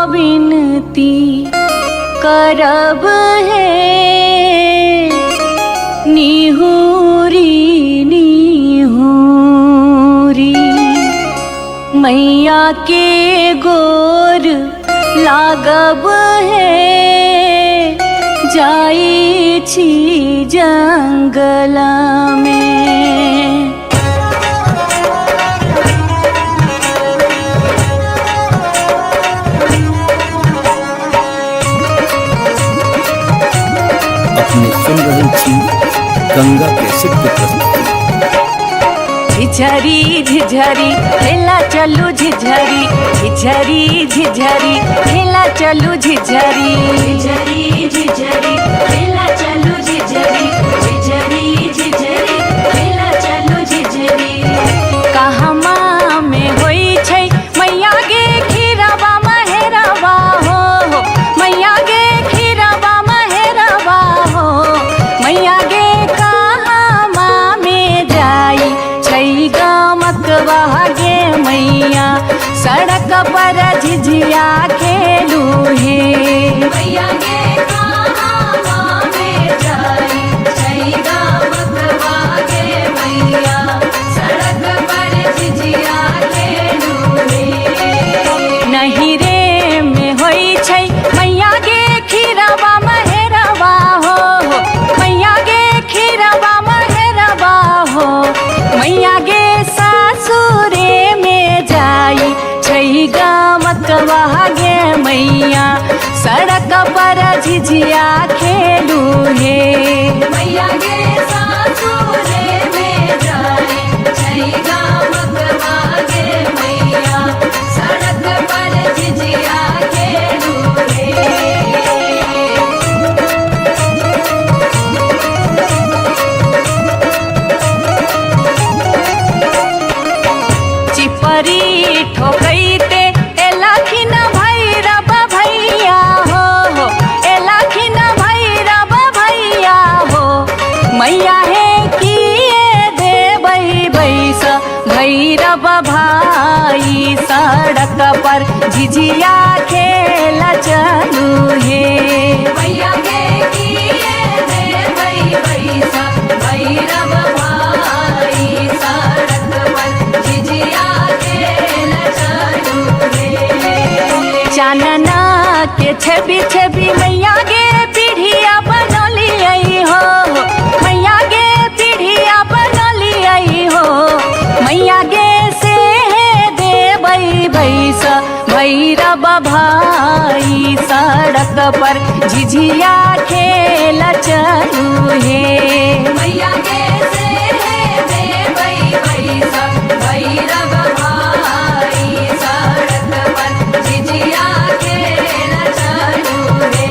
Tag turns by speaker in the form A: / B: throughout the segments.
A: विनती करब है निहुरी निहुरी मैया के गोर लागब है जाई छी जंगला में।
B: अपने सुन रहे थी गंगा प्रसिद्ध प्रस्तुति।
A: झिझरी झिझरी खेला चलू झिझरी झिझरी झिझरी खेला चलू झिझरी झिझरी झिझरी खेला चलू झिझरी झिझरी झिझरी खेला चलू झिझरी। कहमा में होई छै मैया गे खीरवा महेरवा हो मैया गे खीरवा महेरवा हो मैया गे कहमा में जाई छै गमकवा गे मैया सड़क पर झिझिया खेलू हे मैया गे कहमा में जाई छै गमकवा गे मैया सड़क पर झिझिया खेलू हे। नहीं रे में होई छै मैया गे खीरवा महेरवा हो मैया गे खीरवा महेरवा हो मैया गे सासुरे में जाई छै गमकवा गे मैया सड़क पर झिझिया खेलू हे मैया गे सासुरे में जाई छै गमकवा गे मैया सड़क पर झिझिया खेलू हे। चिपरी ठोकैते एलाखिन भैरव भैया हो एलाखिन भैरव भैया हो मैया हे किए देबै बैस भैरव भाई सड़क पर झिझिया खेल चलू हे मैया गे किए देबै बैस भैरव भाई सड़क पर झिझिया खेल चलू हे। चानना के छवि छवि मैया गे पीढ़िया बनलियै हो मैया गे पीढ़िया बनलियै हो मैया गे से देबै बैस भैरव भाई सड़क पर झिझिया खेल चलू हे मैया गे से देबै बैस भैरव भाई सड़क पर झिझिया खेल चलू हे।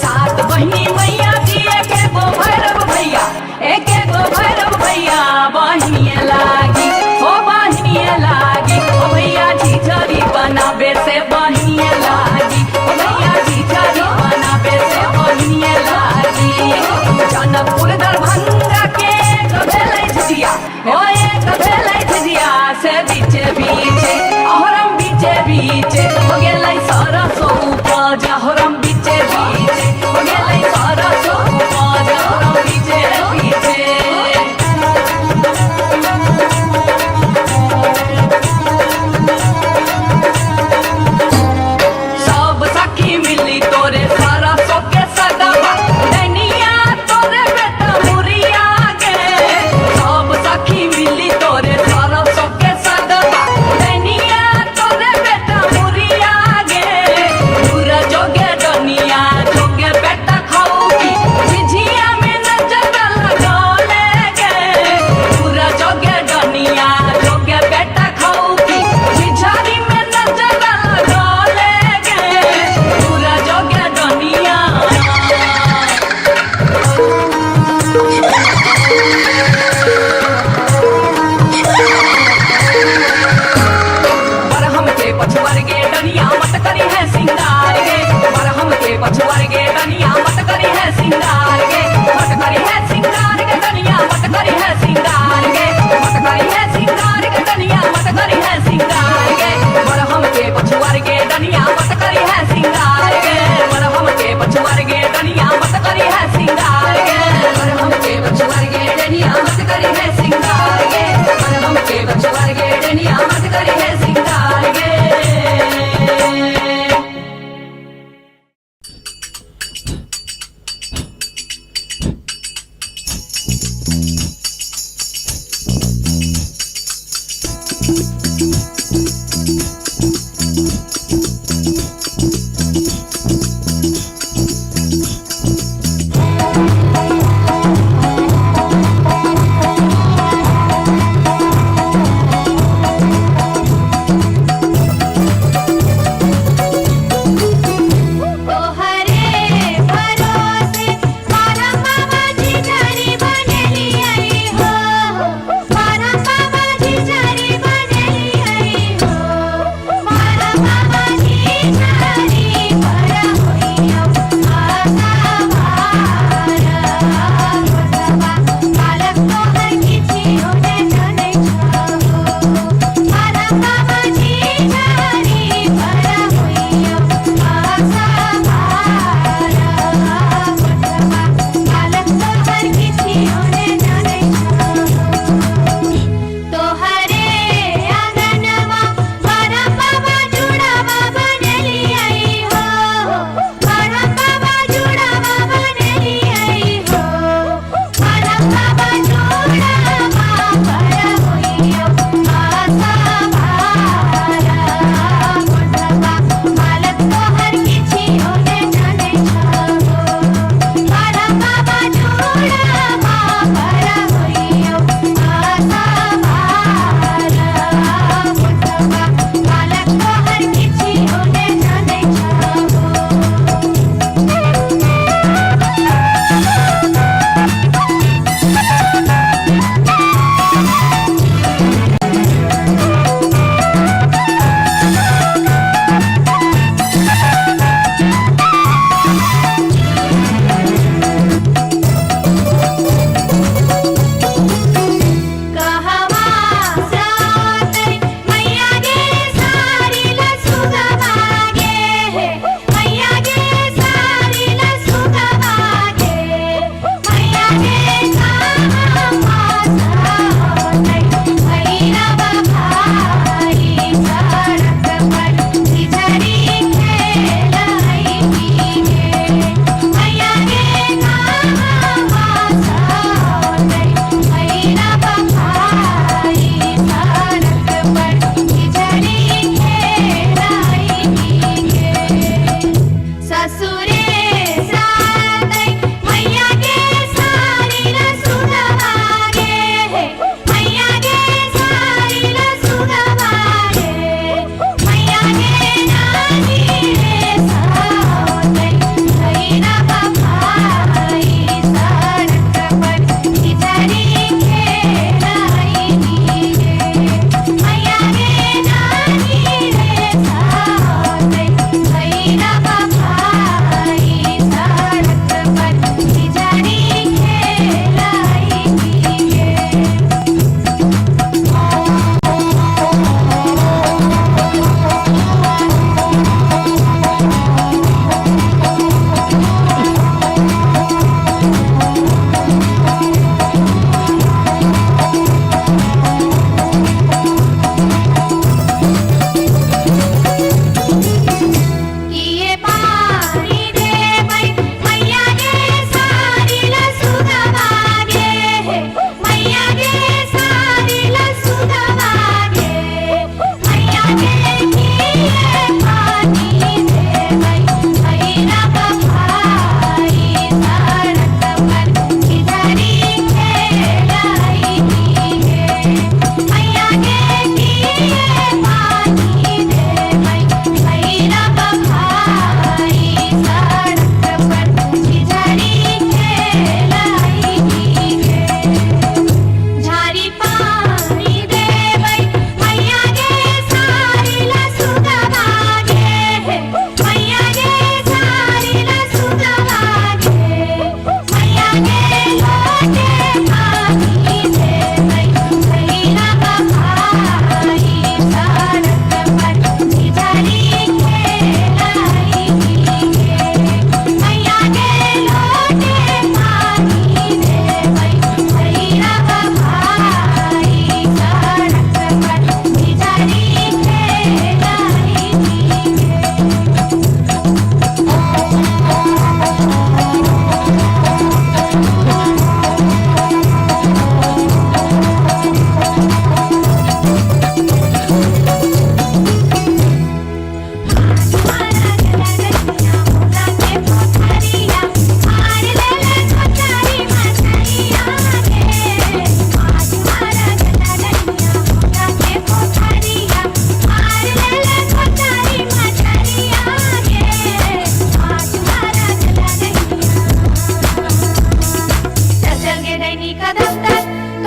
A: सात बहिनी मैया जी एके गो भैरव भैया एके गो भैरव भैया बहिनिए लागी हो बहिनिए लागी ओ भैया झिझरी बनाबे से बहिनिए लागी ओ भैया झिझरी बना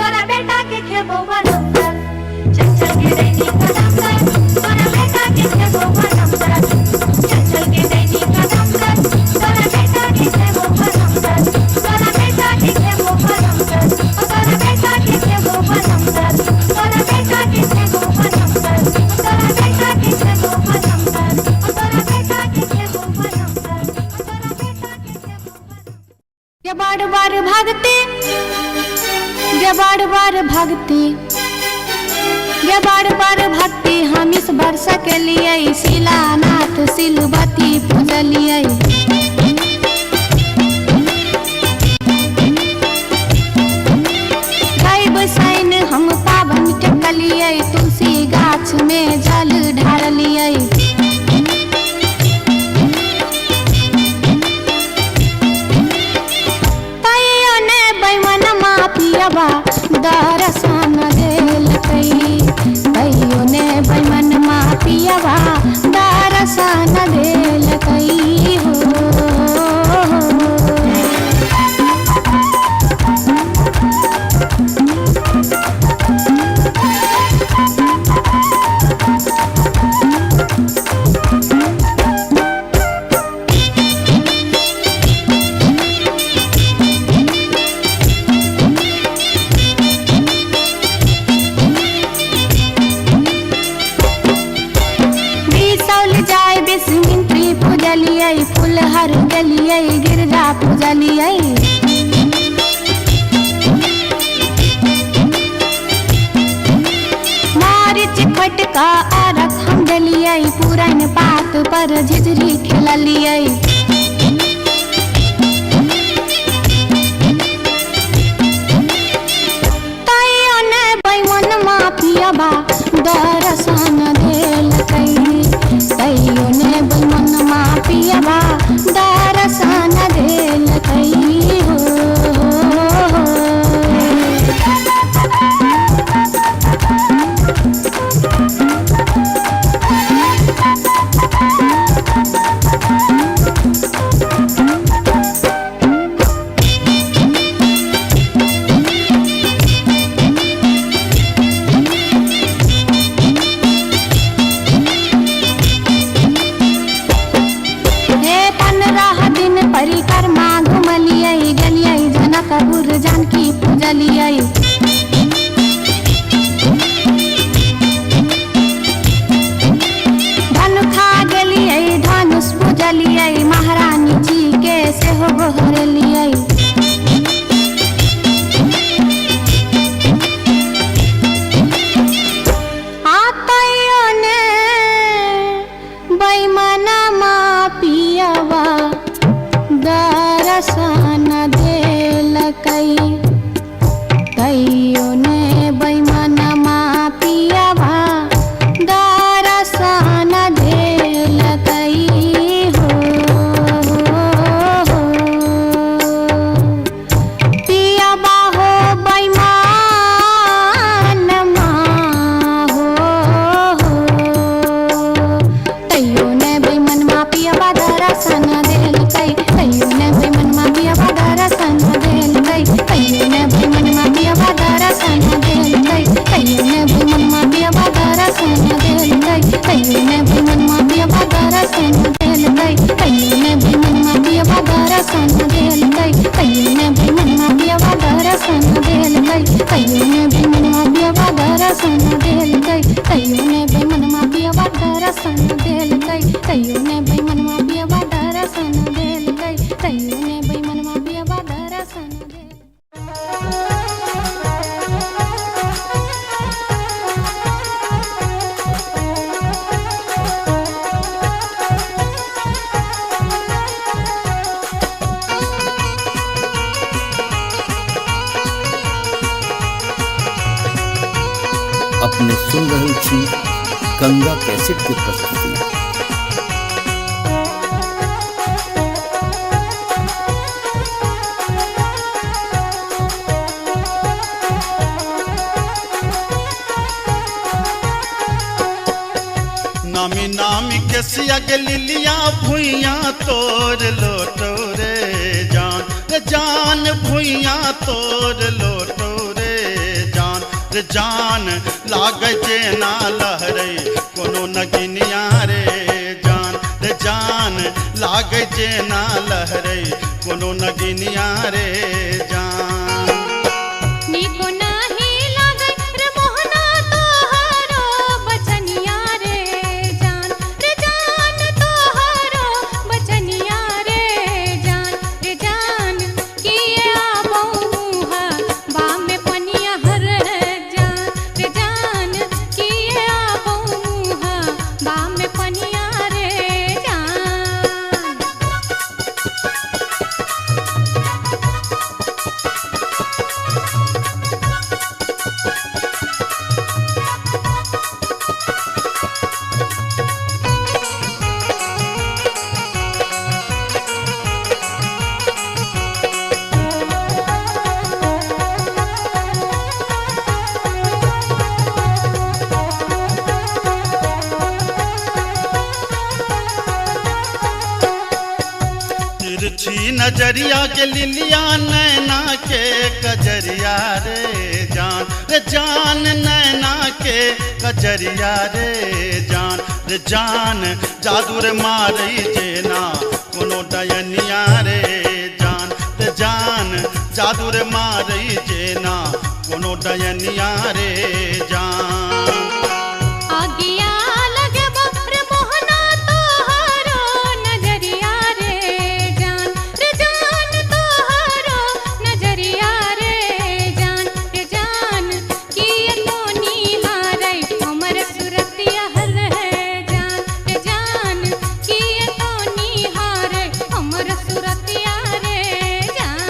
C: तोरा बेटा के खेबो बनम तर चल चल के दैनी कदम तर तोरा बेटा के खेबो बनम तर चल चल के दैनी कदम तर तोरा बेटा के खेबो बनम तर तोरा बेटा के खेबो बनम तर तोरा बेटा के खेबो बनम तर तोरा बेटा के खेबो बनम तर तोरा बेटा के खेबो बनम तर तोरा बेटा के खेबो बनम तर तोरा बेटा के खेबो ये बार बार भागते ये बार बार भागते ये बार बार भागते हम इस वर्ष के लिए शिलानाथ सिलवती पूजलिए गाय बसाइन हम पावन टेकलिए तुलसी गाछ में जल ढारलिए तैयो ने बैमन मापियबा दर्शन देलकै तैयो ने बैमन मापियबा दर्शन देलकै हो फुलहर गलिए गिरजा पूजलिए मारिच फटका आरख हम डलिए पुरान पात पर झिझरी खेललिए तैयो ने बैमन मापियबा दर्शन देलकै तैयो ने बैमन मापियबा दर्शन देलकै हो परिक्रमा घुमलिए गलिए जनकपुर जानकी पूजलिए धनुखा गेलिए धनुष पूजलिए महारानी जी के सेहो बहरलिए तैयो ने बैमन मापियबा दर्शन देलकै तैयो ने बैमन मापियबा दर्शन देलकै हो पियबा हो बैमन हो तैयो ने बैमन मापियबा दर्शन देलकै तैयो ने बैमन मापियबा दर्शन देलकै तैयो ने बैमन मापियबा दर्शन देलकै तैयो ने बैमन मापियबा दर्शन देलकै तैयो ने बैमन मापियबा दर्शन देलकै तैयो ने बैमन मापियबा दर्शन देलकै तैयो ने बैमन मापियबा दर्शन देलकै तैयो ने बैमन मापियबा दर्शन देलकै तैयो ने बैमन मापियबा दर्शन देलकै तैयो ने बैमन मापियबा दर्शन देलकै तैयो ने बैमन मापियबा दर्शन
B: अपने सुन रहल छी गंगा कैसेट के प्रस्तुति।
D: नामी नामी के सियग लिलिया भुइया तोड़ लोटो रे जान भुइया तोड़ लोटो रे रे जान लागे जेना लहरे कोनो नगिनिया रे जान रे जान लागे जेना लहरे कोनो नगिनिया रे जान
C: नीको नाही लागे रे मोहना तोहरो बचनिया रे जान तोहरो बचनिया रे जान किए आबो मुहा बा में पनिया हर जान किए आबो मुहा बा में पनिया रे जान
D: तिरछी नजरिया के लिलिया नैना के कजरिया रे जान नैना के कजरिया रे जान जादू रे मारई जेना कोनो डयनिया रे जान जादू रे मारई जेना कोनो डयनिया रे जान
C: आगिया लगे रे मोहना तोहरो नजरिया रे जान तोहरो नजरिया रे जान किए तो निहारै हमर सुरतिया हर जान किए तो निहारै हमर सुरतिया रे जान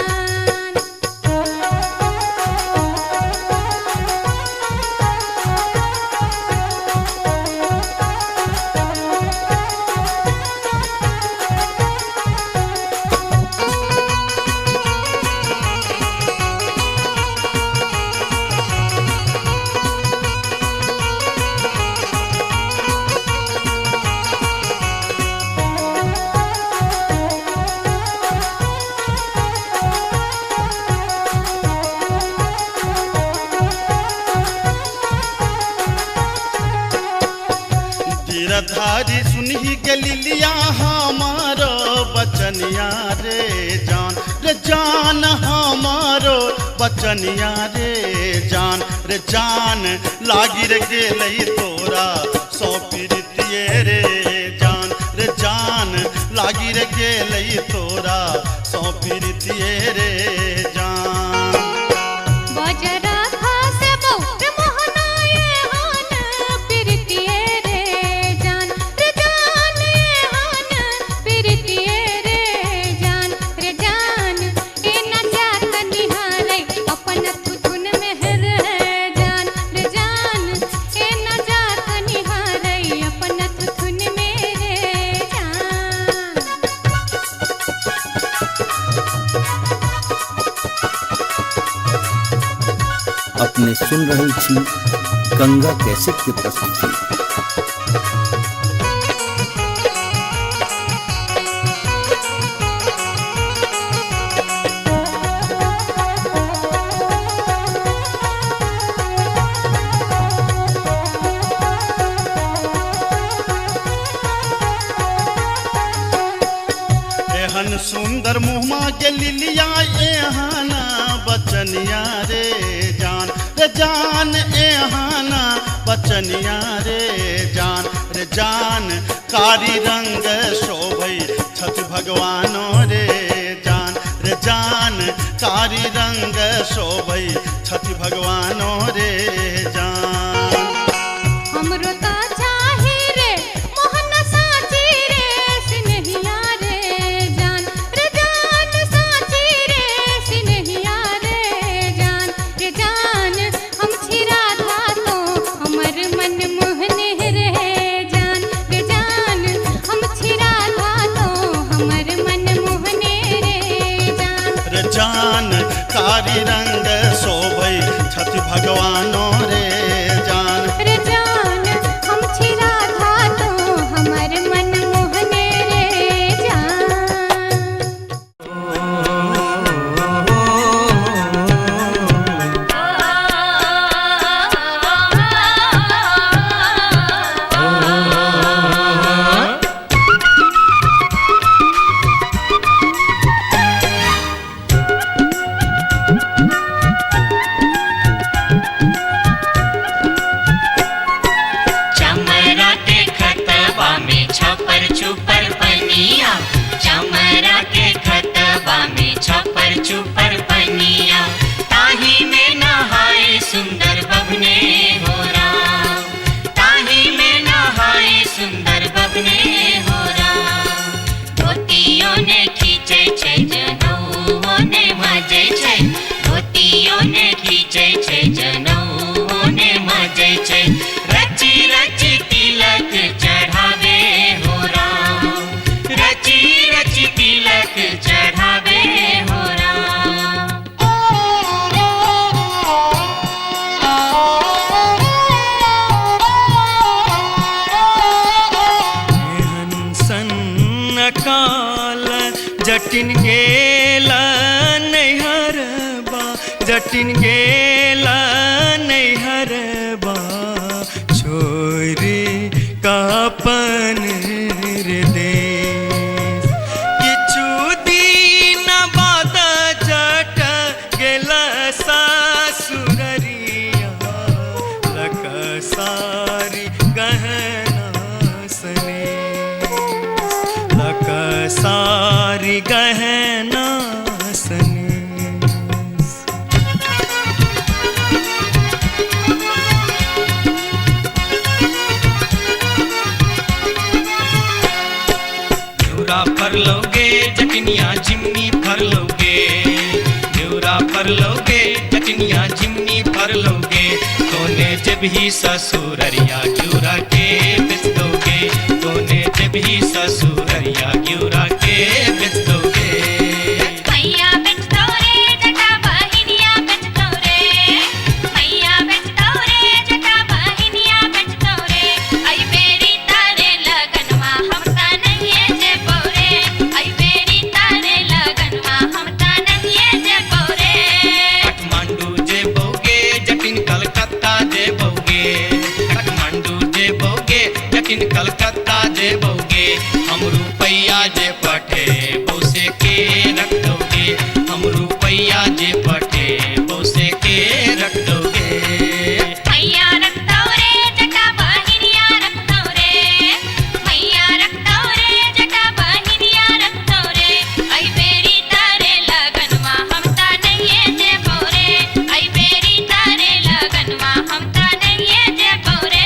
D: गिरधारी सुनही के लिलिया हमारो बचनिया रे जान हमारो बचनिया रे जान लागी रे गेलई तोरा सौ पीरितिये रे जान लागी रे गेलई तोरा सौ पीरितिये रे जान
C: बजरा खासे बहु मोहना ये हान पिरतिये रे जान ये हान पिरतिये रे जान ए न जात निहारै अपन थुथुन मेहर जान ए न जात निहारै अपन थुथुन मेरे जान
B: अपने सुन रही छी गंगा कैसेट के प्रस्तुति।
D: एहन सुंदर मुहमा के लिलिया एहना बचनिया रे जान एहना बचनिया रे जान कारी रंग शोभई छठ भगवानो रे जान कारी रंग शोभई छठ भगवानो रे जान
C: हमरो ता चाही रे मोहन साची रे सिनहिया रे जान साची रे सिनहिया रे जान हम छिरा था तो हमर मन मोहने रे जान हम छिरा था तो हमर मन मोहने रे
D: जान कारी रंग शोभई छठ
E: जटिन गेला नैहरबा जटिन गेला नैहरबा छोरी कापन रे देश किछु दिन बाद जट गेला सासुररिया लकसारी गहना सने लकसारी गहना सने फर लोगे जटनिया जिमनी फर लोगे न्यूरा फर लोगे जटनिया जिमनी फर लोगे तोने जब ही ससुररिया ग्यूरा के बेच दोगे तोने जब ही ससुररिया ग्यूरा के बेच दोगे
C: मैया बेच दो रे जटा बहिनिया बेच दो रे मैया बेच दो रे जटा बहिनिया बेच दो रे आई बेरी तारे लगनवा हम ता नहीं जे बोरे आई बेरी तारे लगनवा हम ता नहीं जे बोरे
E: काठमांडू जे बोगे जटिन कलकत्ता जे बोगे काठमांडू जे बोगे जटिन कलकत्ता जे बोगे हम रुपैया जे पठे बोसे के रख दोगे हम रुपैया जे पठे बोसे के रख दोगे
C: मैया रख दो रे जटा बहिनिया रख दो रे मैया रख दो रे जटा बहिनिया रख दो रे आई बेरी तारे लगनवा हम ता नहीं जे बोरे आई बेरी तारे लगनवा हम ता नहीं जे बोरे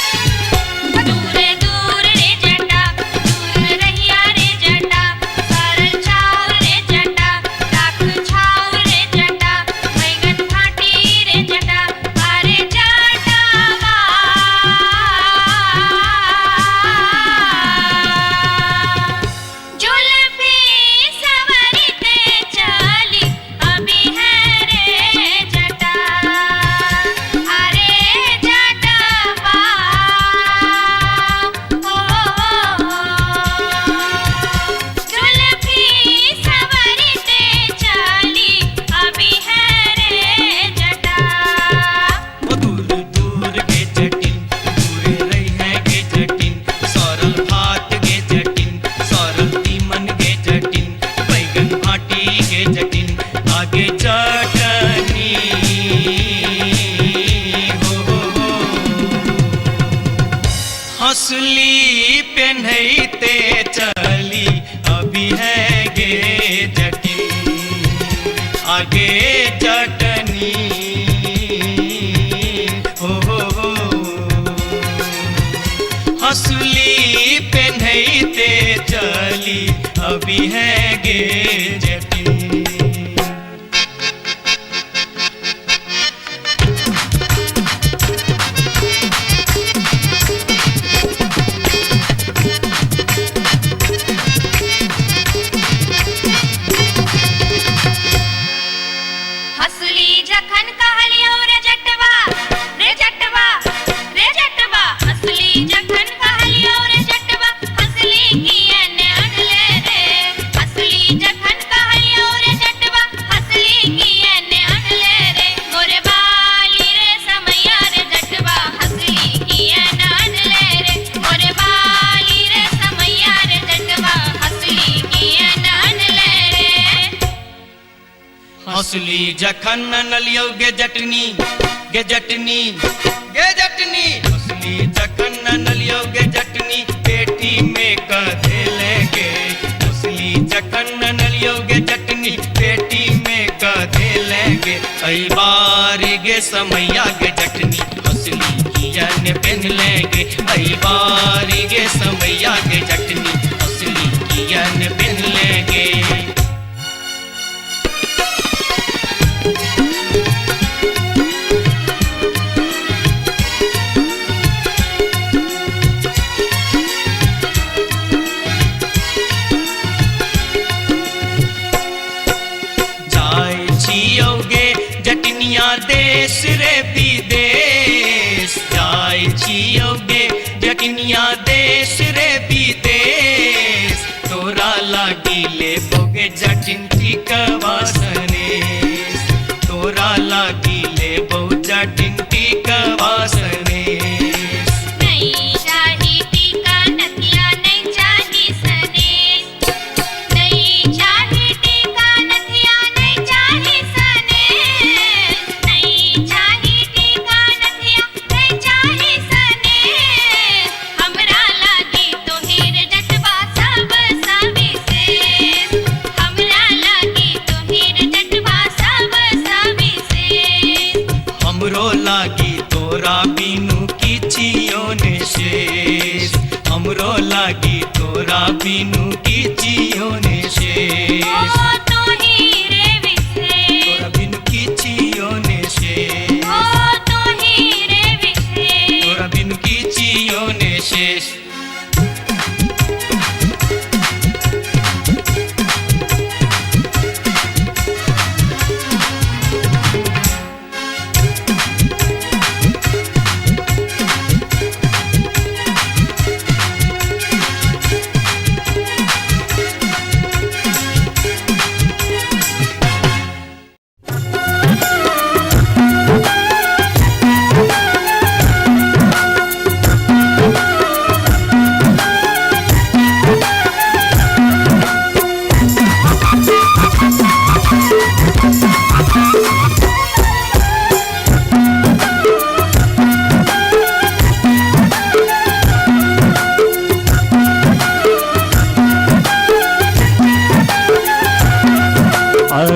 C: दूर दूर रे जटा दूर रहिया रे जटा सरल छाव रे जटा राख छाव रे जटा बैगन फाटी रे जटा अरे जटावा जुल्फी सवरते चली अभी है रे जटा अरे जटावा जुल्फी सवरते चली अभी है रे जटा
E: ओ दूर दूर के जटिन दूर रही है के जटिन सरल भात के जटिन सरल तीमन के जटिन बैगन भाटी के जटिन आगे चटनी हो हंसली पेन्हते चली अभी है गे जटिन आगे चटनी हो हंसली पेन्हते चली अभी है गे जटिन
C: हसली जखन कहलियो रे जटवा रे जटवा रे जटवा हसली जखन कहलियो रे जटवा हसली कियन अनले रे हसली जखन कहलियो रे जटवा हसली कियन अनले रे मोरे बाली रे समैया रे जटवा हसली कियन अनले रे मोरे बाली रे समैया रे जटवा हसली कियन अनले रे
E: हंसली जखन नलियो गे जटनी गे जटनी गे जटनी हंसली जखन नलियो गे जटनी पेटी में कधे लेंगे हंसली जखन नलियो गे जटनी पेटी में कधे लेंगे कई बार गे समैया गे जटनी हंसली कियन पहन लेंगे कई बार गे समैया गे जटनी हंसली कियन पहन लेंगे जटनिया देश रे विदेश जाय छियोगे जटनिया देश रे विदेश तोरा लागी ले बोगे जटिन टिकवा सनेश तोरा लागी ले बो जटिन टिकवा सनेश
C: नहीं चाही टीका नथिया नहीं चाही सनेश नहीं चाही टीका नथिया नहीं चाही सनेश नहीं चाही टीका नथिया नहीं चाही सनेश हमरा लागी तोहेर जटवा सब सविशेष हमरा लागी तोहेर जटवा सब सविशेष
E: हमरो लागी तोरा बिनु किछियो ने शेष हमरो लागी तोरा बिनु किछियो ने शेष
C: ओ तोही रे विशेष
E: तोरा बिनु किछियो ने शेष
C: ओ तोही रे विशेष
E: तोरा बिनु किछियो ने शेष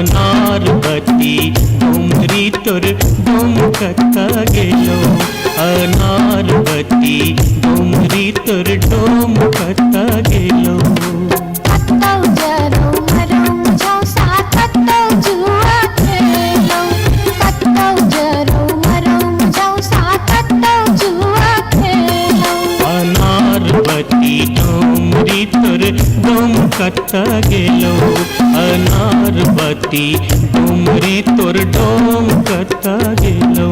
F: अनारबती डोमरी तोर डोमकता गेलो अनारबती डोमरी तोर डोमकता गेलो
C: कत्तौ जरौ मरौ झौसा कत्तौ जुआ खेलौ कत्तौ जरौ मरौ झौसा कत्तौ जुआ खेलौ
F: अनारबती डोमरी तोर डोमकता गेलो अनारबती डोमरी तोर डोमकता गेलो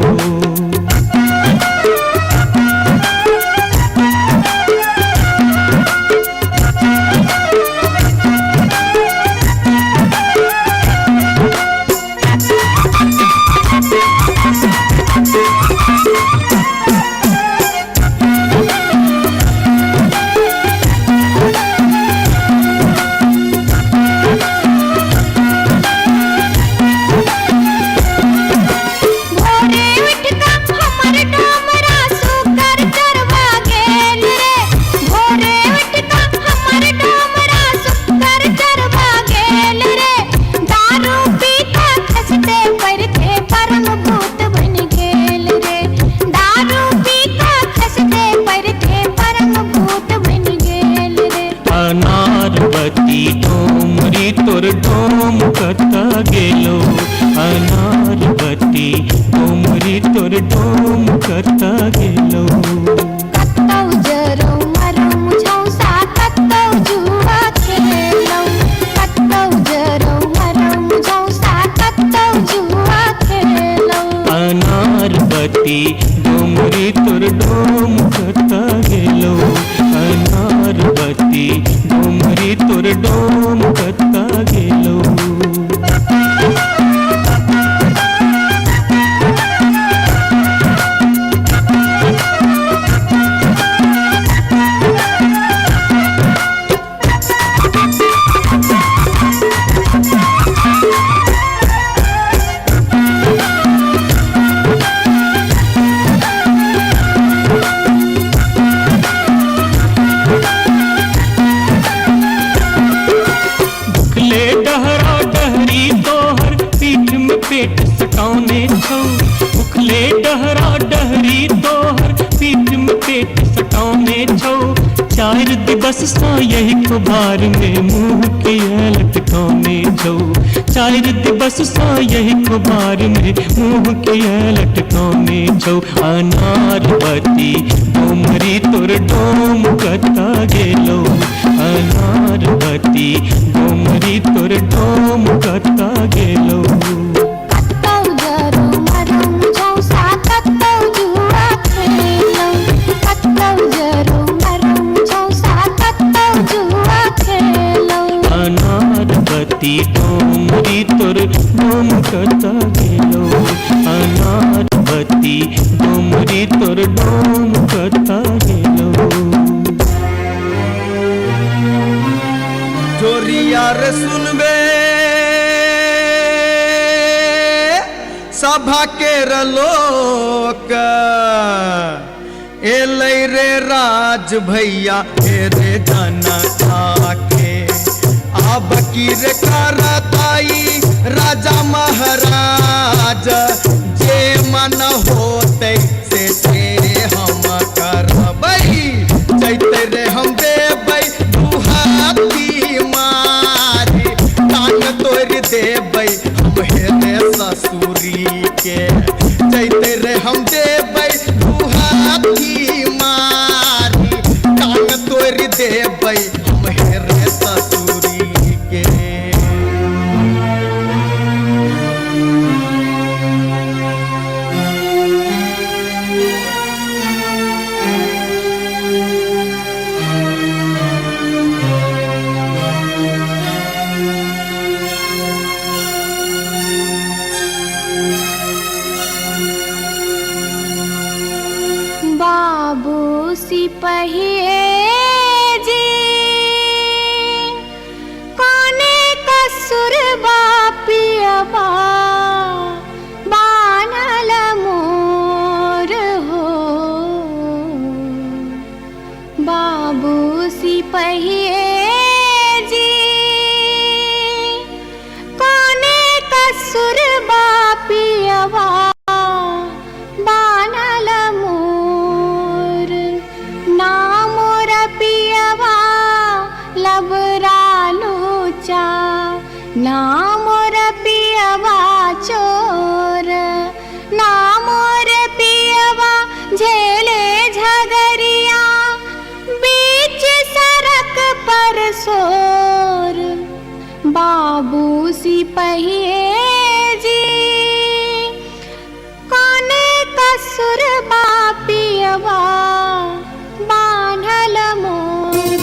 F: अनारबती डोमरी तोर डोमकता गेलो अनारबती डोमरी तोर डोमकता गेलो
C: कत्तौ जरौ मरौ झौसा कत्तौ जुआ खेलौ कत्तौ जरौ मरौ झौसा कत्तौ जुआ खेलौ
F: अनारबती डोमरी तोर डोमकता गेलो अनारबती डोमरी तोर डोमकता गेलो पेट सटाउने छौ उखले डहरा डहरी तोहर पीठ में पेट सटाउने छौ चार दिवस सा यही कुबार में मुंह किया लटकाउने छौ चार दिवस सा यही कुबार में मुंह किया लटकाउने छौ अनारबती डोमरी तोर डोम कता गेलो अनारबती डोमरी तोर डोम कता गेलो
C: कत्तौ जरौ
G: के रलोक एलै रे राज भैया हे रे जनता के अब की रे करताई राजा महाराज जे मन होते से हम करबै जैते रे हम देबै दुहाती मारी टांग तोड़ देबै हम हेरे ससुरी के जैते रे हम देबै दुहाती मारी टांग तोड़ देबै हम हेरे ससुरी के।
C: बाबू सिपहिए जी कोने कसुर बापियबा बानल मोर हो बाबू सिपहिए जी कोने कसुर बापियबा बानल मोर ना मोर पियवा लबरा लूचा ना मोर पियवा चोर ना मोर पियवा झेले झगरिया बीच सड़क पर सोर बाबू सिपहिए जी कोने कसुर बापियवा बान्हल मोर।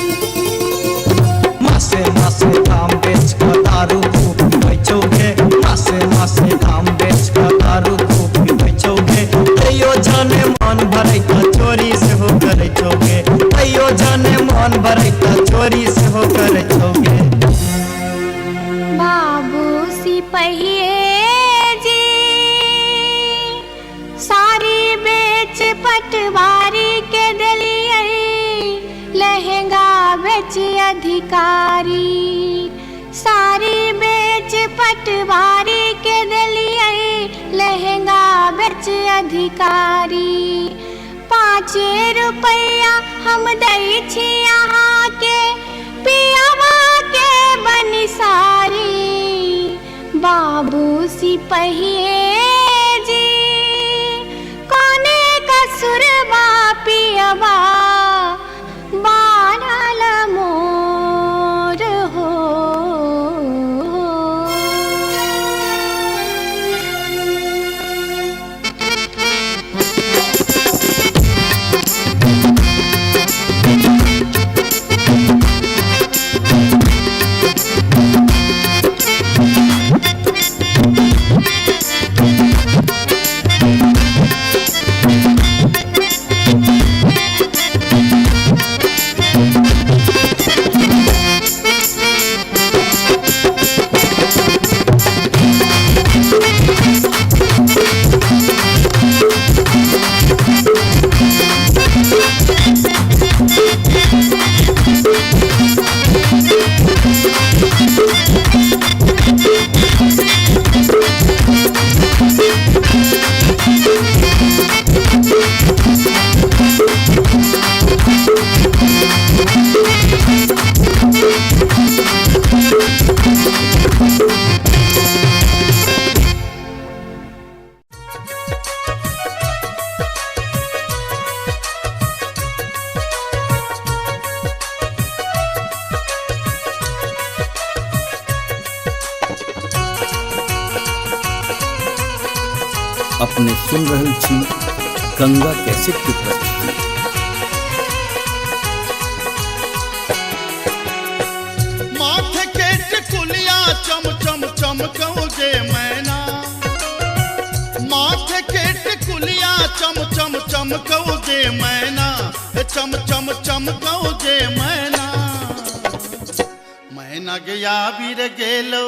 G: मासे मासे काम बेच कर दारू खूब बेचोगे मासे मासे काम बेच कर दारू खूब बेचोगे तैयो जाने मन भरे का चोरी से हो करे चोगे तैयो जाने मन भरे का चोरी से हो करे चोगे।
C: बाबू सिपहिए जी सारी बेच पटवारी के दिलिए लहंगा बेच अधिकारी सारी बेच पटवारी के दिलिए लहंगा बेच अधिकारी 5 रुपया हम दै छी यहाँ के पियावा के बनिसारी बाबू सिपहिए जी कोने कसुर बापियवा बानल मोर हो।
B: अपने सुन रहल छी गंगा कैसेट की प्रस्तुति।
D: माथे के टिकुलिया चम चम चमकौगे मैना माथे के टिकुलिया चम चम चमकौगे मैना चम चम चमकौगे मैना मैना गया बीर गेलो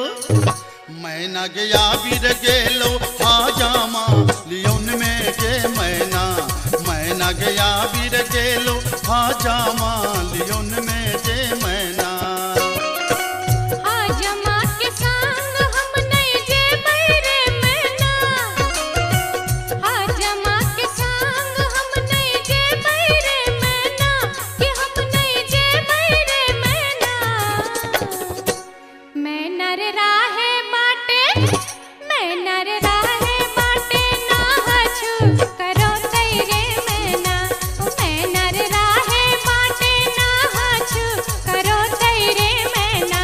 D: मैना गया बीर गेलो हाजामा लियोन में जे मैना गया बीर गेलो हाजामा लियोन में जे मैना
C: हाजमा के संग हम नहीं जे बैरे मैना हाजमा के संग हम नहीं जे बैरे मैना कि हम नहीं जे बैरे मैना मैना रे राहे बाटे मैना रे राहे बाटे ना हछु करो तैरे मैना मैना रे राहे बाटे ना हछु करो तैरे मैना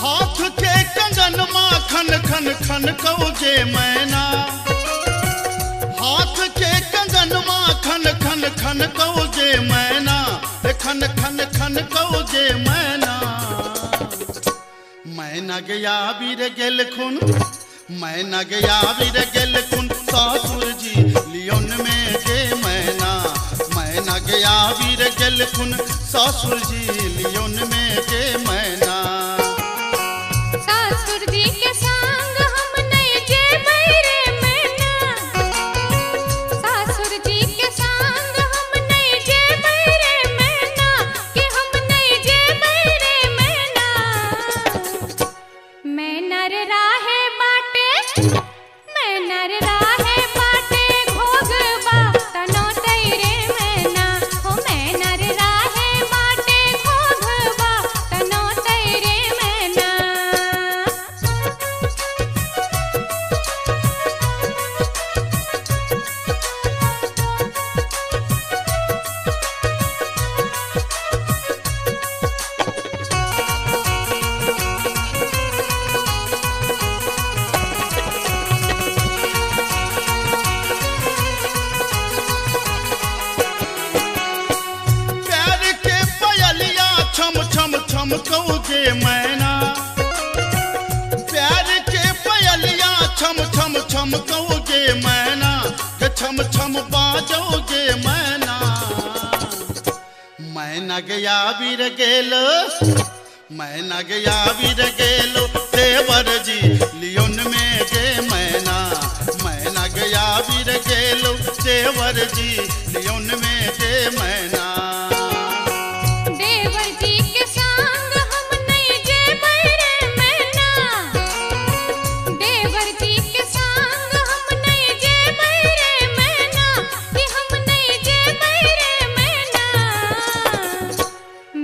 D: हाथ के कंगन माँ खन खन खन कहो जे मैना हाथ के कंगन माँ खन खन खन कहो जे मैना खन खन खन कहो जे मैना मैना गया बीर गेल खुन मैना गया बीर गेल खुन सासुर जी लियोन में जे मैना गया बीर गेल खुन सासुर जी लियोन में जे मैना
C: सासुर जी के संग हम नहीं जे बैरे मैना सासुर जी के संग हम नहीं जे बैरे मैना कि हम नहीं जे बैरे मैना मैना रे राहे बाटे मैना रे राहे बाटे घोगबा तनो तैरे मैना हो मैना रे राहे बाटे घोगबा तनो तैरे मैना
D: प्यार के पयलिया छम छम छम कहो जे मैना प्यार के पयलिया छम छम छम कहो जे मैना के छम छम बाजो जे मैना मैना गया बीर गेलो मैना गया बीर गेलो देवर जी लियोन में जे मैना गया बीर गेलो देवर जी लियोन में जे मैना
C: देवर जी के संग हम नहीं जे बैरे मैना देवर जी के संग हम नहीं जे बैरे मैना कि हम नहीं जे बैरे मैना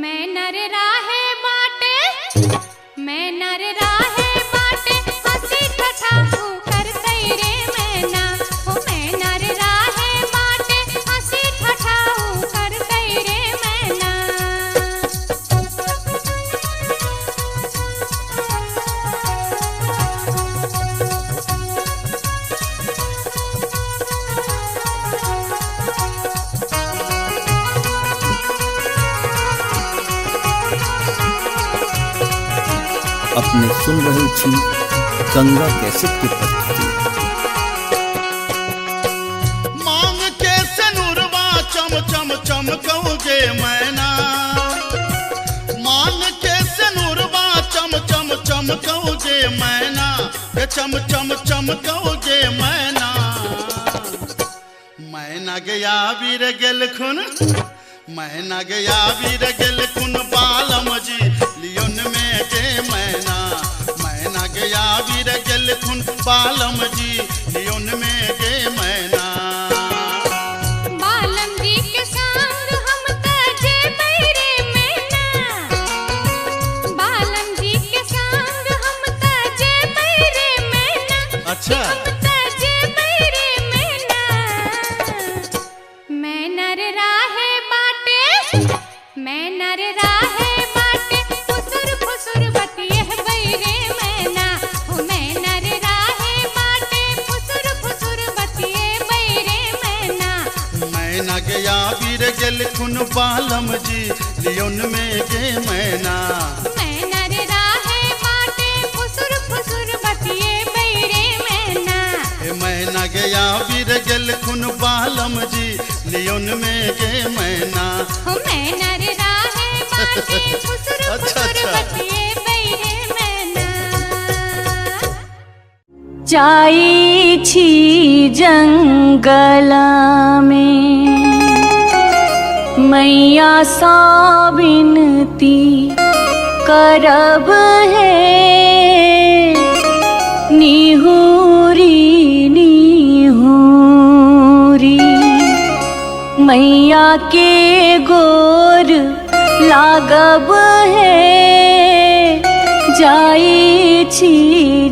C: मैना रे राहे बाटे मैना रे राहे बाटे हंसी ठठाऊ कर तैरे मैना हो मैना रे राहे बाटे हंसी ठठाऊ कर तैरे मैना
B: अपने सुन रहल छी गंगा कैसेट की प्रस्तुति।
D: मांग के सनुरवा चम चम चम कहो जे मैना मांग के सनुरवा चम चम चम कहो जे मैना के चम चम चम कहो जे मैना मैना गया बीर गेल खुन मैना गया बीर गेल खुन बालम जी लियोन में जे मैना गया बीर गेल खुन बालम जी लियोन में जे मैना
C: बालम जी के संग हम तजे बैरे मैना बालम जी के संग हम तजे बैरे मैना
D: अच्छा
C: हम तजे बैरे मैना मैना रे राहे बाटे मैना रे राहे बाटे फुसुर फुसुर बतिये बैरे मैना हो मैना रे राहे बाटे फुसुर फुसुर बतिये बैरे मैना
D: गेल खुन बालम जी लियोन में गे मैना
C: मैना रे राहे बाटे फुसुर फुसुर बतिए बैरे मैना
D: ए मैना गया वीर गेल खुन बालम जी लियोन में गे मैना
C: हो मैना रे राहे बाटे फुसुर
D: अच्छा,
C: फुसुर
D: अच्छा।
C: बतिए बैरे मैना
A: जाई छी जंगल में मैया सा विनती करब है निहुरी निहुरी मैया के गोर लागब है जाई छी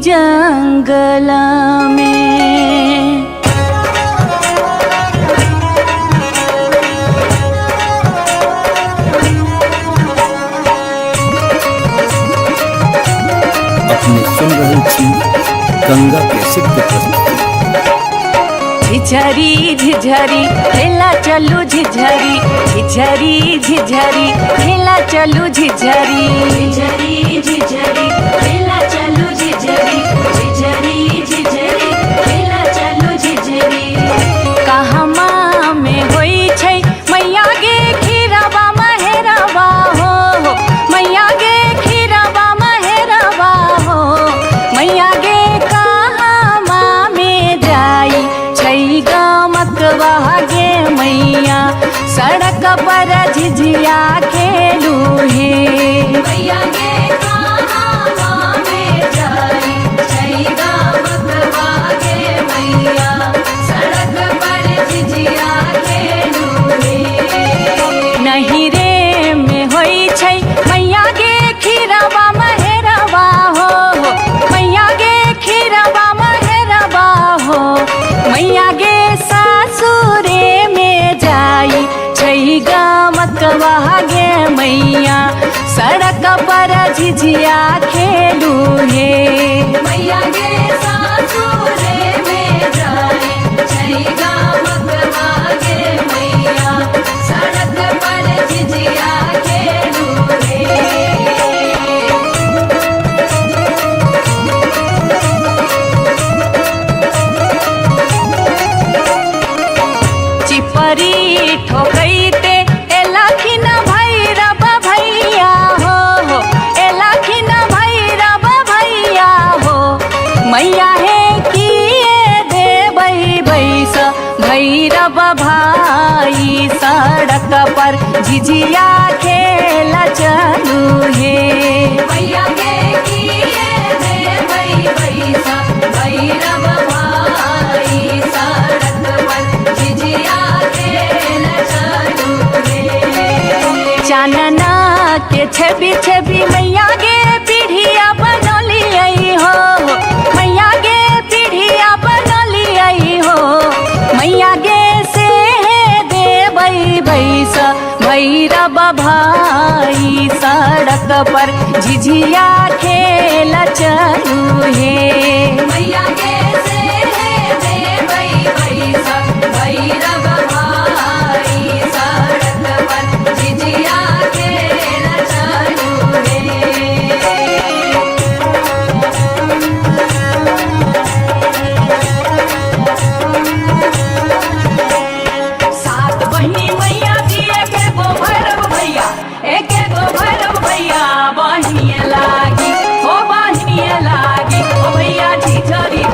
A: जंगल में
B: अपने सुन रहल छी गंगा कैसेट के प्रस्तुति।
A: झिझरी झिझरी खेला चलू झिझरी झिझरी झिझरी खेला चलू झिझरी झिझरी झिझरी खेला चलू झिझरी झिझरी झिझरी खेला चलू झिझरी कहमा में होई छै मैया गे खीरवा महेरवा हो मैया गे खीरवा महेरवा हो मैया गे कहमा में जाई छै गमकवा गे मैया सड़क पर झिझिया खेलू हे मैया गे कहमा में जाई छै गमकवा गे मैया सड़क पर झिझिया खेलू हे नहीं रे में होई छै मैया गे खीरवा महेरवा हो मैया गे खीरवा महेरवा हो मैया गे सासुरे में जाई छै गमकवा गे मैया सड़क पर झिझिया खेलू हे मैया गे सासुरे में जाई छै गमकवा गे मैया सड़क पर झिझिया खेलू हे चिपरी ठोकैते एलखिन भैरव भैया हो एलखिन भैरव भैया हो मैया हे किए देबै बैस भैरव भाई सड़क पर झिझिया खेल चलू हे मैया गे किए देबै बैस भैरव भाई सड़क पर झिझिया खेल चलू हे चानना के छवि छवि मैया गे पीढ़िया बनलियै हो मैया गे पीढ़िया बनलियै हो मैया गे से देबै बैस भैरव भाई सड़क पर झिझिया खेल चलू हे मैया गे से देबै बैस भैरव भाई सड़क पर झिझिया खेल चलू हे सात बहिनी मैया जी एके गो भैरव भैया एके गो भैरव भैया बहिनिए लागी हो बहिनिए लागी ओ भैया झिझरी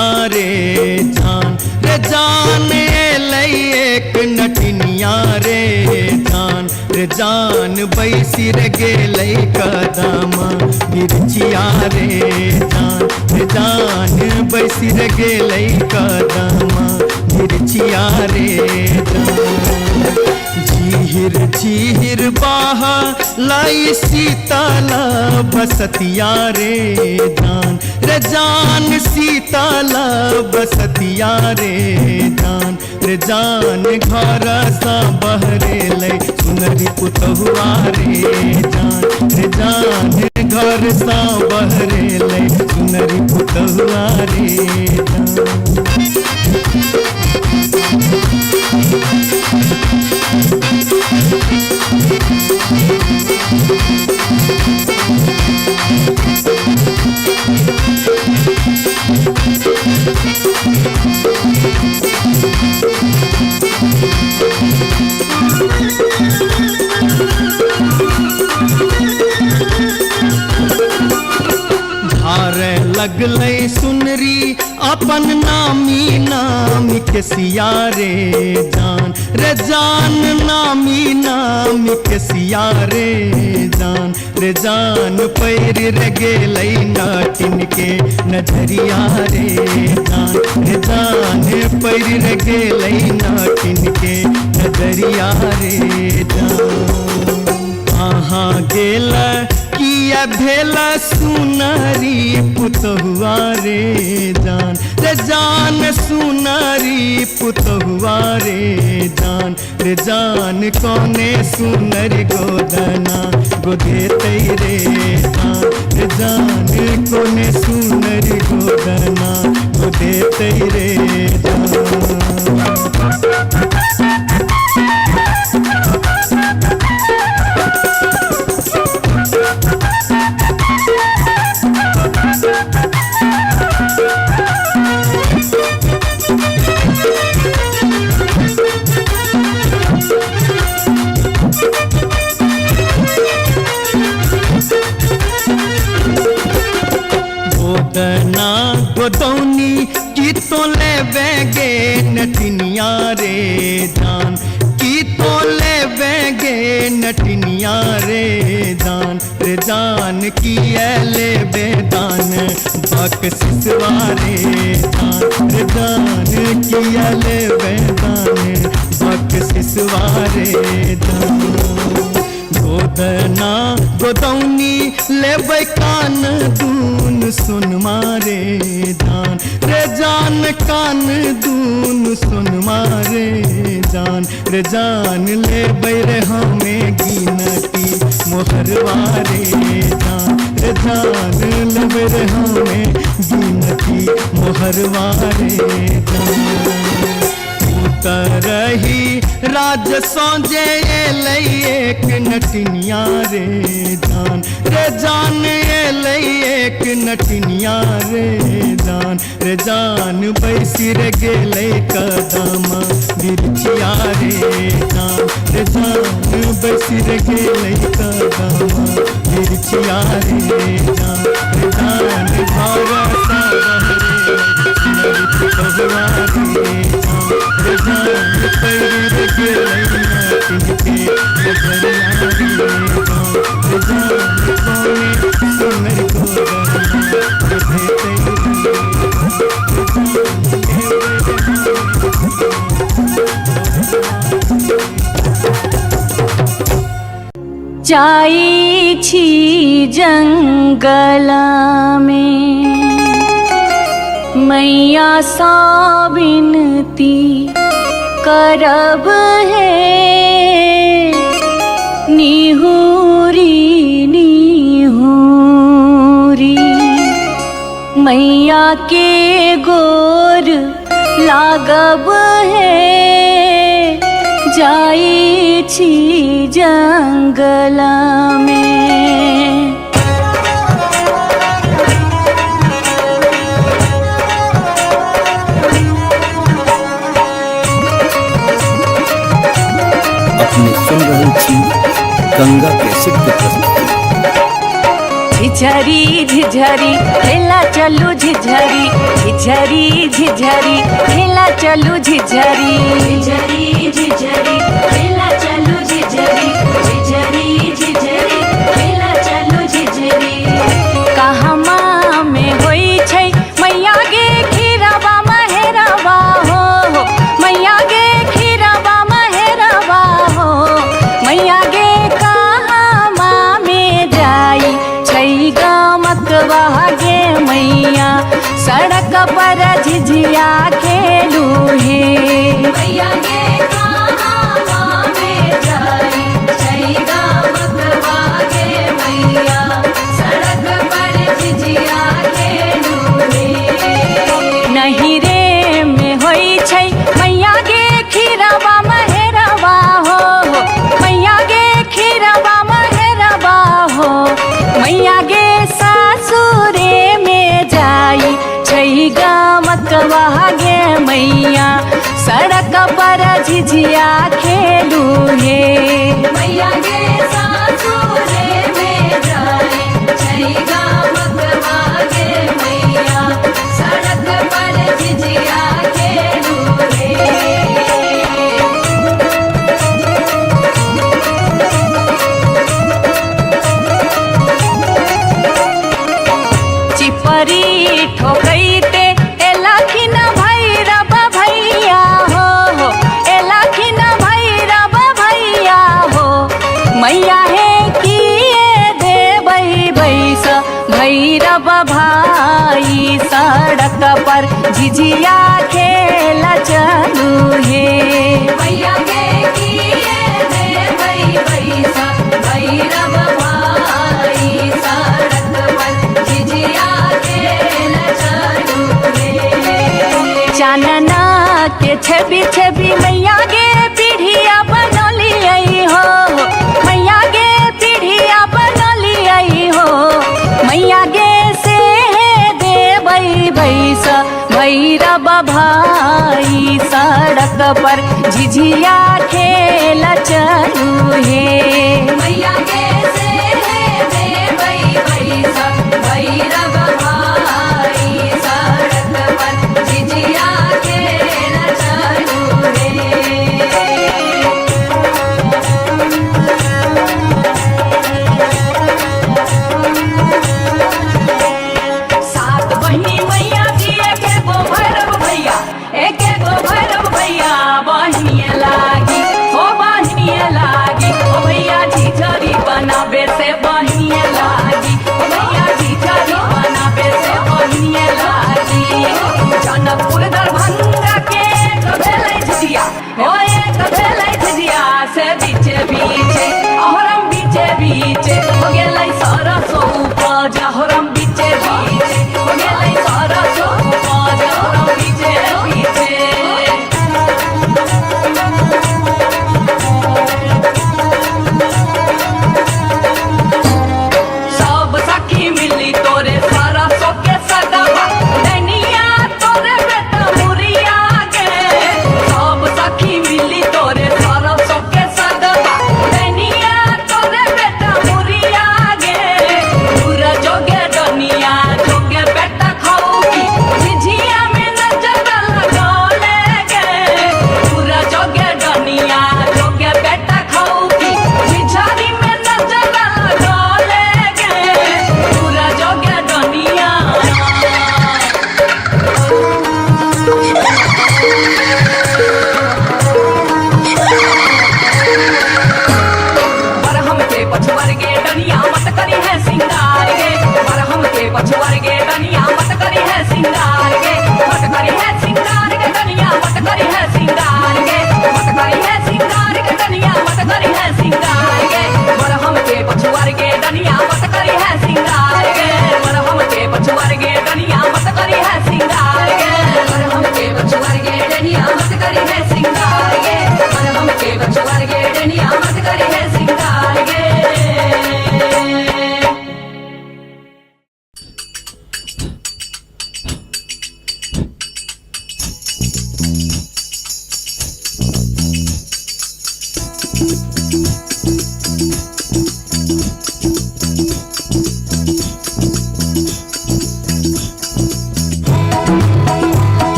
G: नटिनिया रे जान एलै एक नटिनिया रे जान बैसी रे गेलै कदम मिर्चिया रे जान बैसी रे गेलै कदम मिर्चिया रे झीर झीर बाह लाई शीतल बसतिया रे जान शीतल बसतिया रे जान घर सा बहरेलै सुनरी पुतहुआ रे जान घर सा बहरेलै सुनरी पुतहुआ रे धारे लगलै सुनरी अपन नामी नामी के सिया रे जान नामी नामी के सिया रे जान पैर रे गेलै नाटिन के नजरिया रे जान पैर रे गेलै नाटिन के नजरिया रे कहाँ गेल किया भेल सुनरी पुतहुआ रे जान सुनरी पुतहुआ रे जान कोने सुनरी गोदना गोदेतै रे जान कोने सुनरी गोदना गोदेतै रे गोदना गोदौनी की तो ले बेगे नटिनिया रे जान की तो ले बेगे नटिनिया रे जान की ले बेदान बक सिसवा रे जान की ले बेदान बक सिसवा रे गोदना गोदौनी लेबै कान दून सुन मारे जान कान दून सुन मारे जान लेबै रे हमें गिनती मोहरवा रे जान लेबै रे हमें गिनती मोहरवा रे तरही राज सौजे एलै एक नटिनिया रे जान एलै एक नटिनिया रे जान बैसी रे गेलै कदम मिर्चिया रे जान बैसी रे गेलै कदम मिर्चिया रे जान घर सा बहरे पुतहुआ रे जान पैर गेलै नाटिन के नजरिया रे जान कोने सुनरी गोदना गोदेतै
A: जाई छी जंगल में मैया सा विनती करब है निहुरी निहुरी मैया के गोर लागब है जाई छी जंगल में।
B: अपने सुन रहे छी गंगा कैसेट के प्रस्तुति।
A: झिझरी झिझरी खेला चलू झिझरी झिझरी झिझरी खेला चलू झिझरी झिझरी झिझरी खेला चलू झिझरी झिझरी झिझरी खेला चलू झिझरी कहमा में होई छै मैया गे खीरवा महेरवा हो मैया गे खीरवा महेरवा हो मैया गे कहमा में जाई छै गमकवा गे मैया सड़क पर झिझिया खेलू हे मैया गे कहमा में जाई छै गमकवा गे मैया सड़क पर झिझिया खेलू हे नहीं रे में होई छै मैया गे खीरवा महेरवा हो मैया गे खीरवा महेरवा हो मैया गे सासुरे में जाई छै गमकवा गे मैया सड़क पर झिझिया खेलू हे मैया गे सासुरे में जाई छै गमकवा गे मैया सड़क पर झिझिया खेलू हे चिपरी ठोकैते एलाखिन भैरव भैया हो एलाखिन भैरव भैया हो मैया हे किए देबै बैस भैरव भाई सड़क पर झिझिया खेल चलू हे मैया गे किए देबै बैस भैरव भाई सड़क पर झिझिया खेल चलू हे चानना के छवि छवि मैया गे पीढ़िया बनलियै हो मैया गे पीढ़िया बनलियै हो मैया गे से देबै बैस भैरव भाई सड़क पर झिझिया खेल चलू हे मैया गे से देबै बैस भैरव भाई सड़क पर झिझिया खेल चलू हे सात बहिनी मैया जी एके गो भैरव भैया एके गो भैरव भैया बहिनिए लागी हो बहिनिए लागी ओ भैया झिझरी बनाबे से बहिनिए लागी ओ भैया झिझरी बना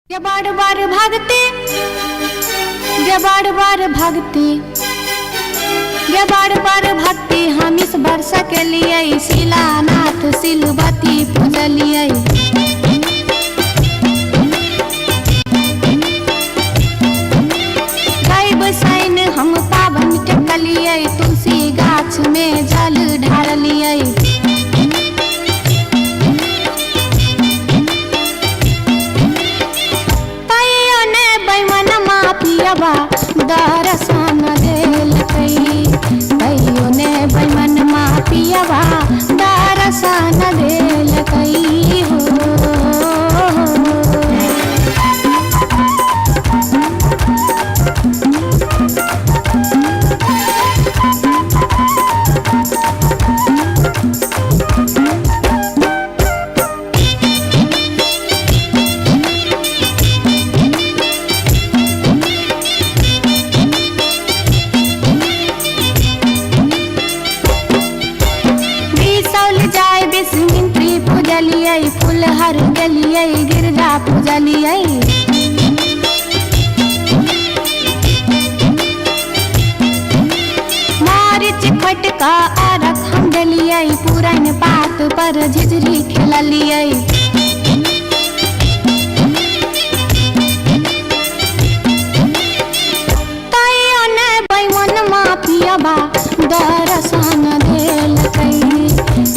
C: बार बार भागते गे बार बार भागते गे बार बार भागते हम इस वर्ष के लिए शिलानाथ सिलवती पूजलिए गाय बसाइन हम पावन टेकलिए तुलसी गाछ में जल ढारलिए दर्शन देलकै कहियो ने बैमन पियवा दर्शन देलकै पूजलिए फूलहर गेलिए गिरजा पूजलिए का अरख हम डलियै पुरैन पात पर झिझरी खेललियै तैयो ने बैमन मापियबा दर्शन देलकै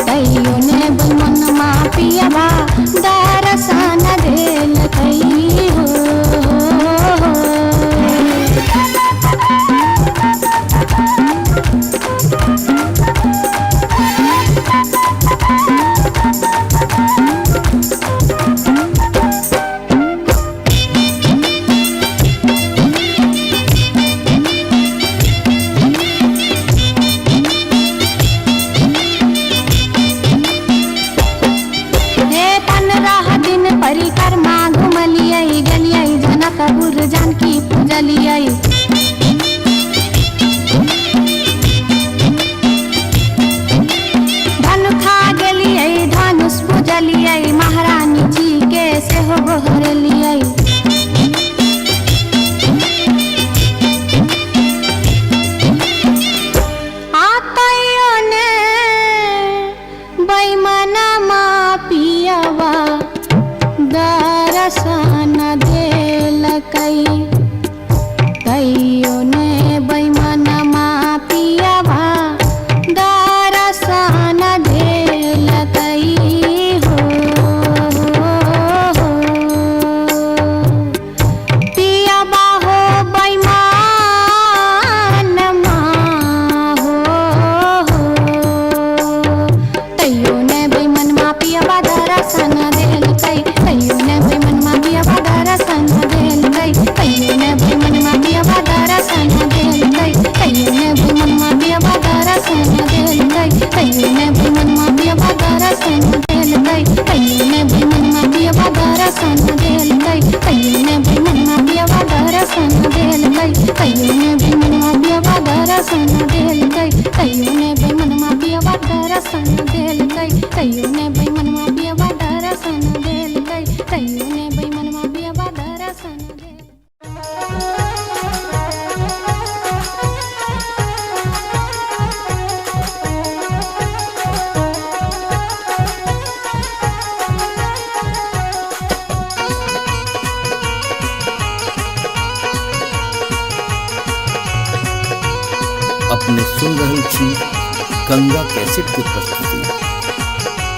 C: तैयो ने बैमन मापियबा दर्शन देलकै हो परिक्रमा घुमलियै गेलियै जनकपुर जानकी पूजलियै धनुखा गेलियै धनुष पूजलियै महारानी जी के सेहो गोहरलियै आतैयो ने बैमनमा पियबा दर्शन देलकै तैयो ने बैमनमा पियबा दर्शन देलकै हो पियबा हो बैमनमा हो तैयो ने बैमनमा पियबा दर्शन देलकै तैयो ने बैमनमा पियबा दर्शन देलकै तैयो ने बैमनमा पियबा दर्शन देलकै तैयो ने बैमनमा पियबा दर्शन देलकै तैयो ने बैमनमा पियबा दर्शन देलकै तैयो ने बैमनमा पियबा दर्शन देलकै तैयो ने बैमनमा पियबा दर्शन देलकै तैयो ने बैमनमा पियबा दर्शन देलकै तैयो ने बैमनमा पियबा दर्शन देलकै तैयो ने बैमनमा पियबा दर्शन देलकै तैयो ने बैमनमा पियबा दर्शन
B: अपने सुन रहल छी गंगा कैसेट के प्रस्तुति।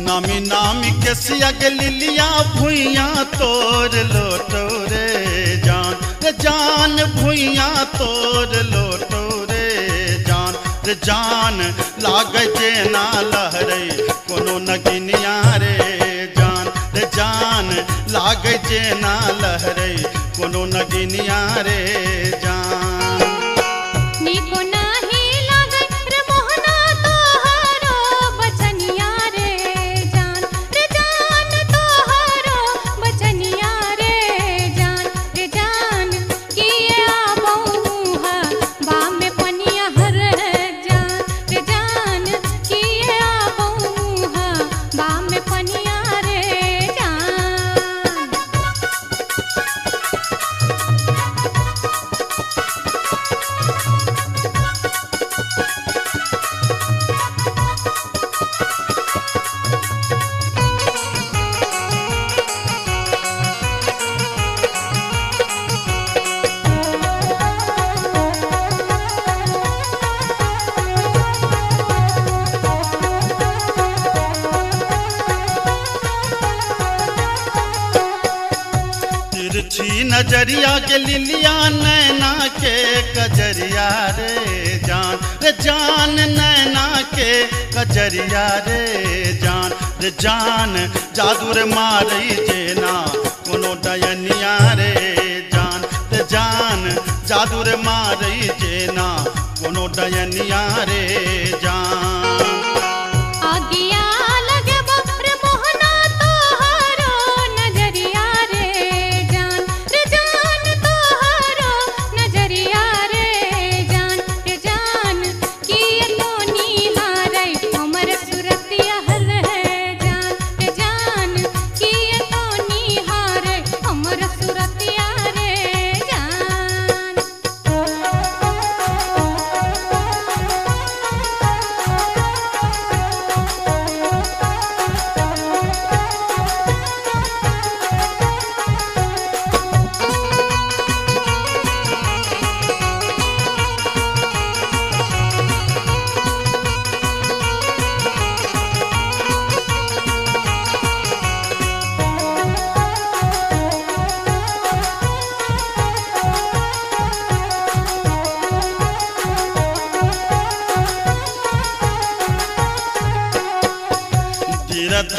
D: नामी नामी के सियग लिलिया भुइया तोर लोटो रे जान भुइया तोर लोटो रे जान लागे जेना लहरे कोनो नगिनिया रे जान लागे जेना लहरे कोनो नगिनिया रे जान
C: निको नाही लागे रे मोहना तोहरो बचनिया रे जान तोहरो बचनिया रे जान किए आबऊ हा बा में पनिया हर जान किए आबऊ हा बा में पनिया रे जान
D: तिरछी नजरिया के लिलिया नैना के कजरिया रे जान नैना के कजरिया रे जान जादूर मारी जेना कोनो डयनिया रे जान जादूर मारी जेना कोनो डयनिया रे जान
C: आगिया लगे रे मोहना तोहरो नजरिया रे जान तोहरो नजरिया रे जान किए तो निहारै हमर सुरतिया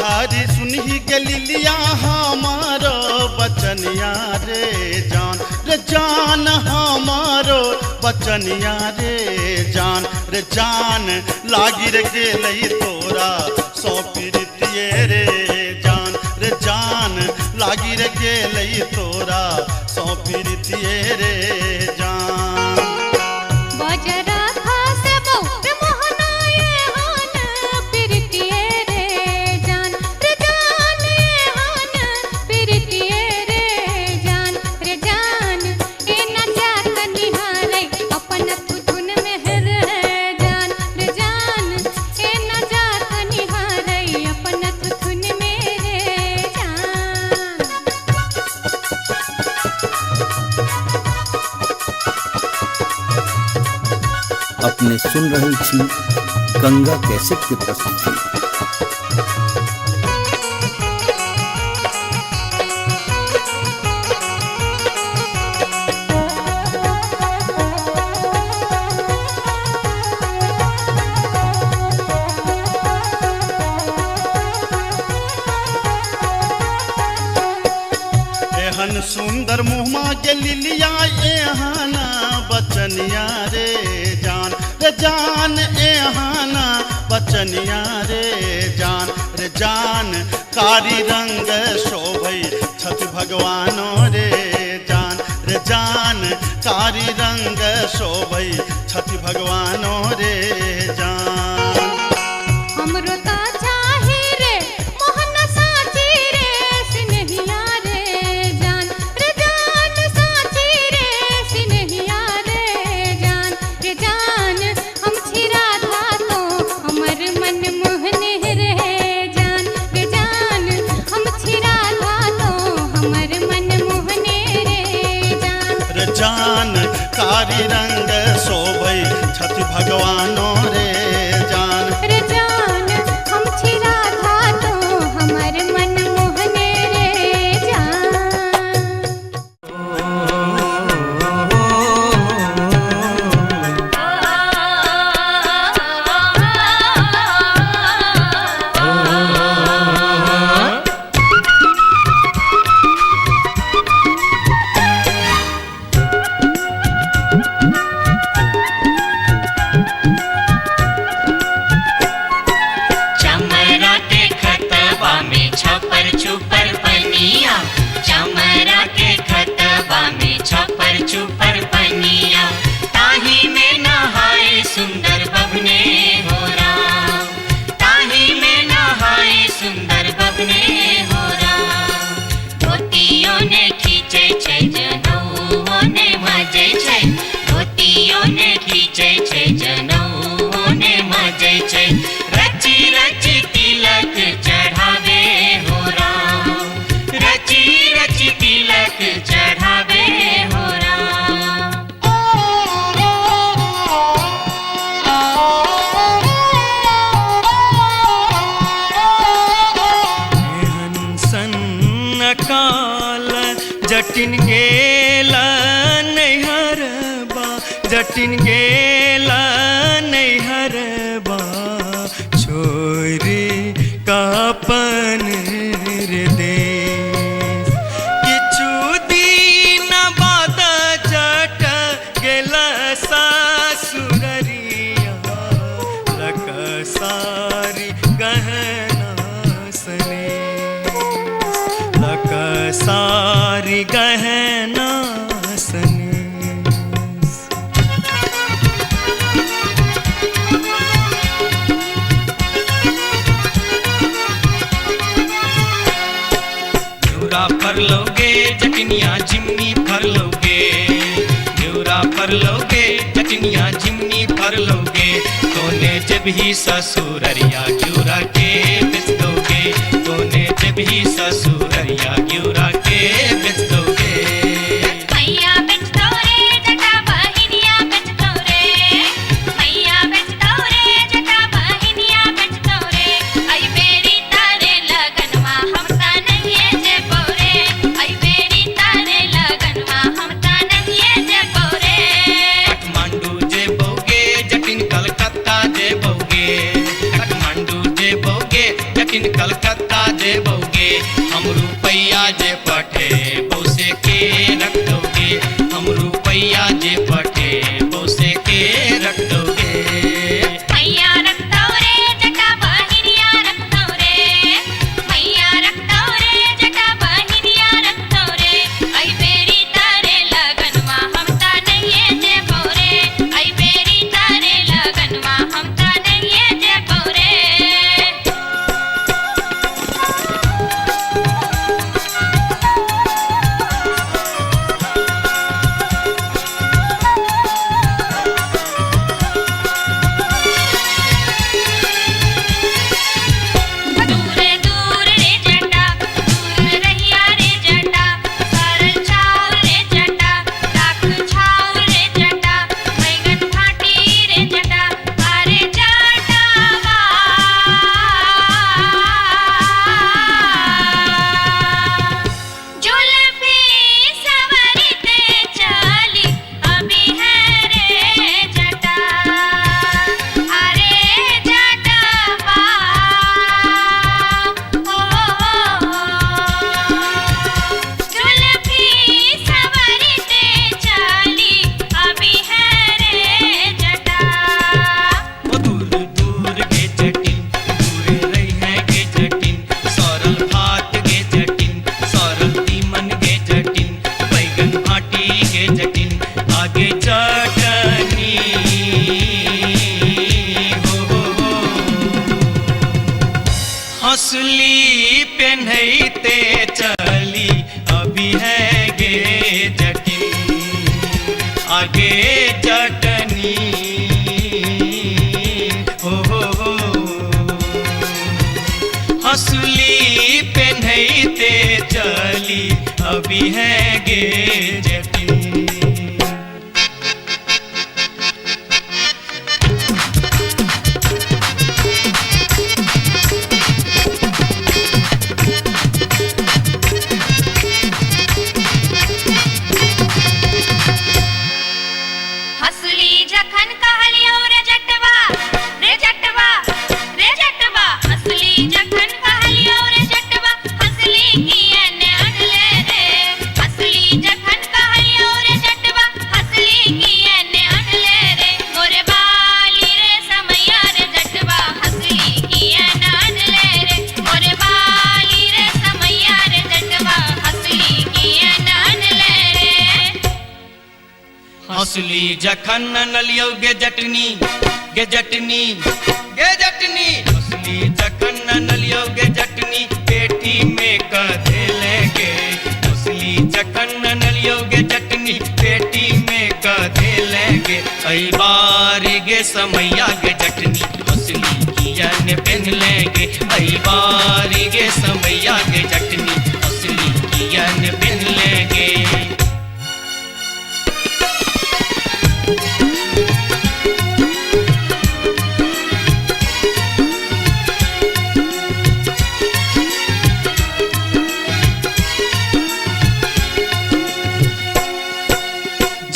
D: तारी सुनही गलिलिया हमारो बचनिया रे जान हमारो बचनिया रे जान लागी रे गेलई तोरा सौ पीरितिये रे जान लागी रे गेलई तोरा सौ पीरितिये रे जान
C: बजरा खासे बहु मोहनाए हान पिरतिए रे जान ये हान पिरतिए रे जान ए न जात निहारे अपन तुधुन मेहर जान ए न जात निहारे अपन तुधुन मेरे जान।
B: अपने सुन रहल छी गंगा कैसेट के प्रस्तुति।
D: एहन सुंदर मुहमा के लिलिया एहाना बचनिया रे जान एहाना बचनिया रे जान कारी रंग शोभई छठ भगवानो रे जान कारी रंग शोभई छठ भगवानो रे जान
C: हमरो ता चाही रे मोहन साची रे सिनहिया रे जान साची रे सिनहिया रे जान हम छिरा था तो हमर मन मोहने रे जान हम छिरा था तो हमर मन मोहने रे
D: जान कारी रंग शोभई छठ भगवानो रे जान
C: हम छिरा था तो हमर मन मोहने रे जान।
H: चमरा के खतबा में छपर छुपर पनिया चमरा के खतबा में छपर छुपर पनिया ताही में नहाए सुंदर बबने हो राम ताही में नहाए सुंदर बबने हो राम धोतियों ने खींचे छै जनौओ ने मजे छै धोतियों ने खींचे छै जनौओ ने मजे छै रची रची तिलक चढ़ावे हो राम रची रची तिलक चढ़ावे हो राम।
F: हंसन काल जटिन गेला नैहरबा जटिन गेला नैहरबा छोरी कापन रे देश किछु दिन बाद जट गेला सासुररिया लकसारी गहना सने लकसारी गहना सने फर लोगे जटनिया जिमनी फर लोगे न्यूरा फर लोगे जटनिया जिमनी फर लोगे तोने जब ही ससुररिया ग्यूरा के बेच दोगे तोने जब ही ससुररिया ग्यूरा के बेच दोगे।
C: मैया बेच दो रे जटा बहिनिया बेच दो रे मैया बेच दो रे जटा बहिनिया बेच दो रे आई बेरी तारे लगनवा हम ता नहीं जे बोरे आई बेरी तारे लगनवा हम ता नहीं जे बोरे
F: काठमांडू जे बोगे जटिन कलकत्ता जे बोगे काठमांडू
E: जे पठे बोसे के रख दोगे, हम रुपैया जे पठे बोसे के रख दोगे।
C: मैया रखतौ रे जटा बहिनिया रखतौ रे, मैया रखतौ रे जटा बहिनिया रखतौ रे, आई बेरी तारे लगनवा हम ता नहिए जेबौ रे, आई बेरी तारे लगनवा हम ता नहिए जेबौ रे। दूरे दूर रे जटा, दूर रहिया रे जटा, सरल छाव रे जटा, लाख छाव रे जटा, बैगन फाटी रे जटा, अरे जटावा जुल्फी सवरते चली अभी है रे जटा, अरे जटावा जुल्फी सवरते चली अभी है रे जटा।
E: ओ दूर दूर गे जटिन, दूर रही है गे जटिन, सरल भात गे जटिन, सरल तीमन गे जटिन, बैगन भाटी गे जटिन, आगे चटनी हो। हंसली पेन्हते चली अभी है गे जटिन, आगे चटनी हो। हंसली पेन्हते चली अभी है गे जटिन।
C: हंसली जखन कहलियो रे जटवा, रे जटवा, रे जटवा, हंसली जखन कहलियो रे जटवा, हंसली कियन अनले रे, हंसली जखन कहलियो रे जटवा, हंसली कियन अनले रे, मोरे बाली रे समैया रे जटवा, हंसली कियन अनले रे, मोरे बाली रे समैया रे जटवा, हंसली कियन अनले रे।
E: हंसली जखन नलियो गे जटनी, गे जटनी, गे जटनी, हंसली जखन नलियो गे जटनी, पेटी में कधे लेंगे, हंसली जखन नलियो गे जटनी, पेटी में कधे लेंगे, कई बार गे समैया गे जटनी, हंसली कियन पहन लेंगे, कई बार गे समैया गे जटनी, हंसली कियन पहन लेंगे।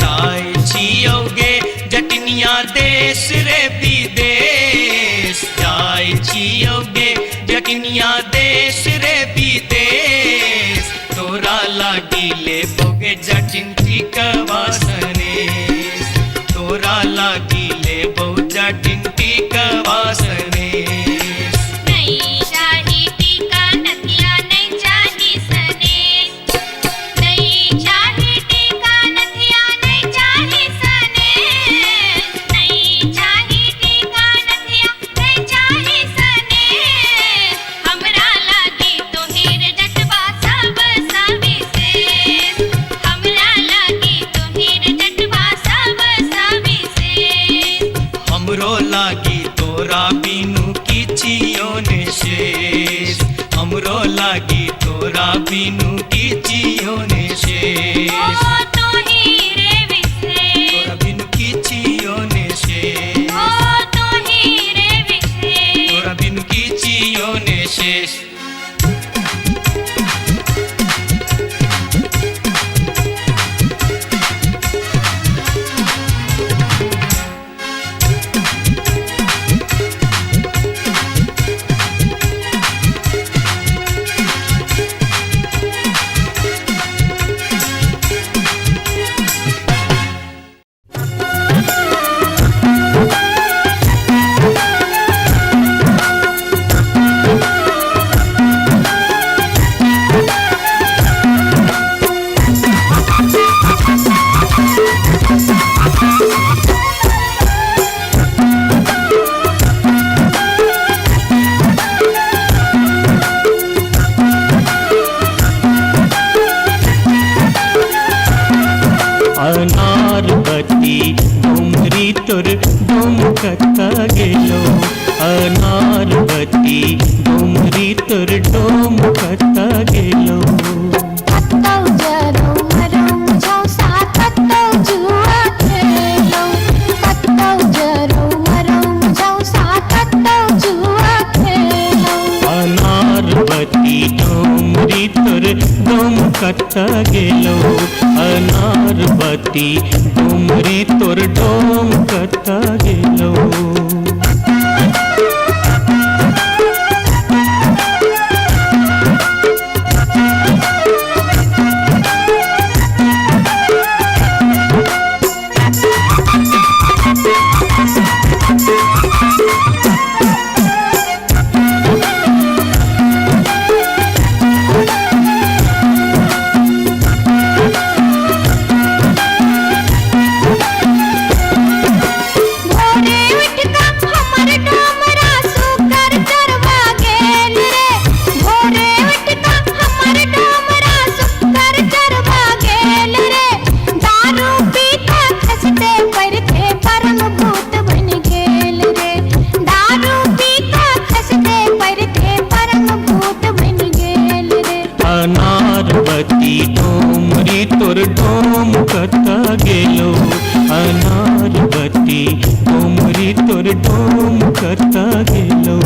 E: जाय छियोगे जटनिया देश रे विदेश, जाय छियोगे जटनिया देश रे विदेश, तोरा लागी ले बोगे जटिन टिकवा सनेश, तोरा लागी ले बो जटिन टिकवा सनेश।
C: नहीं चाही टीका नथिया, नहीं चाही सनेस, नहीं चाही टीका नथिया, नहीं चाही सनेस, नहीं चाही टीका नथिया, नहीं चाही सनेस, हमरा लागी तो हीर जटवा सब सविशेष, हमरा लागी तो हीर जटवा सब सविशेष।
E: हमरो लागी तोरा बिनु किछियो ने शेष, हमरो लागी तोरा बिनु किछियो ने शेष,
C: ओ तो हीरे विशेष,
E: तोरा बिनु किछियो ने शेष,
C: ओ तो हीरे विशेष।
E: तोरा बिनु किछियो ने शेष।
F: कत गेलो अनार बती डोमरी तोर डोम कत गेलो। अनारबती डोमरी तोर डोम कत गेलो अनारबती डोमरी तोर डोम कत गेलो।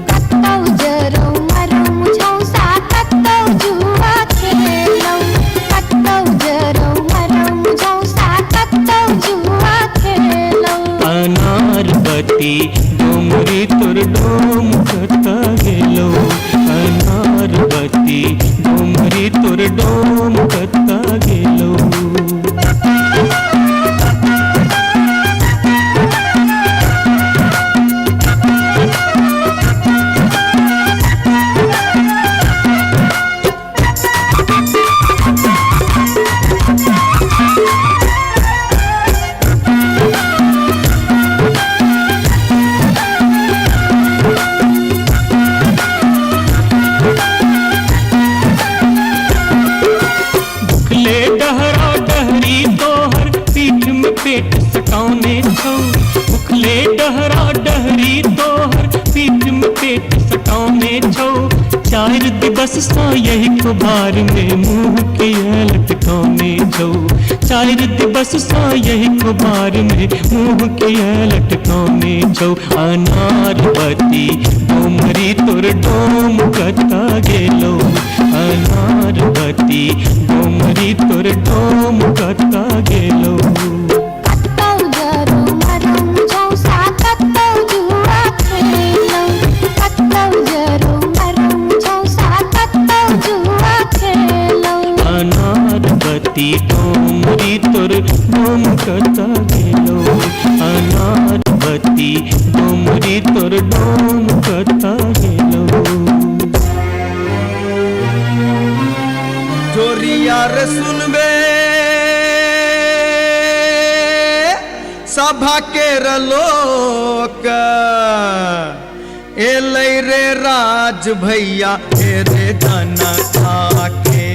C: कतौ जरौ मरौ मुझौसा कतौ जुआ खेलौ कतौ जरौ मरौ मुझौसा कतौ जुआ खेलौ।
F: अनारबती डोमरी तोर डोम कत गेलो अनारबती डोमरी तोर डोम कत गेलो। पेट सटाउने छौ उखले डहरा डहरी तोहर पीठ में पेट सटाउने छौ। 4 दिवस सा यही कुबार में मुँह के लटकाउने छौ 4 दिवस सा यही कुबार में मुँह के लटकाउने छौ। अनारबती डोमरी तोर डोम कता गेलो अनारबती डोमरी तोर डोम कता गेलो। अनारबती डोमरी तोर डोम कत गेलो अनारबती डोमरी तोर डोम कत गेलो।
G: जोरिया रे सुनबे सभा के लोक एलै रे राज भैया हे रे धना खाके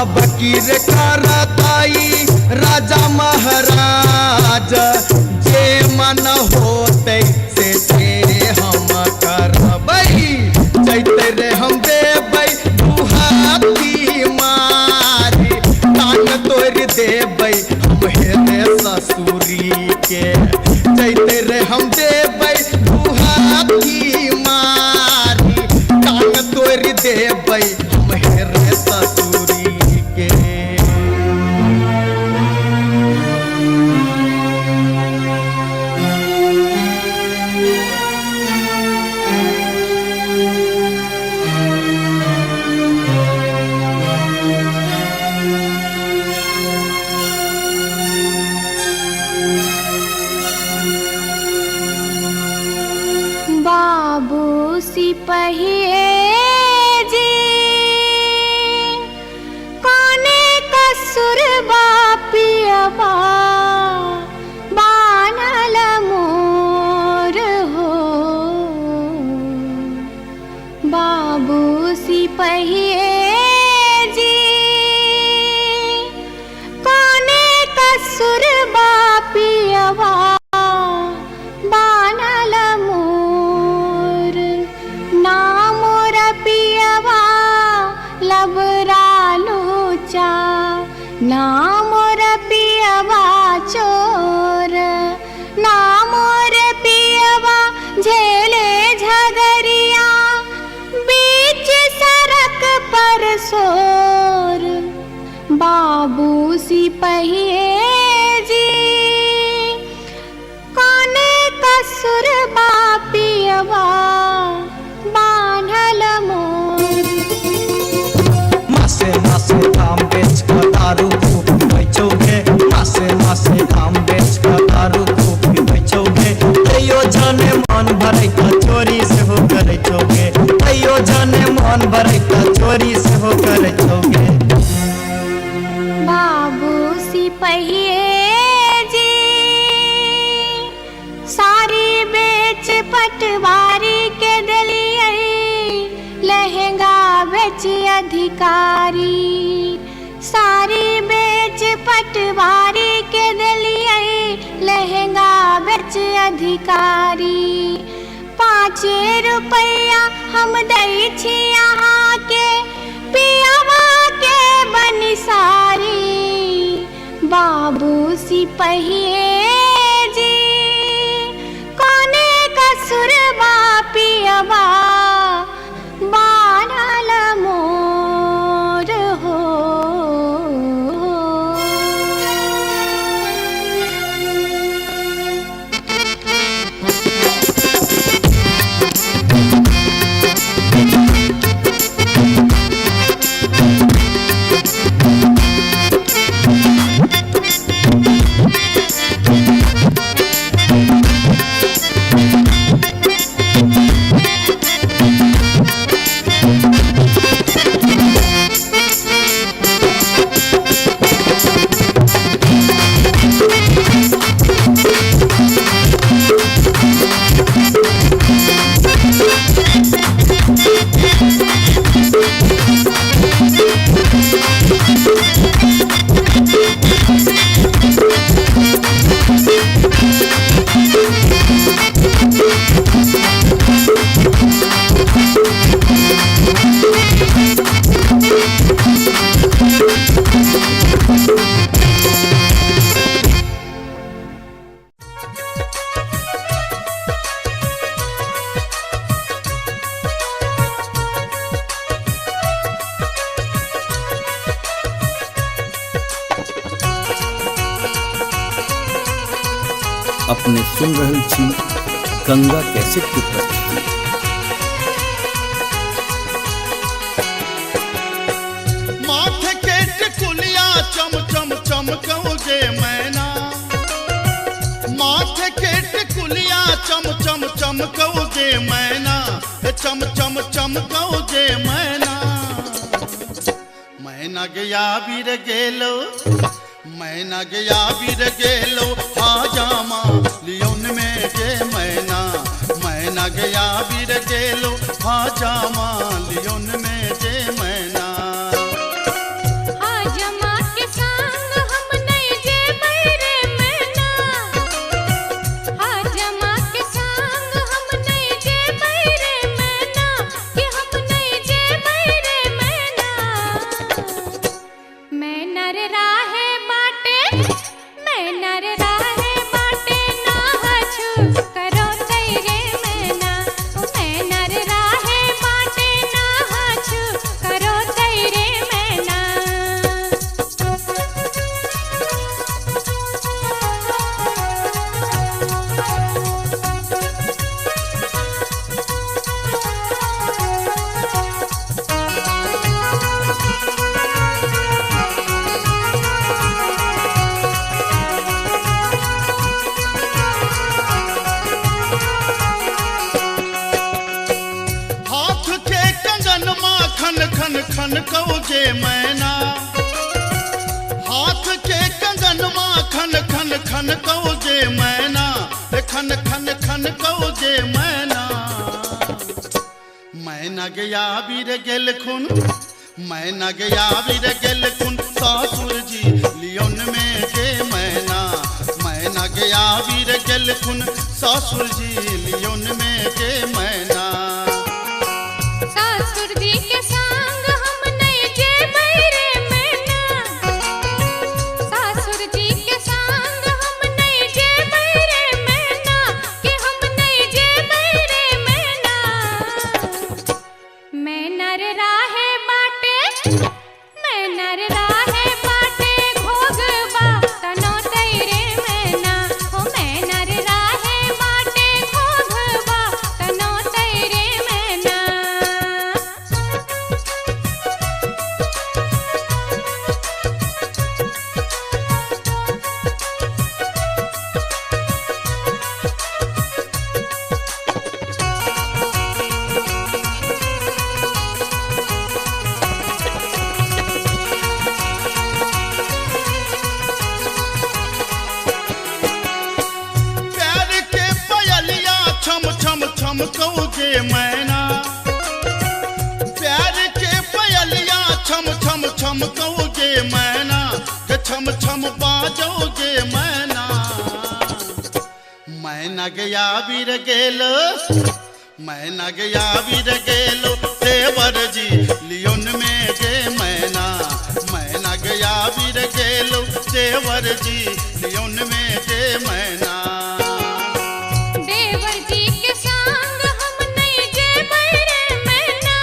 G: अब की रे करताई राजा महाराज जे मन होते से हम करबै जैते रे हम देबै दुहाती मारी तान तोड़ देबै हम हेरे ससुरी के जैते रे हम देबै दुहाती मारी तान तोड़ देबै हम हेरे ससुरी के।
C: बाबू सिपहिए जी कोने कसुर बापियबा बानल मोर हो। बाबू सिपहिए जी कोने कसुर बापियबा बानल मोर नाम सिपहिए जी कोने कसुर बापियवा बांधल मोर।
G: मासे मासे काम बेच कर दारू खूब बेचोगे, मासे मासे काम बेच कर दारू खूब बेचोगे, तैयो जाने मन भरे का चोरी से हो करे चोगे, तैयो जाने मन भरे का चोरी से हो करे चोगे।
C: बाबू सिपहिए जी सारी बेच पटवारी के दिलिए लहंगा बेच अधिकारी, सारी बेच पटवारी के दिलिए लहंगा बेच अधिकारी। 5 रुपया हम दै छी यहाँ के पियावा के बनिसारी। बाबू सिपहिए जी कोने कसुर बापियवा बांधल मोर हो।
B: अपने सुन रहल छी गंगा कैसेट की प्रस्तुति।
D: माथे के टिकुलिया चम चम चमकौगे मैना, माथे के टिकुलिया चम चम चमकौगे मैना, चम चम चमकौगे मैना। मैना गया बीर गेलो, मैना गया बीर गेलो हाजामा लियोन में के मैना, मैना गया बीर गेलो हाजामा लियोन में के मैना।
C: हाजमा के संग हम नहीं जेबै रे मैना, हाजमा के संग हम नहीं जेबै रे मैना, कि हम नहीं जेबै रे मैना। मैना रे राहे बाटे, मैना रे राहे बाटे ना हछु करो तैरे मैना, मैना रे राहे बाटे ना हछु करो तैरे मैना।
D: हाथ के कंगन माँ खन खन खन कौगे मैना, हाथ के कंगन माँ खन खन खन कौगे मैना, खन खन खन कौगे मैना। मैना गया बीर गेल खुन, मैना गया बीर गेल खुन सासुर जी लियोन में के मैना, मैना गया बीर गेल खुन सासुर जी लियोन में के मैना।
C: सासुर जी के संग हम नहीं जेबै रे मैना, सासुर जी के संग हम नहीं जेबै रे मैना, कि हम नहीं जेबै रे मैना। मैना रे राहे बाटे, मैना रे राहे बाटे भोग
D: छम कौगे मैना प्यार के पयलिया छम छम छम कौगे मैना के छम छम बाजोगे मैना मैना गया वीर गेलो मैना गया वीर गेलो देवर जी लियोन में गे मैना मैना गया वीर गेलो देवर जी लियोन में गे मैना
C: देवर जी के संग हम नहीं जेबै रे मैना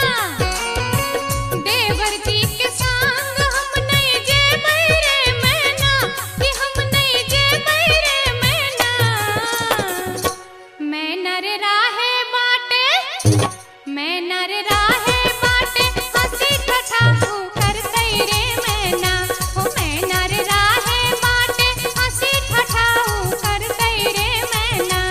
C: देवर जी के संग हम नहीं जेबै रे मैना कि हम नहीं जेबै रे मैना मैना रे राहे बाटे मैना रे राहे बाटे हंसी ठठाकू करतै रे मैना ओ मैना रे राहे बाटे हंसी ठठाकू करतै रे मैना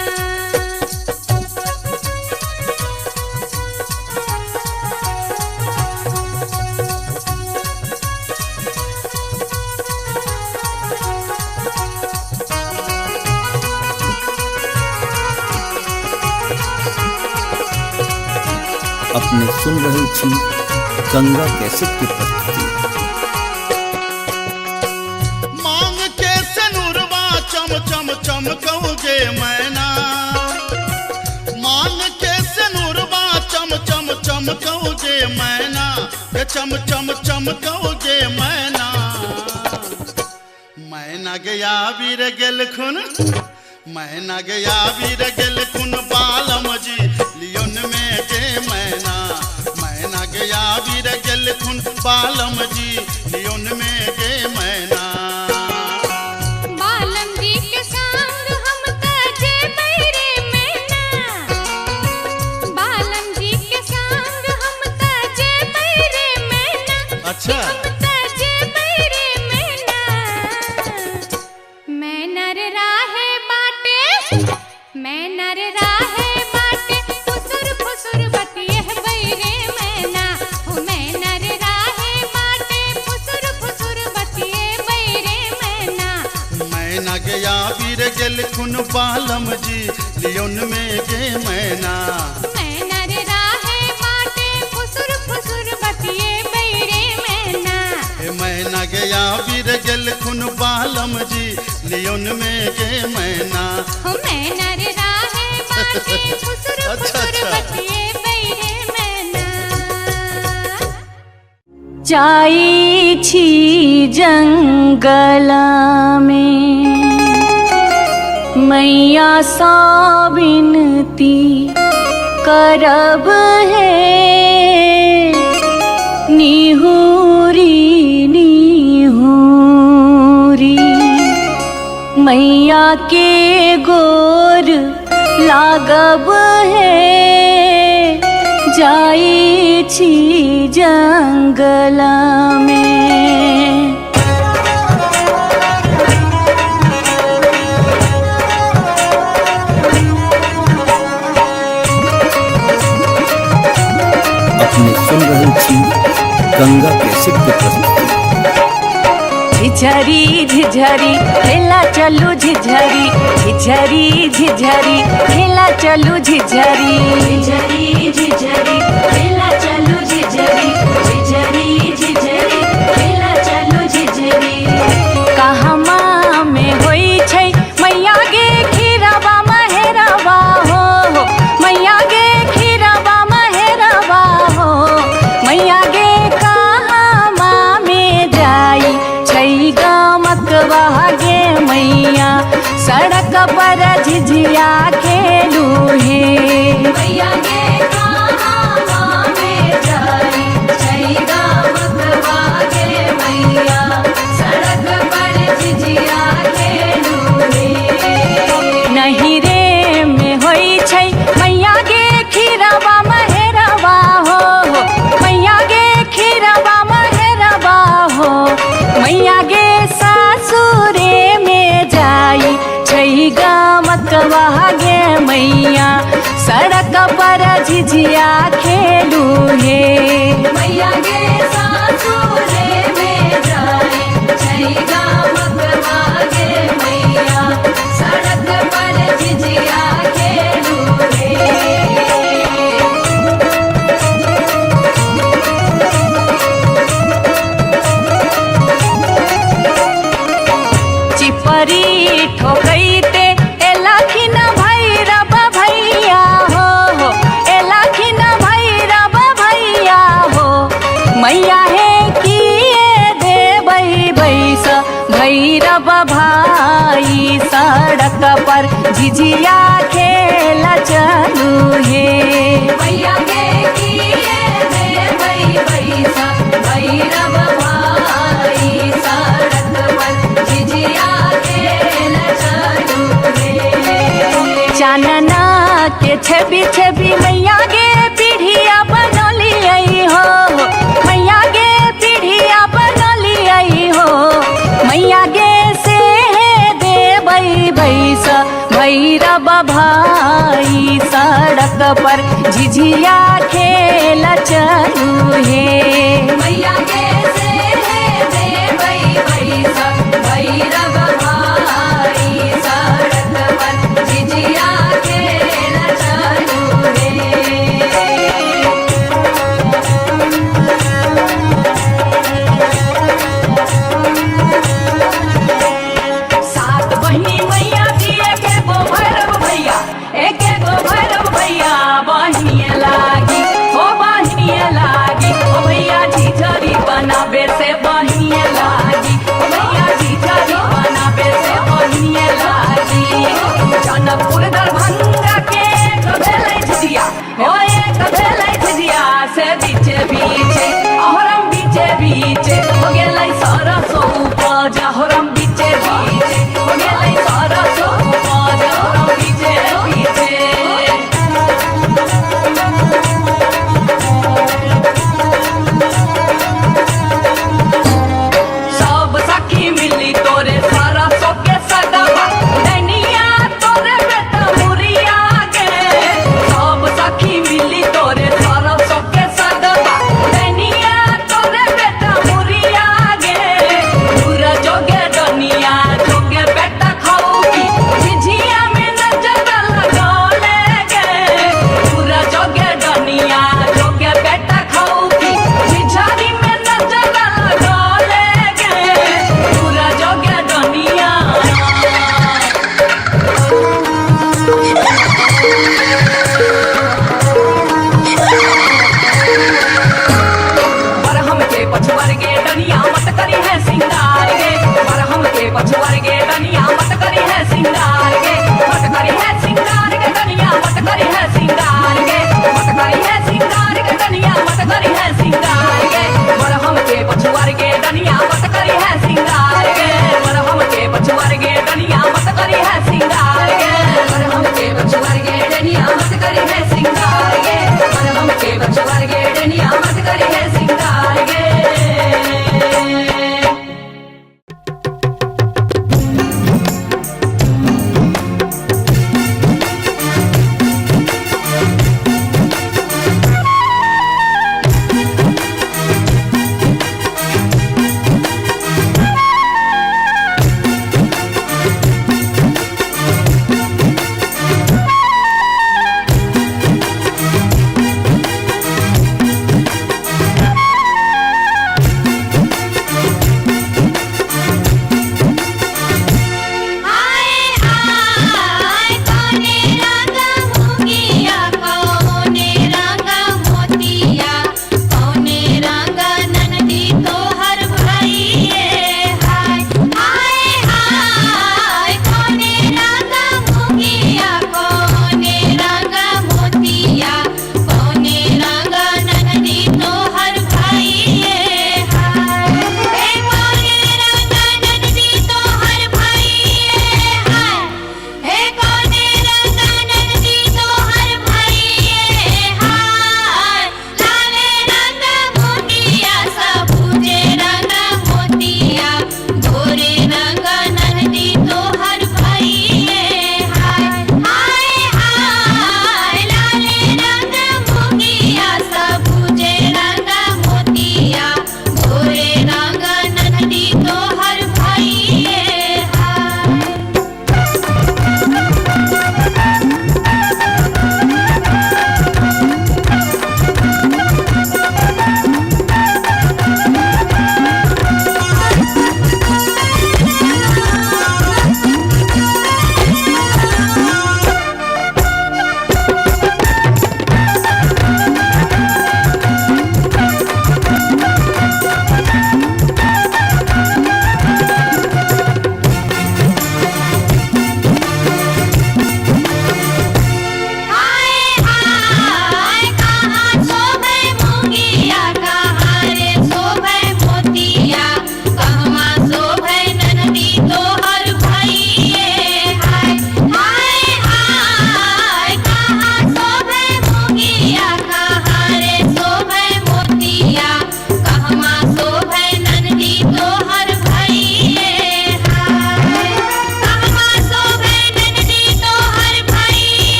B: अपने सुन रहल छी गंगा कैसेट के प्रस्तुति।
D: मांग के सनुरवा चम चम चम कौगे मैना मांग के सनुरवा चम चम चम कौगे मैना के चम चम चम कौगे मैना मैना गया वीर गेल खुन मैना गया वीर गेल खुन बालम जी लियोन में गे मैना मैना गया वीर गेल खुन बालम जी लियोन में गे मैना
C: बालम जी के संग हम त जेबै रे मैना बालम जी के संग हम त जेबै रे मैना
D: अच्छा
C: हम त जेबै रे मैना मैना रे राहे बाटे मैना रे राहे बाटे फुसुर फुसुर बतियहबै रे मैना ओ मैना रे राहे बाटे फुसुर फुसुर बतियहबै रे मैना
D: मैना गया वीर गेल खुन बालम जी लियोन में गे मैना
C: मैना रे राहे बाटे फुसुर फुसुर बतियहबै रे मैना
D: ए मैना गया वीर गेल खुन बालम जी लियोन में गे मैना
C: ओ मैना रे राहे बाटे फुसुर
D: अच्छा,
C: फुसुर
D: अच्छा।
C: बतियहबै रे मैना
A: जाई छी जंगल में मैया सा विनती करब है निहुरी निहुरी मैया के गोर लागब है जाई छी जंगल में
B: अपने सुन रहल छी गंगा कैसेट के प्रस्तुति।
A: झिझरी झिझरी खेला चलू झिझरी झिझरी झिझरी खेला चलू झिझरी झिझरी झिझरी खेला चलू झिझरी झिझरी झिझरी खेला चलू झिझरी कहमा में होई छै मैया गे खीरवा महेरवा हो मैया गे खीरवा महेरवा हो मैया गे कहमा में जाई छै गमकवा गे मैया सड़क पर झिझिया खेलू हे मैया गे कहमा में जाई छै गमकवा गे मैया सड़क पर झिझिया खेलू हे नहीं रे में होई छै मैया गे खीरवा महेरवा हो मैया गे खीरवा महेरवा हो मैया गे सासुरे में जाई छै गमकवा गे मैया सड़क पर झिझिया खेलू हे मैया गे सासुरे में जाई छै गमकवा गे मैया सड़क पर झिझिया खेलू हे झिझिया खेल चलू हे मैया के किए में भई बैसा भैरव भाई सड़क पर झिझिया खेल चलू हे चानना के छवि छवि मैया गे पीढ़िया बनली आई हो मैया गे पीढ़िया बनली आई हो मैया गे से देवई भैसा भैरव भाई सड़क पर झिझिया खेल चलू हे मैया गे से देवई भैसा भैरव भाई सड़क पर झिझिया खेल चलू हे सात बहिनी मैया दिए के गो भैरव भैया एक गो भैरव भैया बहिनिए लागी ओ बहिनिए लागी ओ भैया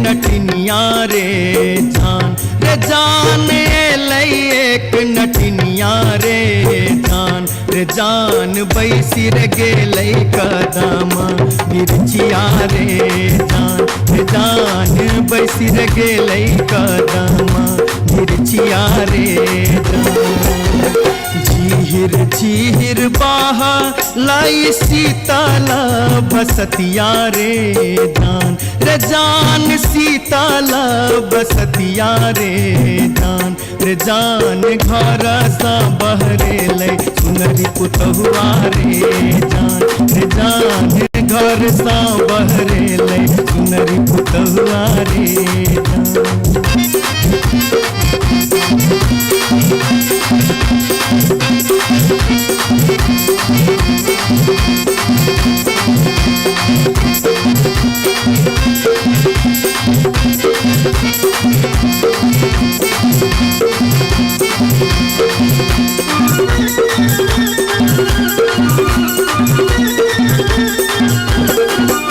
G: नटनिया रे जान रे जान एलै एक नटनिया रे जान रे जान बैसी रे गेलै कदम मिर्चिया रे जान बैसी रे गेलै कदम मिर्चिया रे जान झीर झीर बाह लाई सीताला बसतिया रे जान सीताला बसतिया रे जान घर सा बहरे लै सुनरी पुतहुआ रे जान घर सा बहरे लै सुनरी पुतहुआ रे जान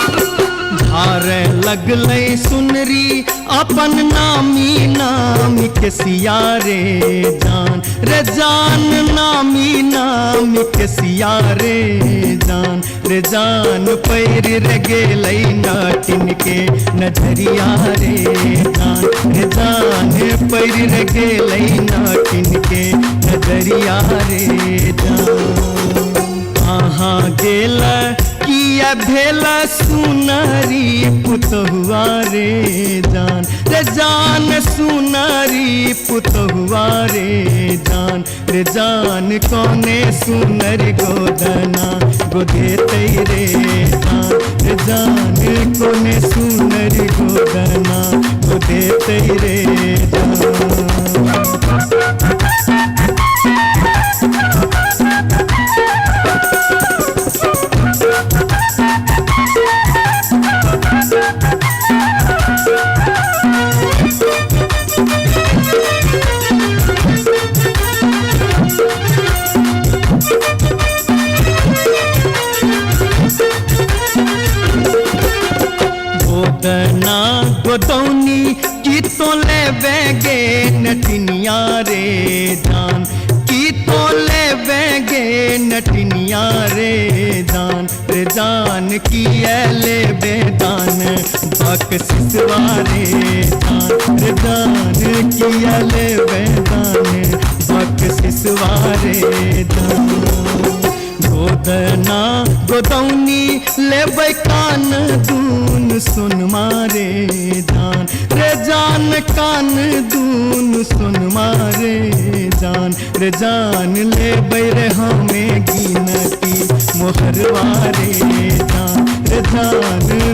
G: धारे लगलै सुनरी अपन नामी नामी के सिया रे जान नामी नामी के सिया रे जान पैर रे गेलै नाटिन के नजरिया रे जान पैर रे गेलै नाटिन के नजरिया रे जान कहाँ गेल किया भेल सुनरी पुतहुआ रे जान सुनरी पुतहुआ रे जान कोने सुनरी गोदना गोदेतै रे जान कोने सुनरी गोदना गोदेतै रे जान गोदना गोदौनी की तो ले बेगे नटनिया रे जान की तो ले बेगे नटनिया रे जान की ले बेदान बक सिसवा रे जान की ले बेदान बक सिसवा रे जान गोदना गोदौनी लेबै कान दून सुन मारे जान कान दून सुन मारे जान लेबै रे हमें गिनती मोहरवा रे जान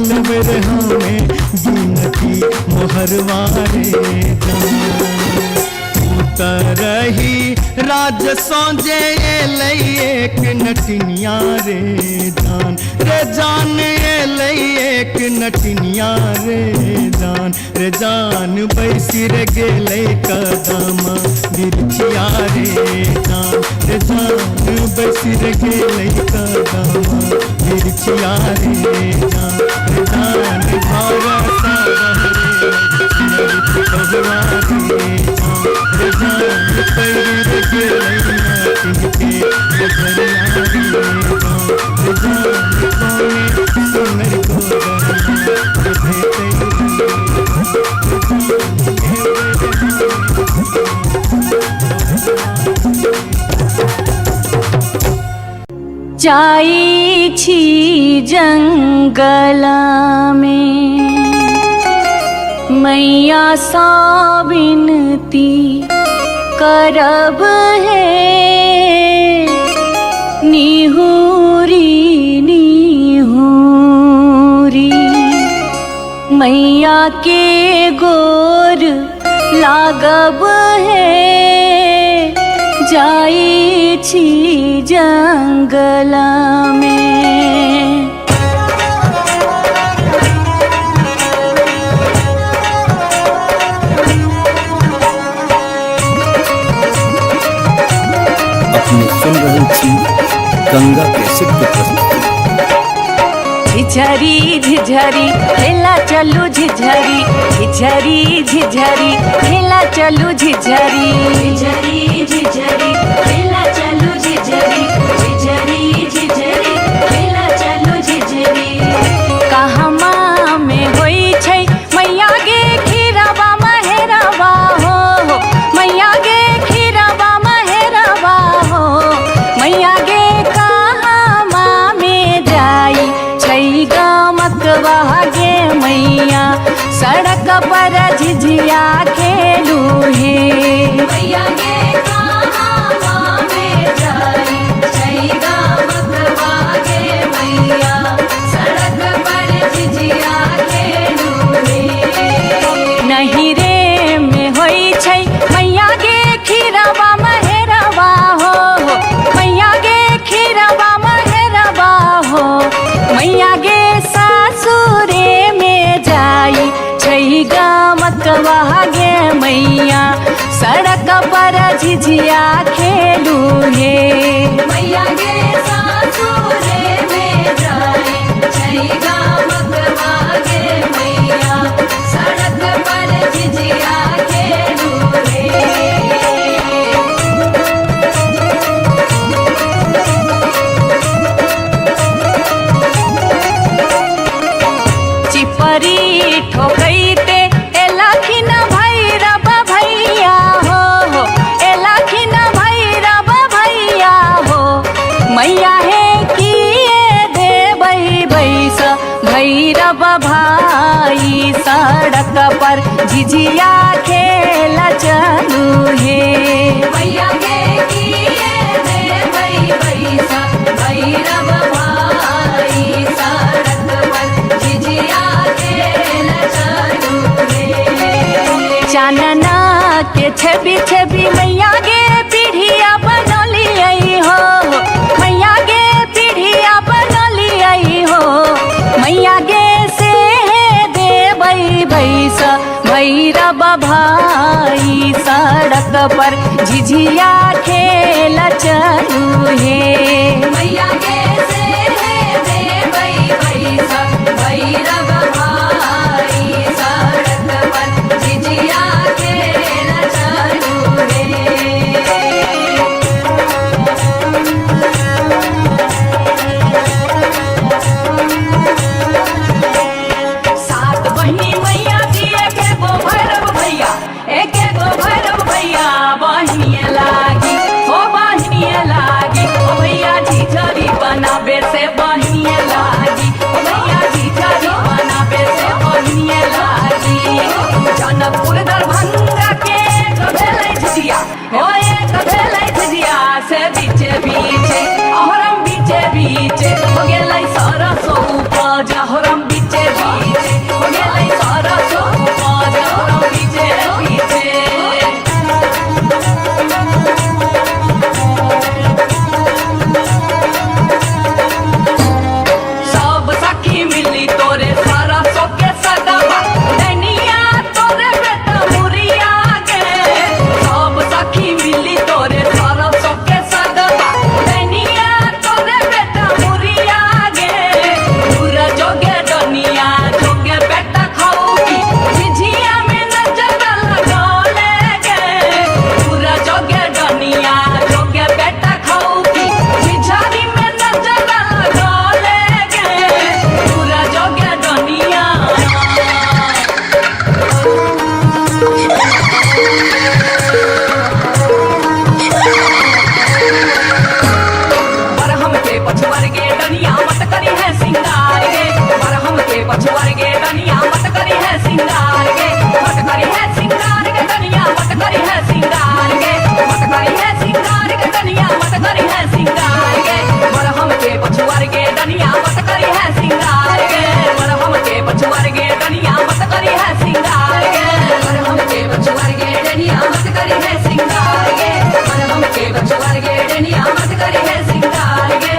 G: लेबै रे हमें गिनती मोहरवा रे जान तरही राज सौजे एलै एक नटनिया रे जान एलै एक नटनिया रे जान बैसी रे गेलै कदम मिर्चिया रे जान बैसी रे गेलै कदम मिर्चिया रे जान घर सा बहरे पुतहुआ रे जान पैर रे गेलै नाटिन के नजरिया रे जान कोने सुनरी गोदना भेटै
A: जाई छी जंगल में मैया सा विनती करब है निहुरी निहुरी मैया के गोर लागब है जाई छी जंगल में।
B: अपने सुन रहे छी गंगा कैसेट के प्रस्तुति।
A: झिझरी झिझरी खेला चलू झिझरी झिझरी झिझरी झिझरी खेला चलू झिझरी झिझरी झिझरी खेला चलू झिझरी झिझरी झिझरी खेला चलू झिझरी कहमा में होई छै मैया गे खीरवा महेरवा हो मैया गे खीरवा महेरवा हो मैया गे कहमा में जाई छै गमकवा गे मैया सड़क पर झिझिया खेलू हे मैया गे कहमा में जाई छै गमकवा गे मैया सड़क पर झिझिया खेलू हे नहीं रे में होई छै मैया गे खीरवा महेरवा हो मैया गे खीरवा महेरवा हो मैया गे सासुरे में जाई छै गमकवा गे मैया सड़क पर झिझिया खेलू हे मैया गे सासुरे में जाई छै गमकवा गे मैया सड़क पर झिझिया खेलू हे चिपरी ठोकैते एलखिन भैरव भैया हो एलखिन भैरव भैया हो मैया हे किए देबै बैस भैरव भाई सड़क पर झिझिया खेल चलू हे मैया गे किए देबै बैस भैरव भाई सड़क पर झिझिया खेल चलू हे चानना के छवि छवि मैया गे पीढ़िया बनलियै हो मैया गे पीढ़िया बनलियै हो मैया गे से देबै बैस भैरव भाई सड़क पर झिझिया खेल चलू हे मैया गे से देबै बैस भैरव भाई सड़क पर झिझिया खेल चलू हे सात बहिनी मैया जी एके गो भैरव भैया एके गो भैरव भैया बहिनिए लागी हो बहिनिए लागी ओ भैया झिझरी बनाबे से बहिनिए लागी ओ भैया झिझरी बनाबे से बहिनिए लागी जनकपुर दरभंगा के कभेलै झिझिया हो एक भेलै झिझिया से बीचे बीचे अहरम बीचे बीचे हो गेलै सरसो उपज अहरम बीचे बीचे हो गेलै सरसो उपज अहरम बीचे बीचे सब सखी मिली तोरे सरसो के सदवा दैनिया तोरे बेटा मुरिया गे सब सखी मिली तोरे सरसो के सदवा दैनिया तोरे बेटा मुरिया गे पूरा जोगे दुनिया जोगे बेटा खाऊगी झिझिया में नजर लगौले गे पूरा जोगे दुनिया जोगे बेटा खाऊगी झिझरी में नजर लगौले गे पूरा जोगे दुनिया बरहम के पछुआर गे डनिया मत करी है सिंगार गे बरहम के पछुआर गे डनिया मत करी है सिंगार गे मत करी है सिंगार गे डनिया मत करी है सिंगार गे मत करी है सिंगार गे डनिया मत करी है सिंगार गे बरहम के पछुआर गे डनिया मत करी है सिंगार गे बरहम के पछुआर गे डनिया मत करी है सिंगार गे बरहम के पछुआर गे डनिया मत करी है सिंगार गे बरहम के पछुआर गे डनिया मत करी है सिंगार गे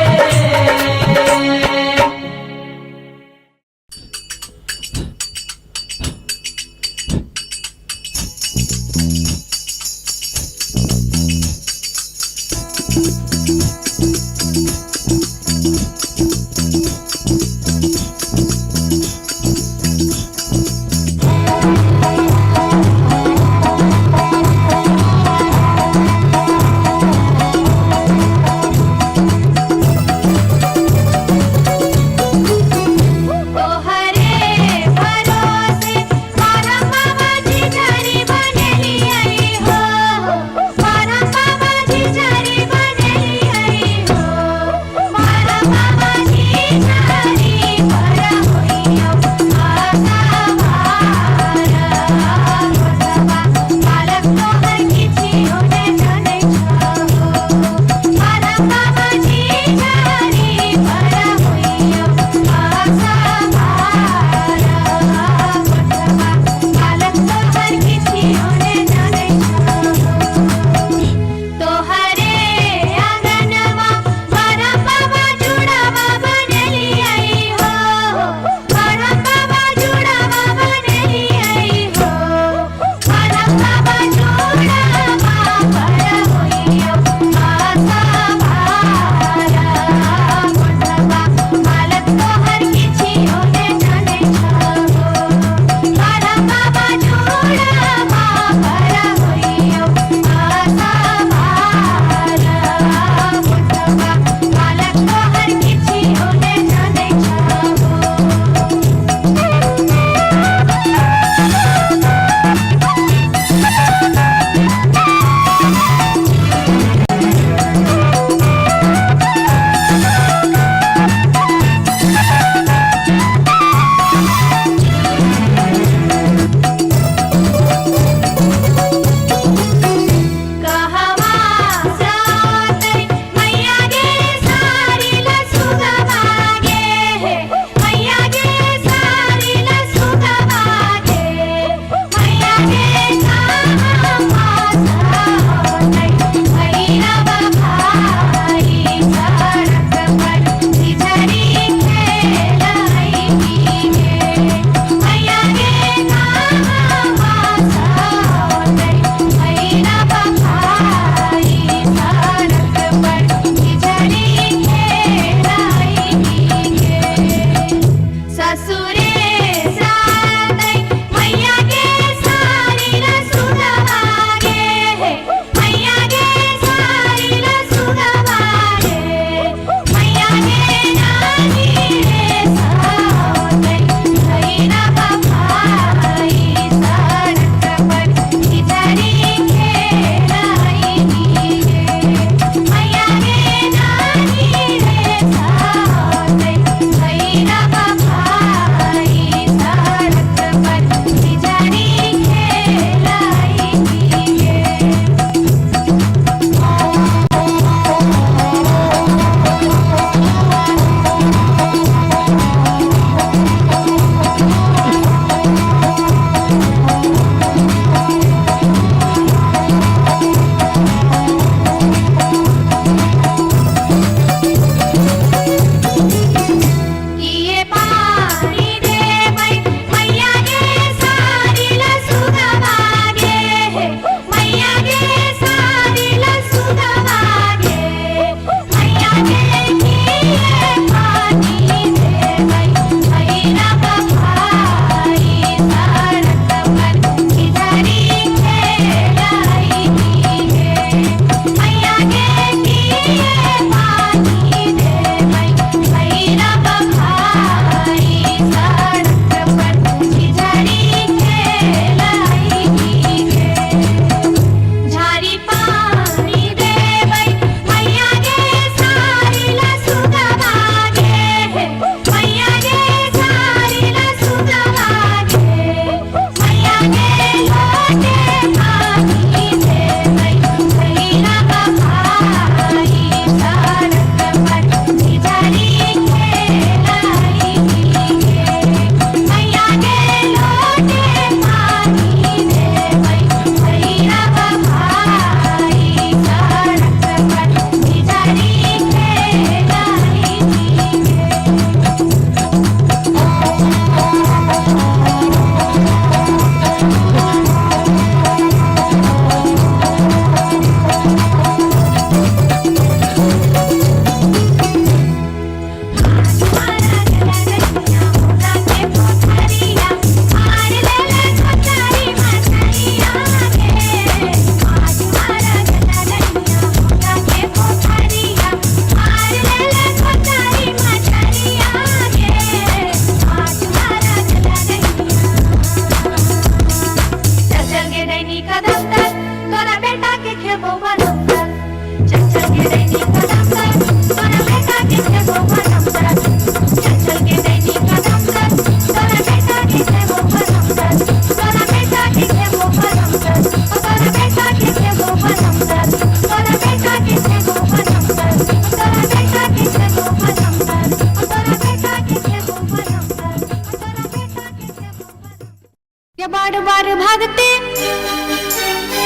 C: बार बार भागते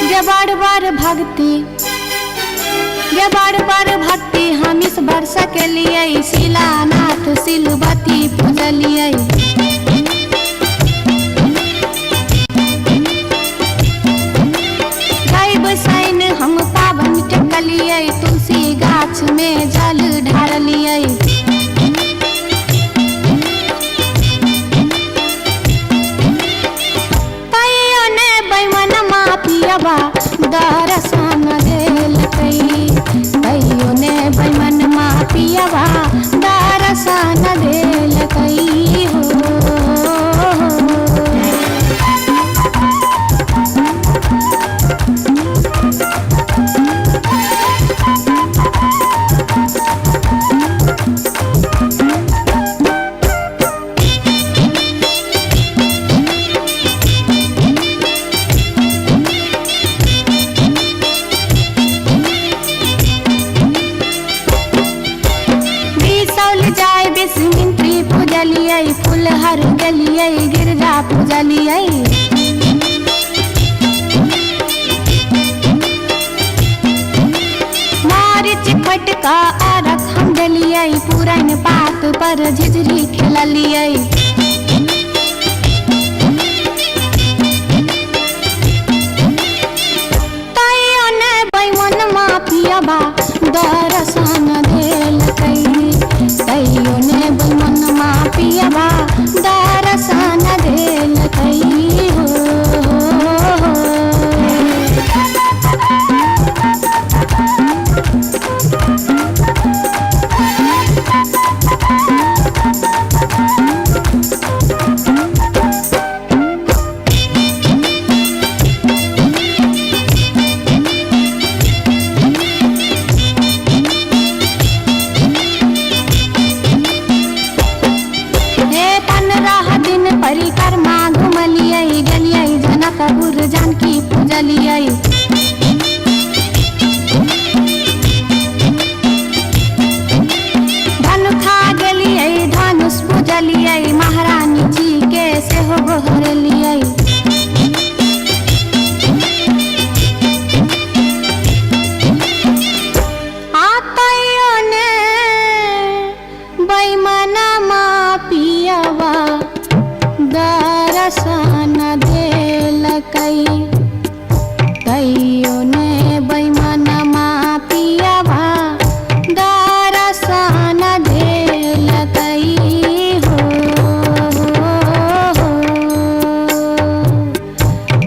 C: गे बार बार भागते गे बार बार भागते हम इस वर्षा के लिए शिलानाथ सिलवती पूजलिए गाय बसाइन हम पावन टेकलिए तुलसी गाछ में जल ढारलिए दर्शन देलकै कहियो ने बैमन मापियवा दर्शन देलकै पूजलिए फूलहर गेलिए गिरजा पूजलिए का अरख हम देलियै पुरैन पात पर झिझरी खेललियै तैयो ने बैमन माफियाबा दर्शन देलकै तैयो ने बैमन माफियाबा दर्शन देलकै हो परिक्रमा घुमलियै गेलियै जनकपुर जानकी पूजलियै धनुखा गेलियै धनुष पूजलियै महारानी जी के सेहो गोहरलियै आतैयो ने बैमनमा पियवा दर्शन देलकै तैयो ने बैमनमा पियवा दर्शन देलकै हो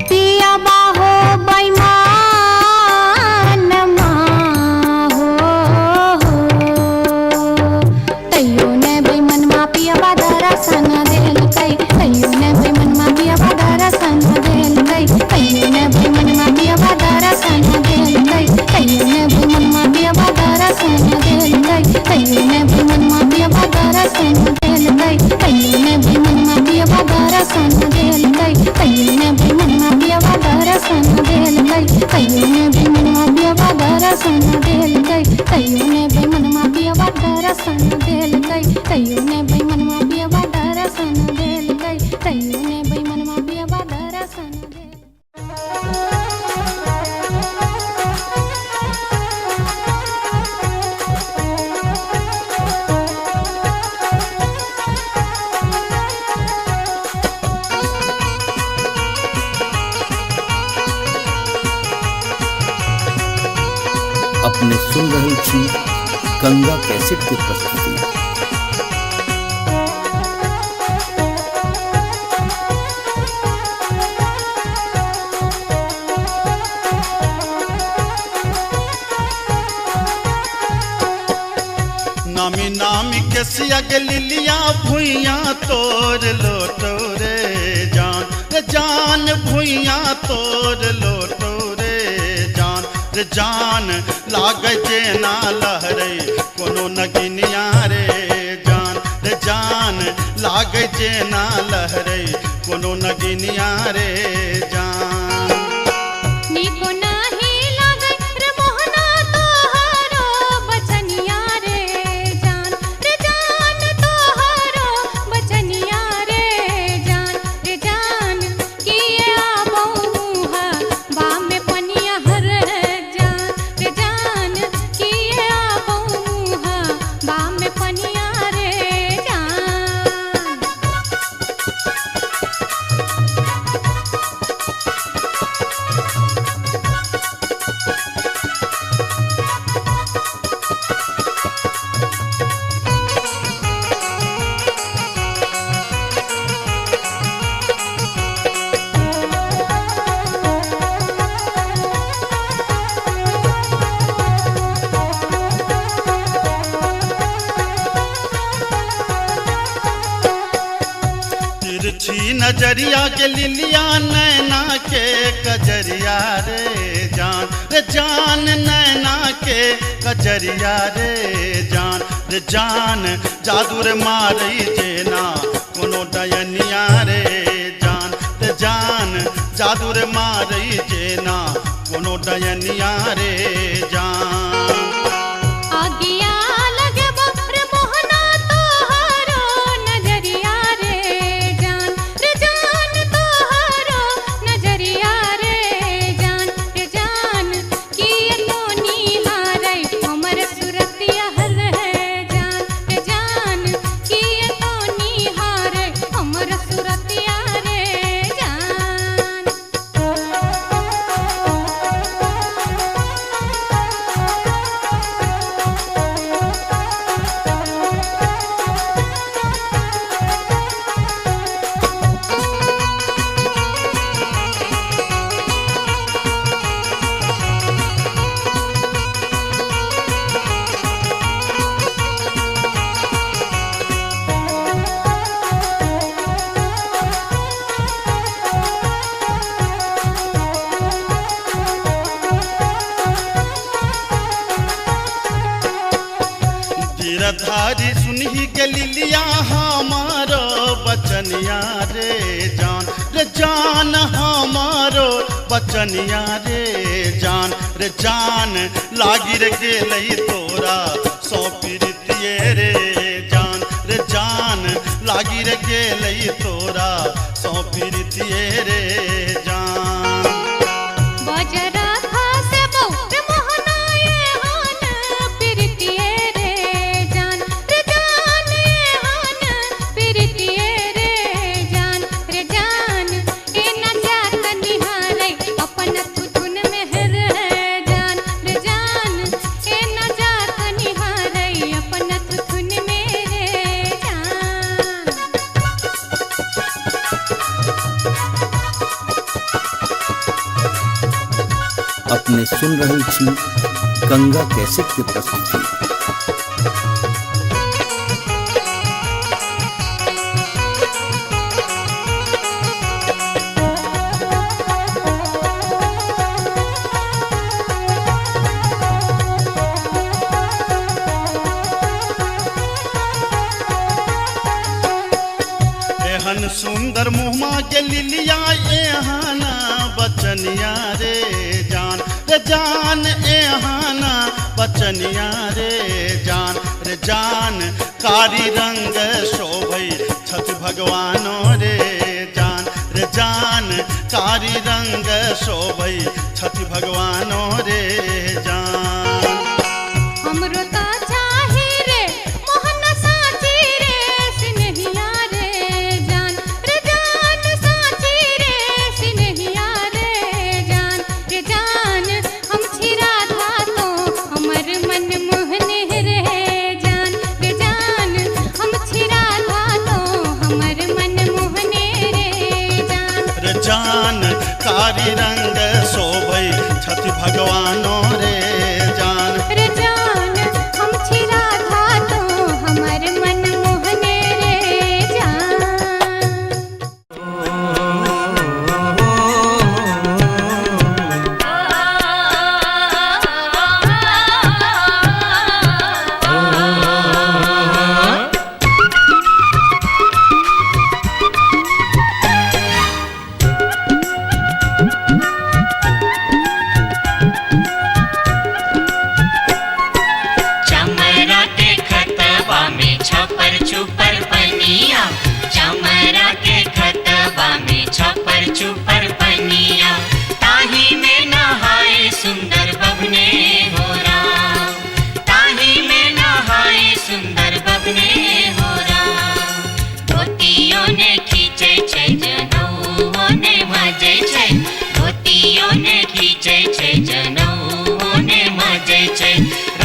C: पियवा हो बैमनमा हो तैयो ने बैमनमा पियवा दर्शन देलकै तैयो ने बैमनमा पियवा दर्शन देलकै तैयो ने बैमनमा पियवा दर्शन देलकै तैयो ने बैमनमा पियवा दर्शन देलकै तैयो ने बैमनमा पियवा दर्शन देलकै तैयो ने बैमनमा पियवा दर्शन देलकै तैयो ने बैमनमा पियवा दर्शन देलकै तैयो ने बैमनमा पियवा दर्शन देलकै तैयो ने बैमनमा पियवा दर्शन देलकै तैयो ने बैमनमा पियवा दर्शन देलकै तैयो ने बैमनमा पियवा दर्शन
B: अपने सुन रहल छी गंगा कैसेट की प्रस्तुति।
D: नामी नामी के सियग लिलिया भुइया तोर लोटो रे जान भुइया तोर लोटो रे जान लागे जेना लहरे कोनो नगिनिया रे जान लागे जेना लहरे कोनो नगिनिया रे जान
C: निको नाही लागै रे मोहना तोहरो बचनिया रे जान तोहरो बचनिया रे जान किए आबौ मुहा बामे पनिया हर जान किए आबौ मुहा बामे पनिया रे जान
D: तिरछी नजरिया के लिलिया नैना के कजरिया रे जान नैना के कजरिया रे जान जादूर मारी जेना कोनो डयनिया रे जान जादूर मारी जेना कोनो डयनिया रे जान
C: आगिया लगे रे मोहना तोहरो नजरिया रे जान तोहरो नजरिया रे जान किए तो निहारै हमर सुरतिया
D: अरे सुनही के लिलिया हमारो बचनिया रे जान हमारो बचनिया रे जान लागी रे गेलई तोरा सौ प्रीतिये रे जान लागी रे गेलई तोरा सौ प्रीतिये रे जान।
C: बजरा खासे बहुते मोहनाए हान प्रीतिये रे जान ये हान प्रीतिये रे जान ए न जात निहारै अपन तुधुन मेहर जान ए न जात निहारै अपन तुधुन मेरे जान।
B: अपने सुन रहल छी गंगा कैसेट के प्रस्तुति।
D: एहन सुंदर मुहमा के लिलिया एहाना बचनिया रे जान एहाना बचनिया रे जान कारी रंग शोभै छठ भगवानो रे जान कारी रंग शोभै छठ भगवानो रे जान।
C: हमरो ता चाही रे मोहन साची रे सिनहिया रे जान साची रे सिनहिया रे जान हम छिरा था तो हमर मन मोहने रे जान हम छिरा था तो हमर मन मोहने रे
D: जान कारी रंग शोभै छठ भगवानो रे जान
C: हम छिरा था तो हमर मन मोहने रे जान।
H: चमरा के खतबा में छपर छुपर पनिया चमरा के खतबा में छपर छुपर पनिया ताही में नहाए सुंदर बबने हो राम ताही में नहाए सुंदर बबने हो राम। धोतियों ने खींचे छै जनौओ ने मजे छै धोतियों ने खींचे छै जनौओ ने मजे छै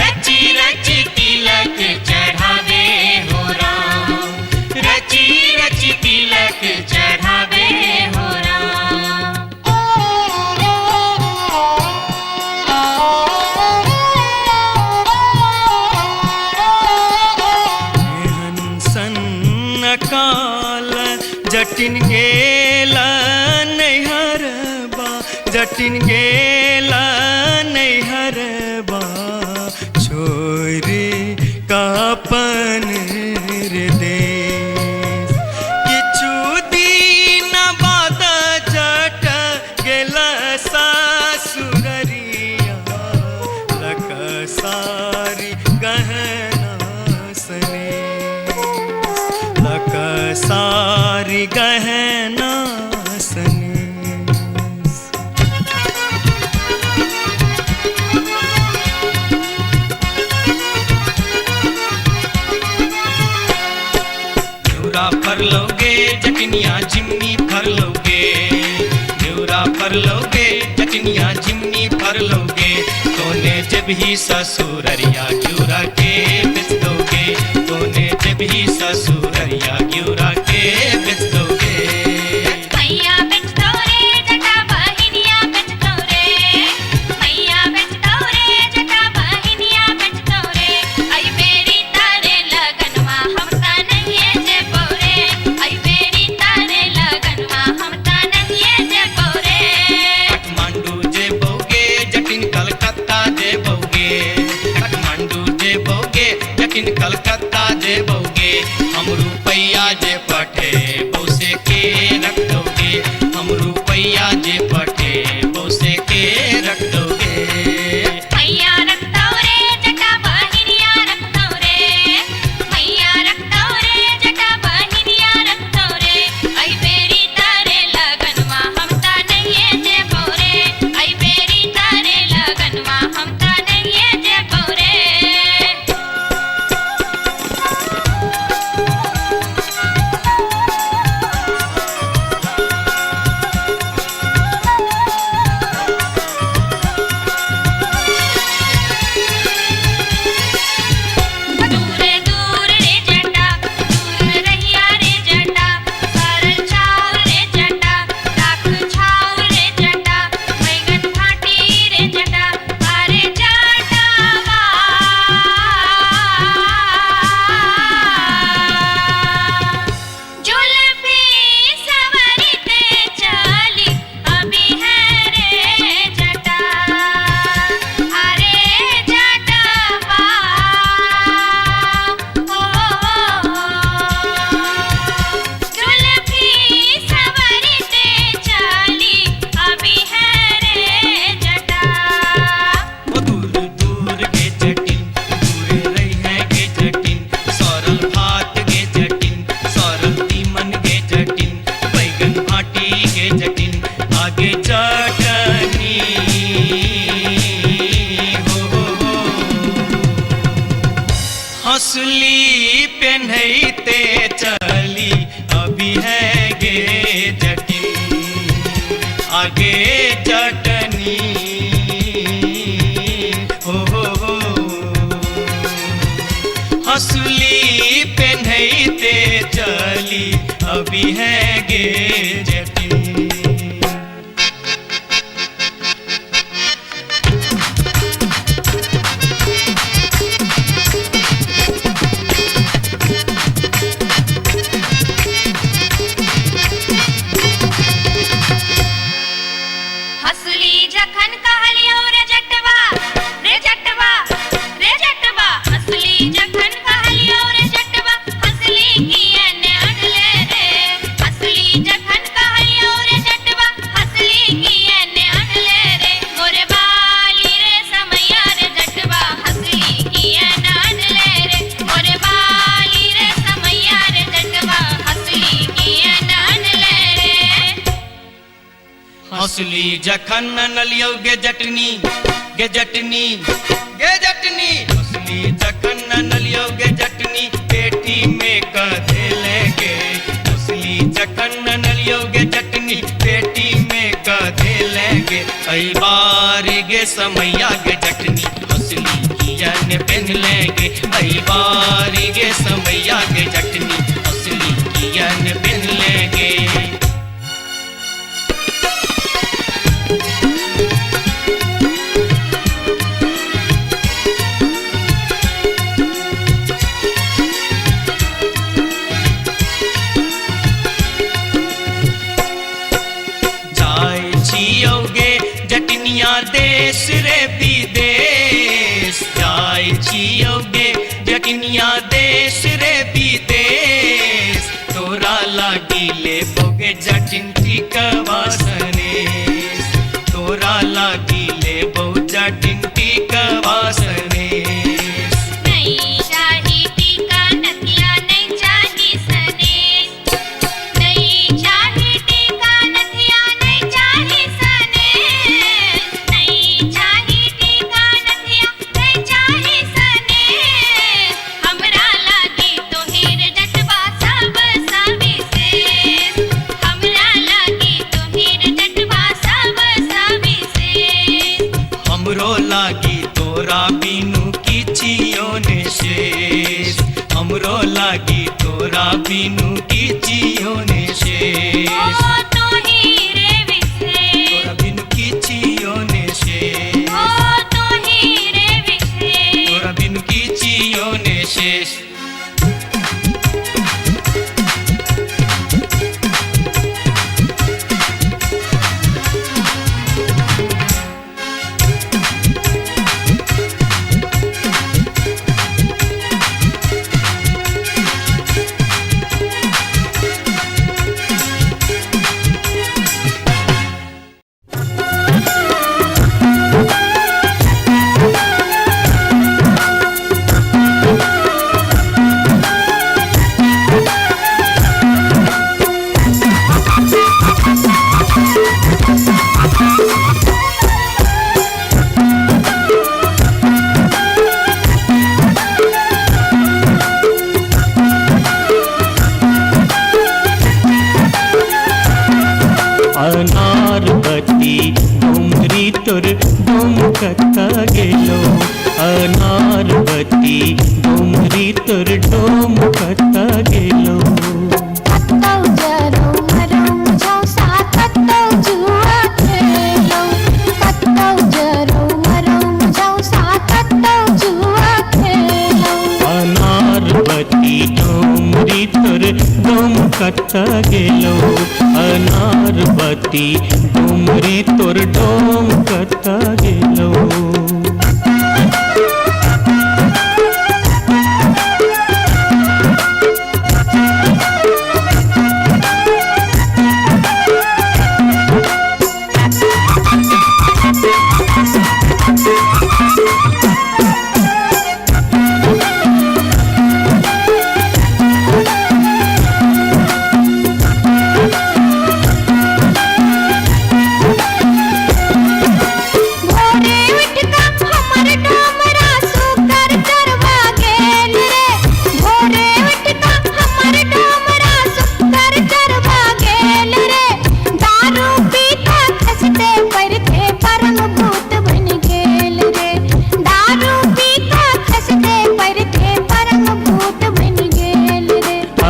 H: रची रची तिलक चढ़ावे हो राम रची रची तिलक चढ़ावे हो राम।
F: सन्न काल जटिन गेला नैहरबा जटिन गेला नैहरबा छोरी कापन देश किछु दिन बाद जट गेला सासुररिया लक सारी गहना सने लक सारी गहना सने। फर लोगे जटनिया जिमनी फर लोगे न्यूरा फर लोगे जटनिया जिमनी फर लोगे तोने जब ही ससुररिया ग्यूरा के बेच दोगे तोने जब ही ससुररिया ग्यूरा के बेच दोगे।
C: मैया बेच दो रे जटा बहिनिया बेच दो रे मैया बेच दो रे जटा बहिनिया बेच दो रे आई बेरी तारे लगनवा हम ता नहीं जे बोरे आई बेरी तारे लगनवा हम ता नहीं जे बोरे।
F: काठमांडू जे बोगे जटिन कलकत्ता जे बोगे काठमांडू जे बोगे जटिन कलकत्ता
E: जे पटे बोसे के रख दोगे, हम रुपया जे पटे बोसे के रख दोगे।
C: मैया रखतौ रे जटा बहिनिया रखतौ रे, मैया रखतौ रे जटा बहिनिया रखतौ रे। आई बेरी तारे लगनवा हम ता नहिए जेबौ रे, आई बेरी तारे लगनवा हम ता नहिए जेबौ रे। दूरे दूर रे जटा, दूर रहिया रे जटा, सरल छाव रे जटा, राख छाव रे जटा, बैगन फाटी रे जटा, अरे जटावा। जुल्फी सवरते चली अभी है रे जटा, अरे जटावा। जुल्फी सवरते चली अभी है रे जटा।
E: ओ दूर दूर के जटिन, दूर रही है के जटिन, सरल भात के जटिन, सरल तीमन के जटिन, बैगन भाटी के जटिन, आगे चटनी हो। हंसली पेन्हते चली अभी है गे जटिन, आगे चटनी हो। हंसली पेन्हते चली अभी है गे जटिन।
C: हंसली जखन कहलियो रे जटवा, रे जटवा, रे जटवा। हंसली जखन कहलियो रे जटवा, हंसली कियन अनले रे। हंसली जखन कहलियो रे जटवा, हंसली कियन अनले रे। मोरे बाली रे समैया रे जटवा, हंसली कियन अनले रे। मोरे बाली रे समैया रे जटवा, हंसली कियन अनले रे।
E: हंसली जखन नलियो गे जटनी, गे जटनी, गे जटनी। हंसली जखन नलियो गे जटनी, पेटी में कधे लेंगे। हंसली जखन नलियो गे जटनी, पेटी में कधे लेंगे। कई बार गे समैया गे जटनी, हंसली कियन पहन लेंगे। कई बार गे समैया गे जटनी, हंसली कियन पहन लेंगे। जाय छियोगे जटनिया देश रे विदेश, जाय छियोगे जटनिया देश रे विदेश। तोरा लागी ले बोगे जटिन टिकवा सनेस, तोरा लागी ले बो जटिन टिकवा सनेस।
C: नहीं चाही टीका नथिया, नहीं चाही सनेस। नहीं चाही टीका नथिया, नहीं चाही सनेस। नहीं चाही टीका नथिया, नहीं चाही सनेस। हमरा लागी तो हीर जटवा सब सविशेष। हमरा लागी तो हीर जटवा सब सविशेष।
E: हमरो लागी तोरा बिनु किछियो ने शेष, हमरो लागी तोरा बिनु किछियो ने शेष।
C: ओ तो हीरे विशेष,
E: तोरा बिनु किछियो ने शेष,
C: ओ तो हीरे विशेष।
E: तोरा बिनु किछियो ने शेष।
F: कता गेलो अनारवती डोमरी तोर डोम कता गेलो
C: कत्तौ जरौ मरौ झौसा कत्तौ जुआ खेलौ कत्तौ जरौ मरौ झौसा कत्तौ जुआ खेलौ
F: अनारवती डोमरी तोर डोम कता गेलो अनारवती डोमरी तोर डोम कता गेलो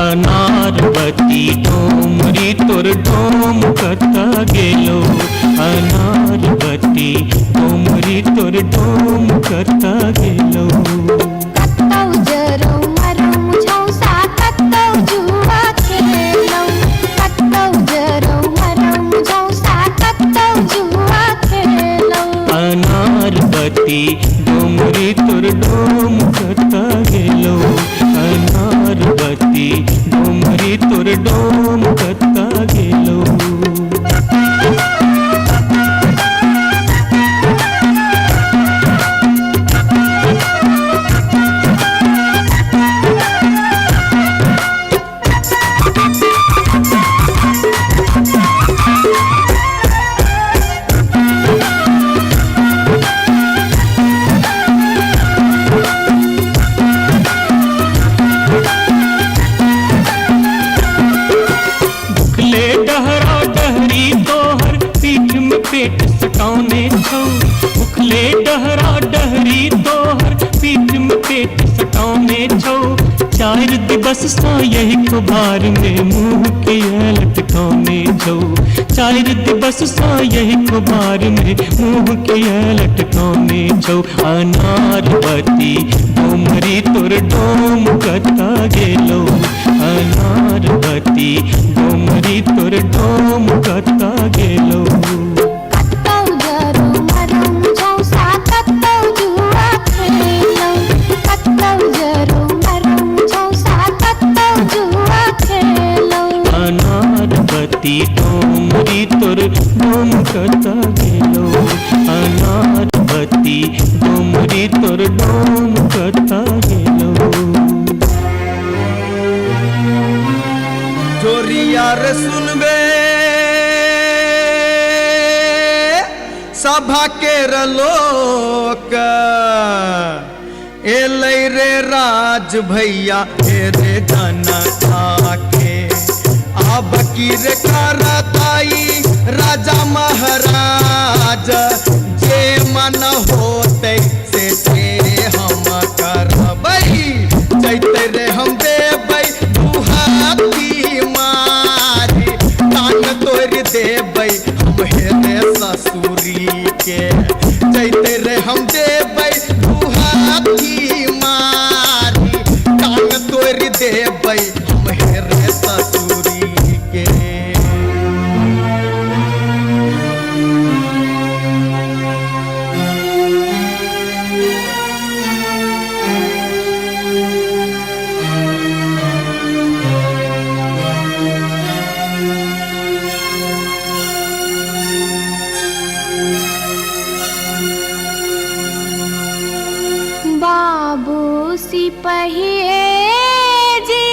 F: अनारवती डोमरी तोर डोम कता गेलो अनारवती डोमरी तोर डोम कता गेलो
C: कत्तौ जरौ मरौ झौसा कत्तौ जुआ खेलौ कत्तौ जरौ मरौ झौसा कत्तौ जुआ खेलौ
F: अनारवती डोमरी तोर डोम कता गेलो अनारवती डोमरी तोर डोम कता गेलो पेट सटाउने छौ उखले डहरा डहरी तोहर पीठ में पेट सटाउने छौ चार दिवस सा यही खुबार में मुंह किया लटकाउने छौ चार दिवस सा यही खुबार में मुंह किया लटकाउने छौ अनारवती डोमरी तोर डोम कता गेलो अनारवती डोमरी तोर डोम कता गेलो
C: कत्तौ जरौ मरौ झौसा कत्तौ जुआ खेलौ कत्तौ जरौ मरौ झौसा कत्तौ जुआ खेलौ
F: अनारवती डोमरी तोर डोम कता गेलो अनारवती डोमरी तोर डोम कता गेलो
G: जोरिया रे सुनबे सभा के लोक एलै रे राज भैया हे रे जनता के अब की रे करताई राजा महाराज जे मन होते से हम करबै जैते रे हम देबै दुहाती मारी तान तोड़ देबै हम हेरे ससुरी के जैते रे हम देबै दुहाती मारी तान तोड़ देबै हम हेरे ससुरी के
C: बाबू सिपहिए जी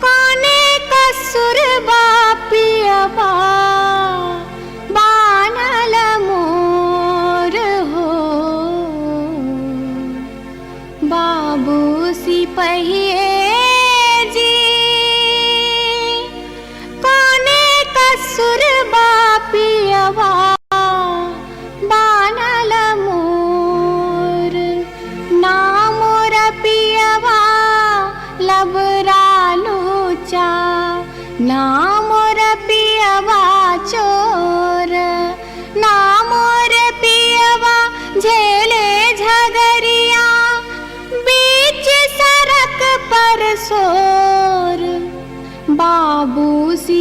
C: कोने कसुर बापियबा बानल मोर हो बाबू सिपहिए जी कोने कसुर बापियबा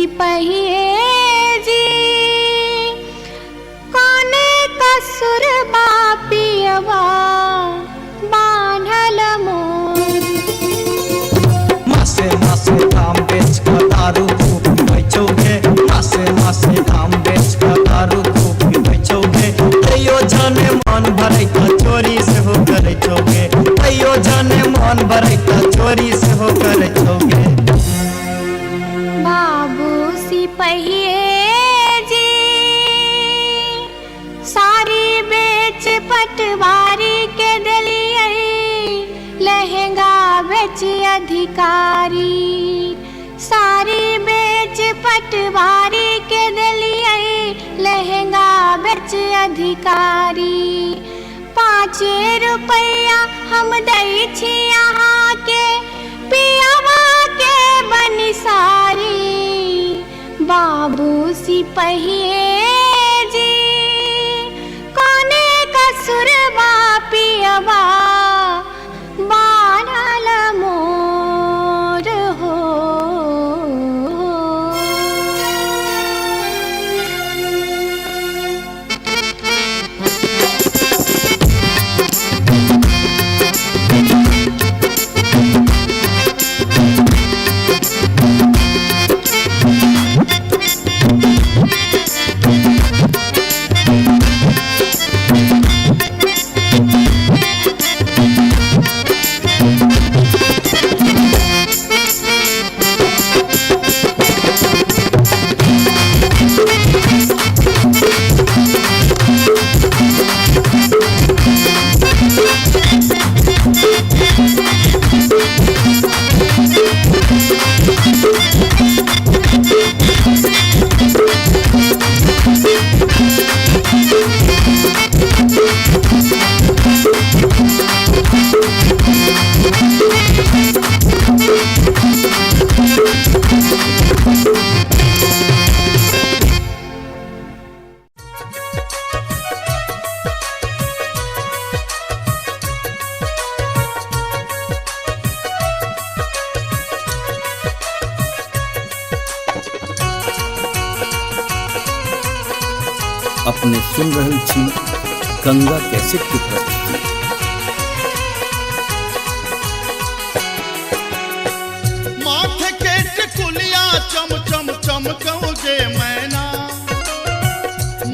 C: सिपहिए जी कोने कसुर बापियवा बांधल मोर।
G: मासे मासे काम बेच कर दारू खूब बेचोगे, मासे मासे काम बेच कर दारू खूब बेचोगे। तैयो जाने मन भरे का चोरी से हो कर चोगे, तैयो जाने मन भरे का चोरी से हो कर चोगे।
C: बाबू सिपहिए जी सारी बेच पटवारी के दिलिए लहंगा बेच अधिकारी। सारी बेच पटवारी के दिलिए लहंगा बेच अधिकारी। 5 रुपया हम दई छी यहाँ के पियावा के बनिसारी। बाबू सिपहिए जी कोने कसुर बापियवा बांधल मोर हो।
B: अपने सुन रहल छी गंगा कैसेट की प्रस्तुति।
D: माथे के टिकुलिया चम चम चमकौगे मैना,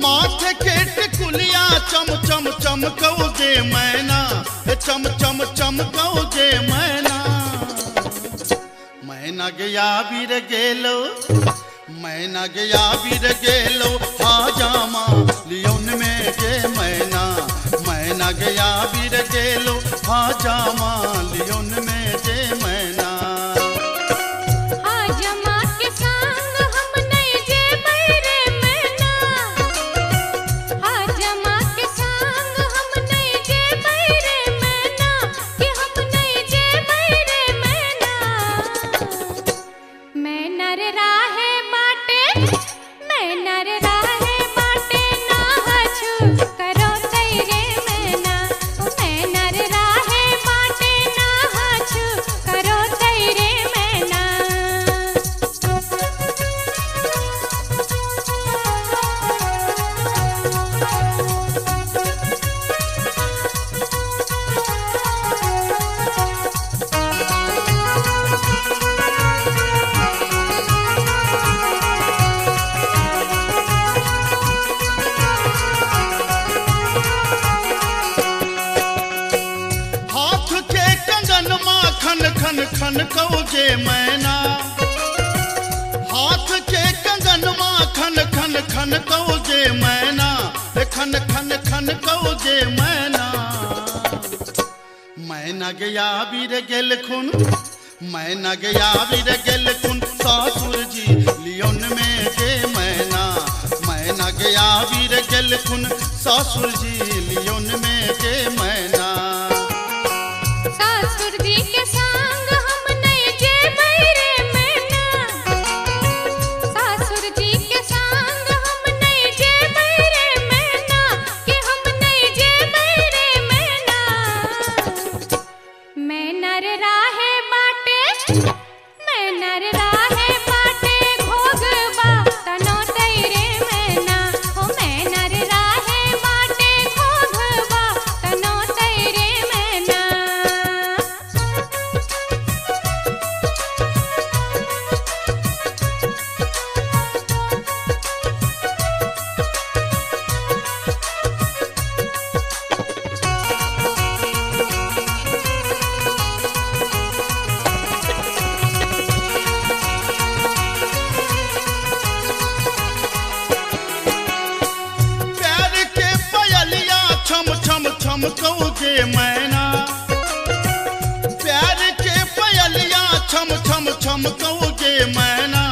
D: माथे के टिकुलिया चम चम चमकौगे मैना, चम चम चमकौगे मैना। मैना गया बीर गेलो, मैना गया बीर गेलो हाजामा लियोन में के मैना। मैना गया बीर गेलो हाजामा लियोन में के मैना।
C: हाजमा के संग हम नहीं जेबै रे मैना। हाजमा के संग हम नहीं जेबै रे मैना कि हम नहीं जेबै रे मैना। मैना रे राहे बाटे, मैना रे राहे बाटे ना हछु करो तैरे मैना। मैना रे राहे बाटे ना हछु करो तैरे मैना।
D: हाथ के कंगन माँ खन खन खन कौगे मैना। हाथ के कंगन माँ खन खन खन कौगे मैना, खन खन खन कौगे मैना। मैना गया बीर गेल खुन, मैना गया बीर गेल खुन सासुर जी लियोन में के मैना। मैना गया बीर गेल खुन सासुर जी लियोन में के मैना।
C: सासुर जी के संग हम नहीं जेबै रे मैना। सासुर जी के संग हम नहीं जेबै रे मैना कि हम नहीं जेबै रे मैना। मैना रे राहे बाटे, मैना रे राहे बाटे भोग
D: कौगे मैना प्यार के पयलिया छम छम छम कौगे मैना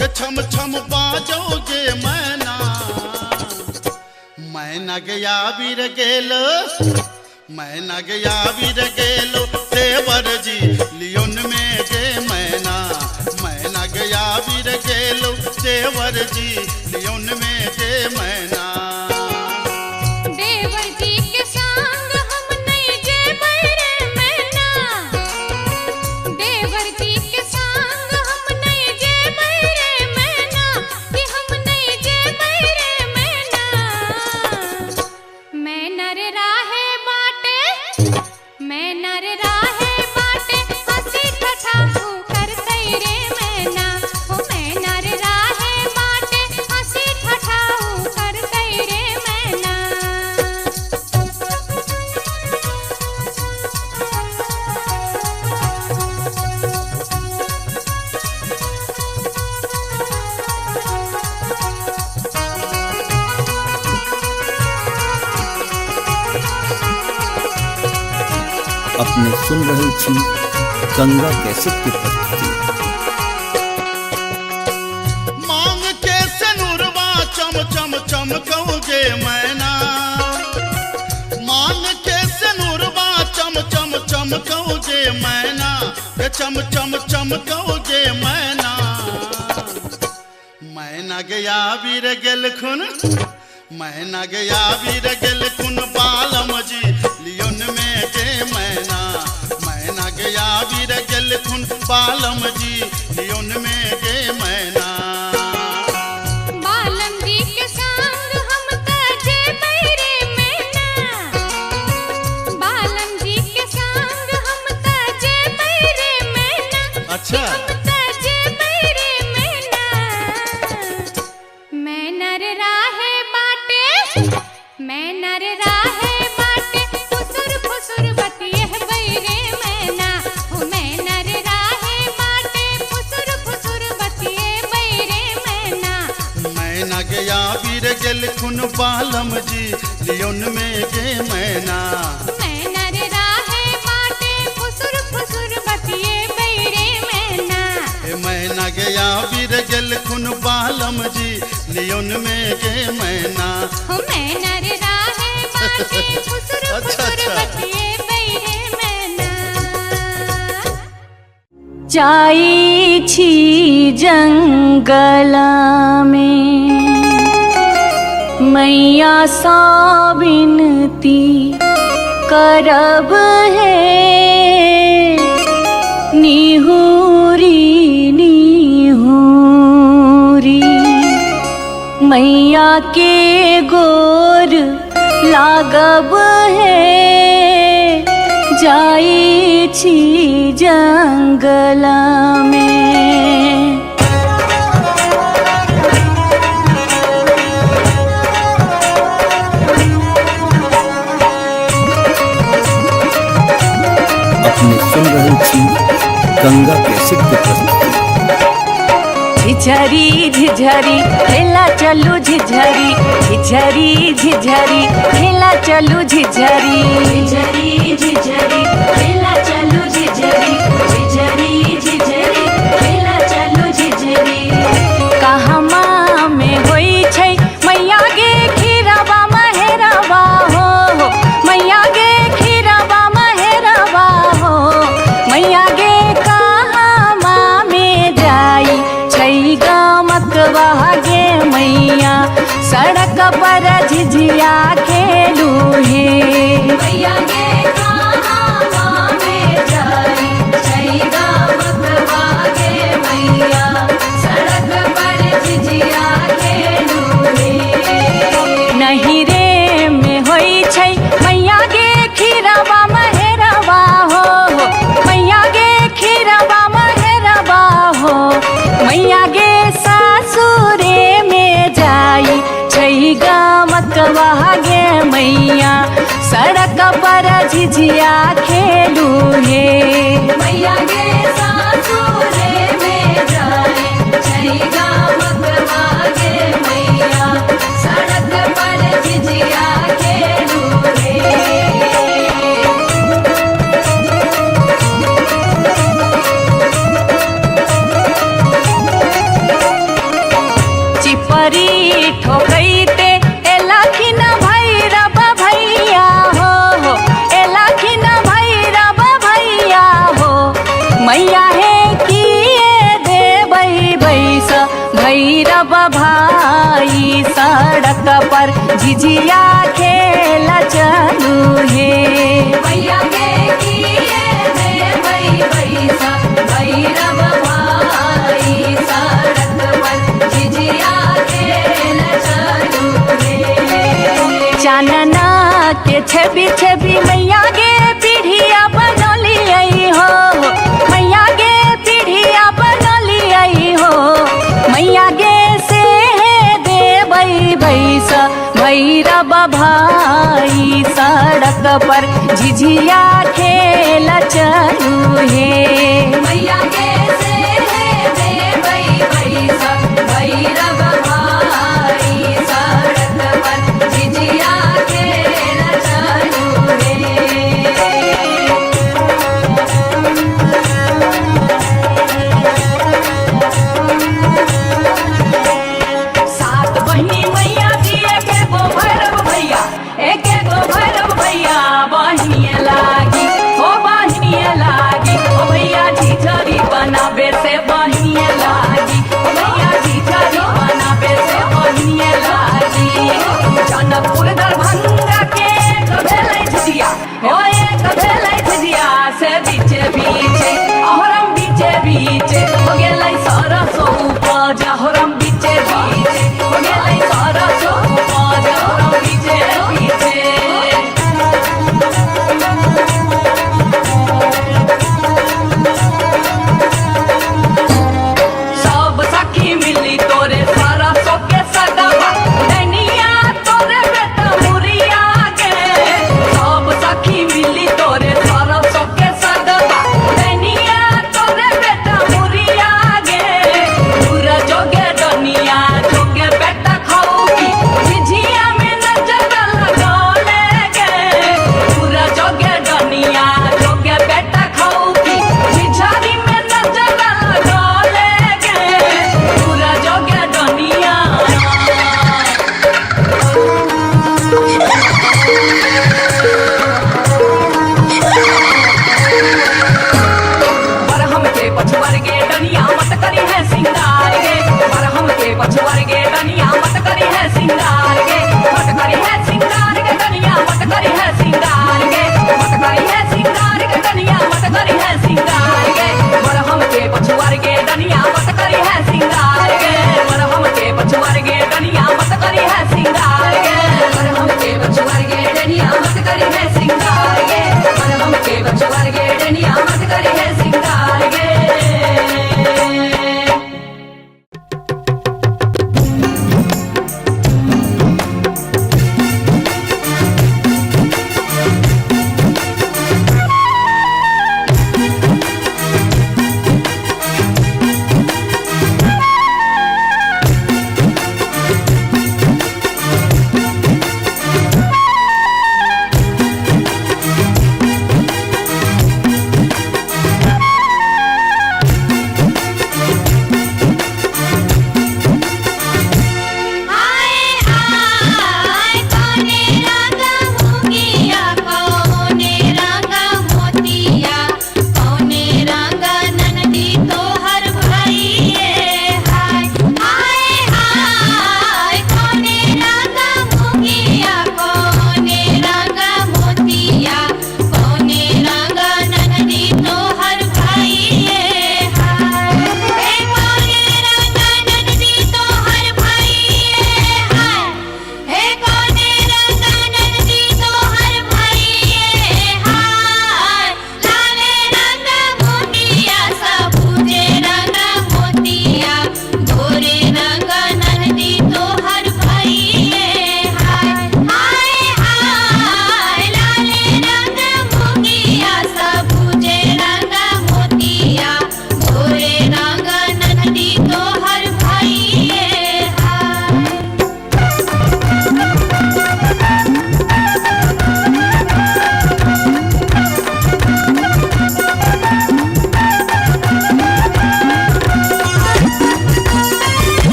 D: के छम छम बाजोगे मैना मैना गया बीर गेलो मैना गया बीर गेलो देवर जी लियोन में गे मैना मैना गया बीर गेलो देवर जी लियोन में गे मैना
C: देवर जी के संग हम नहीं जेबै रे मैना देवर जी के संग हम नहीं जेबै रे मैना कि हम नहीं जेबै रे मैना मैना रे राहे बाटे मैना रे राहे बाटे हंसी ठठा करतै रे मैना हो मैना रे राहे बाटे हंसी ठठा करतै रे मैना
B: अपने सुन रहल छी गंगा कैसेट की प्रस्तुति।
D: मांग के सनुरवा चम चम चम कौगे मैना मांग के सनुरवा चम चम चम कौगे मैना के चम चम चम कौगे मैना मैना गया बीर गेल खुन मैना गया बीर गेल खुन बालम जी लियोन में गे मैना मैना गया बीर गेल खुन बालम जी लियोन में गे मैना
C: बालम जी के संग हम त जेबै रे मैना बालम जी के संग हम त जेबै रे मैना
D: अच्छा
C: हम त जेबै रे मैना मैना रे राहे बाटे मैना रे राहे बाटे फुसुर फुसुर बतियहबै रे मैना हो मैना रे राहे बाटे फुसुर फुसुर बतियहबै रे मैना
D: मैना गया बीर गेल खुन बालम जी लियोन में गे मैना
C: मैना रे राहे बाटे फुसुर फुसुर बतियहबै रे मैना
D: ए मैना गया बीर गेल खुन बालम जी लियोन में गे मैना
C: हो मैना रे राहे बाटे फुसुर
D: अच्छा,
C: फुसुर
D: अच्छा।
C: बतियहबै रे मैना
A: जाई छी जंगल में मैया सा विनती करब है निहुरी निहुरी मैया के गोर लागब है जाई छी जंगल में
B: अपने सुन रहल छी गंगा कैसेट की प्रस्तुति।
A: झिझरी झिझरी खेला चलू झिझरी झिझरी झिझरी खेला चलू झिझरी झिझरी झिझरी खेला चलू झिझरी झिझरी झिझरी खेला चलू झिझरी कहमा में होई छै मैया गे खीरवा महेरवा हो मैया गे खीरवा महेरवा हो मैया गे कहमा में जाई छै गमकवा गे मैया सड़क पर झिझिया खेलू हे मैया गे कहमा में जाई छै गमकवा गे मैया सड़क पर झिझिया खेलू हे नहीं रे में होई छै मैया गे खीरवा महेरवा हो मैया गे खीरवा महेरवा हो मैया गे सासुरे में जाई छै गमकवा गे मैया सड़क पर झिझिया खेलू हे मैया गे सासुरे में जाई छै गमकवा गे मैया सड़क पर झिझिया खेलू हे पर झिझिया खेल चलू हे मैया के किए में भई बैसा भैरव भाई सड़क पर झिझिया खेल चलू हे चानना के छवि छवि मैया गे पीढ़िया बनली हो मैया गे पीढ़िया बनली हो मैया गे से देवई भैस भैरव भाई सड़क पर झिझिया खेल चलू हे मैया गे से देवई भैस भैरव भाई सड़क पर झिझिया खेल चलू हे सात बहिनी मैया जी एके गो भैरव भैया एके गो भैरव भैया बहिनिए लागी हो बहिनिए लागी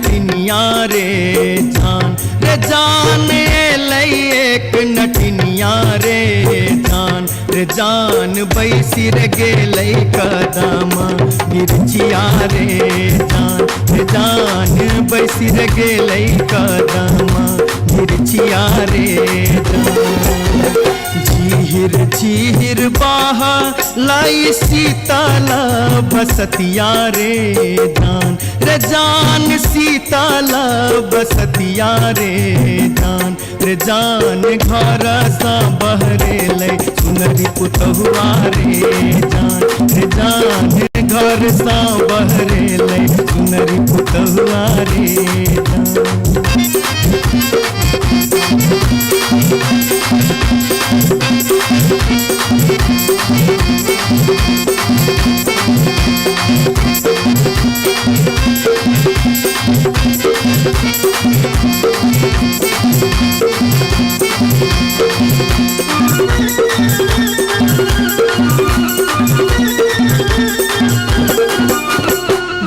G: नटिनिया रे जान रे जान एलै एक नटिनिया रे जान बैसी रे गेलै कदम मिर्चिया रे जान बैसी रे गेलै कदम मिर्चिया रे झीर झीर बाह लाई शीतल बसतिया रे जान शीतल बसतिया रे जान घर सा बहरेलै सुनरी पुतहुआ रे जान घर सा बहरेलै सुनरी पुतहुआ रे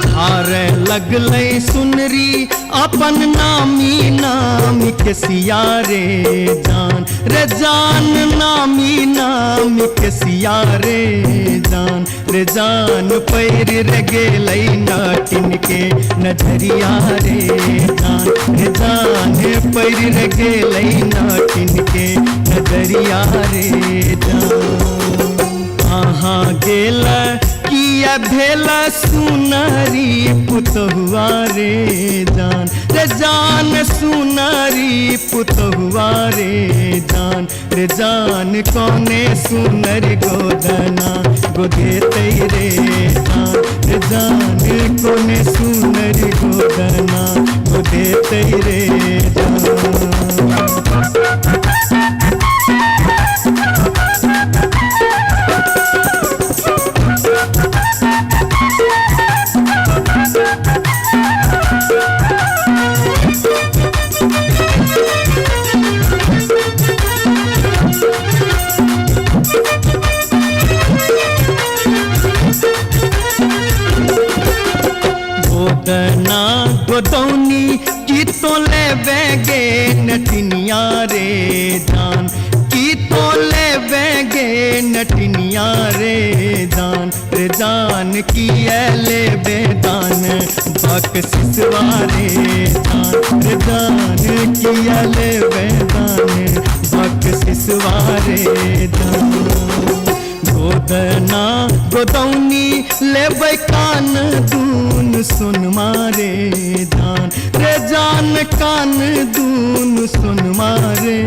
G: धारे लगलै सुनरी अपन नामी नामी के सिया रे जान नामी नामी के सिया रे जान पैर रे गेलै नाटिन के नजरिया रे जान पैर रे गेलै नाटिन के नजरिया रे जान कहाँ गेल किया भेल सुनरी पुतहुआ रे जान सुनरी पुतहुआ रे जान कौने सुनरी गोदना गोदेतै रे जान कौने सुनरी गोदना गोदेतै रे गोदना गोदौनी की तो ले बेगे नटिनिया रे जान की तो ले बेगे नटिनिया रे जान की ले बेदान बक सिसवा रे जान की ले बेदान बक सिसवा रे गोदना गोदौनी लेबै कान दून सुन मारे जान कान दून सुन मारे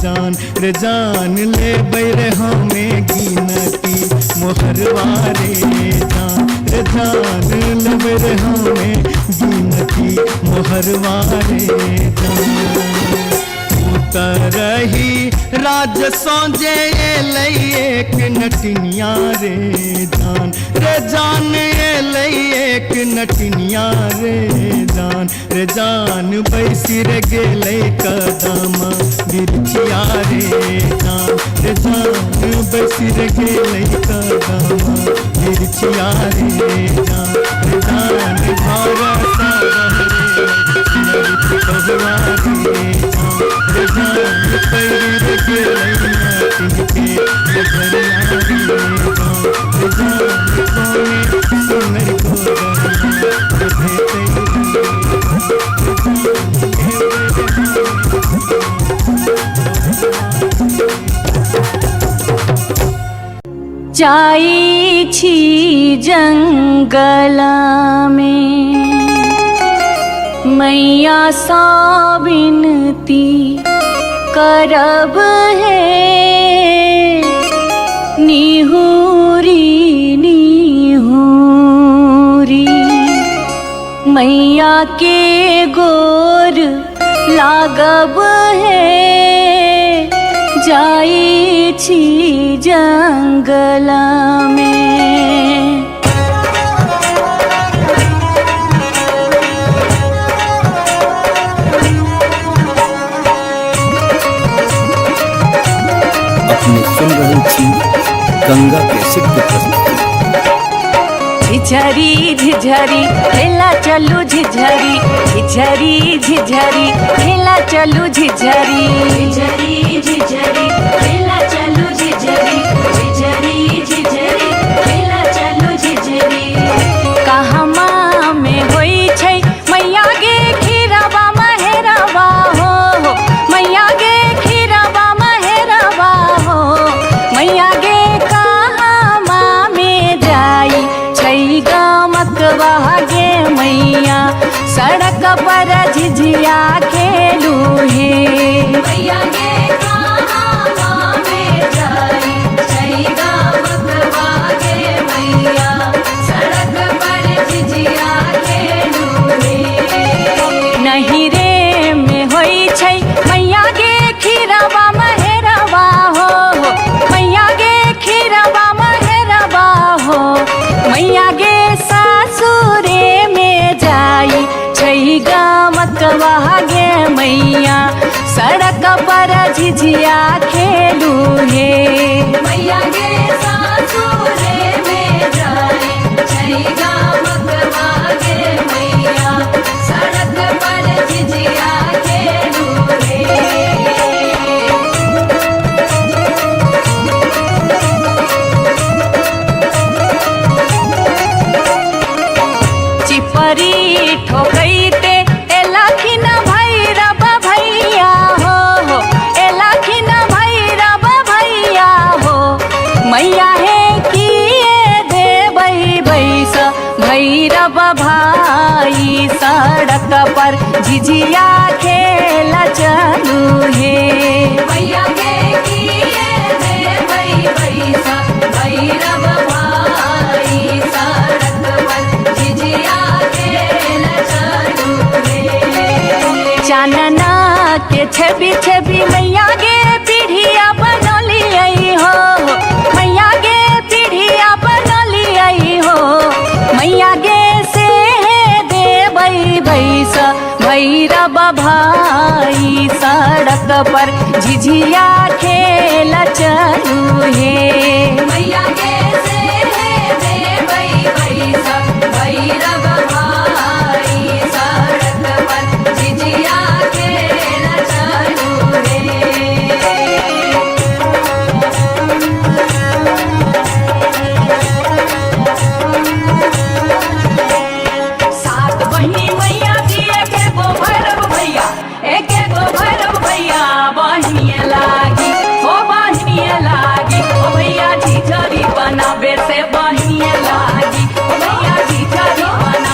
G: जान लेबै रे हमें गिनती मोहरवा रे जान लेबै रे हमें गिनती मोहरवा रे तरही राज सौजे एलै एक नटिनिया रे जान एलै एक नटिनिया रे जान बैसी रे गेलै कदम मिर्चिया रे जान बैसी रे गेलै कदम मिर्चिया रे जान घर सा बहरे पुतहुआ रे जान पैर रे गेलै नाटिन के नजरिया रे जान कौने सुनरी गोदना गोदेतै
A: जाई छी जंगल में मैया सा विनती करब है निहुरी निहुरी मैया के गोर लागब है जाई छी जंगल में।
B: अपने सुन रहे छी गंगा कैसेट की प्रस्तुति।
A: झिझरी झिझरी खेला चलू झिझरी झिझरी झिझरी झिझरी खेला चलू झिझरी
C: झिझरी झिझरी खेला चलू झिझरी झिझरी झिझरी खेला चलू झिझरी
A: कहमा में होई छै मैया गे खीरवा महेरवा हो मैया गे खीरवा महेरवा हो मैया गे कहमा में जाई छै गमकवा गे मैया सड़क पर झिझिया खेलू हे
C: मैया गे कहाँ में जाई छै गमकवा गे मैया सड़क पर झिझिया खेलू रे
A: नहीं रे में होई छै मैया गे खीरवा महेरवा हो मैया गे खीरवा महेरवा हो मैया गे सासुरे में जाई छै गमकवा गे मैया सड़क पर झिझिया खेलू हे
C: मैया गे सासुरे में जाई छै गमकवा गे मैया सड़क पर झिझिया खेलू रे
A: चिपरी ठोकैते एलखिन भैरव भैया हो एलखिन भैरव भैया हो मैया हे किए देबै बैस भैरव भाई सड़क पर झिझिया खेल चलू हे
C: मैया गे किए देबै बैसा भैरव भाई सड़क पर झिझिया खेल चलू रे
A: चानना के छवि छवि मैया गे पीढ़िया बनलियै हो मैया गे पीढ़िया बनलियै हो मैया गे से देबै बैस भैरव भाई सड़क पर झिझिया खेल चलू हे
C: मैया गे से देबै बैसा भैरव भाई सड़क पर झिझिया खेल चलू रे
A: सात बहिनी मैया जी एके गो भैरव भैया एके गो भैरव भैया बहिनिए लागी हो बहिनिए लागी ओ भैया झिझरी बनाबे से बहिनिए लागी ओ भैया झिझरी बना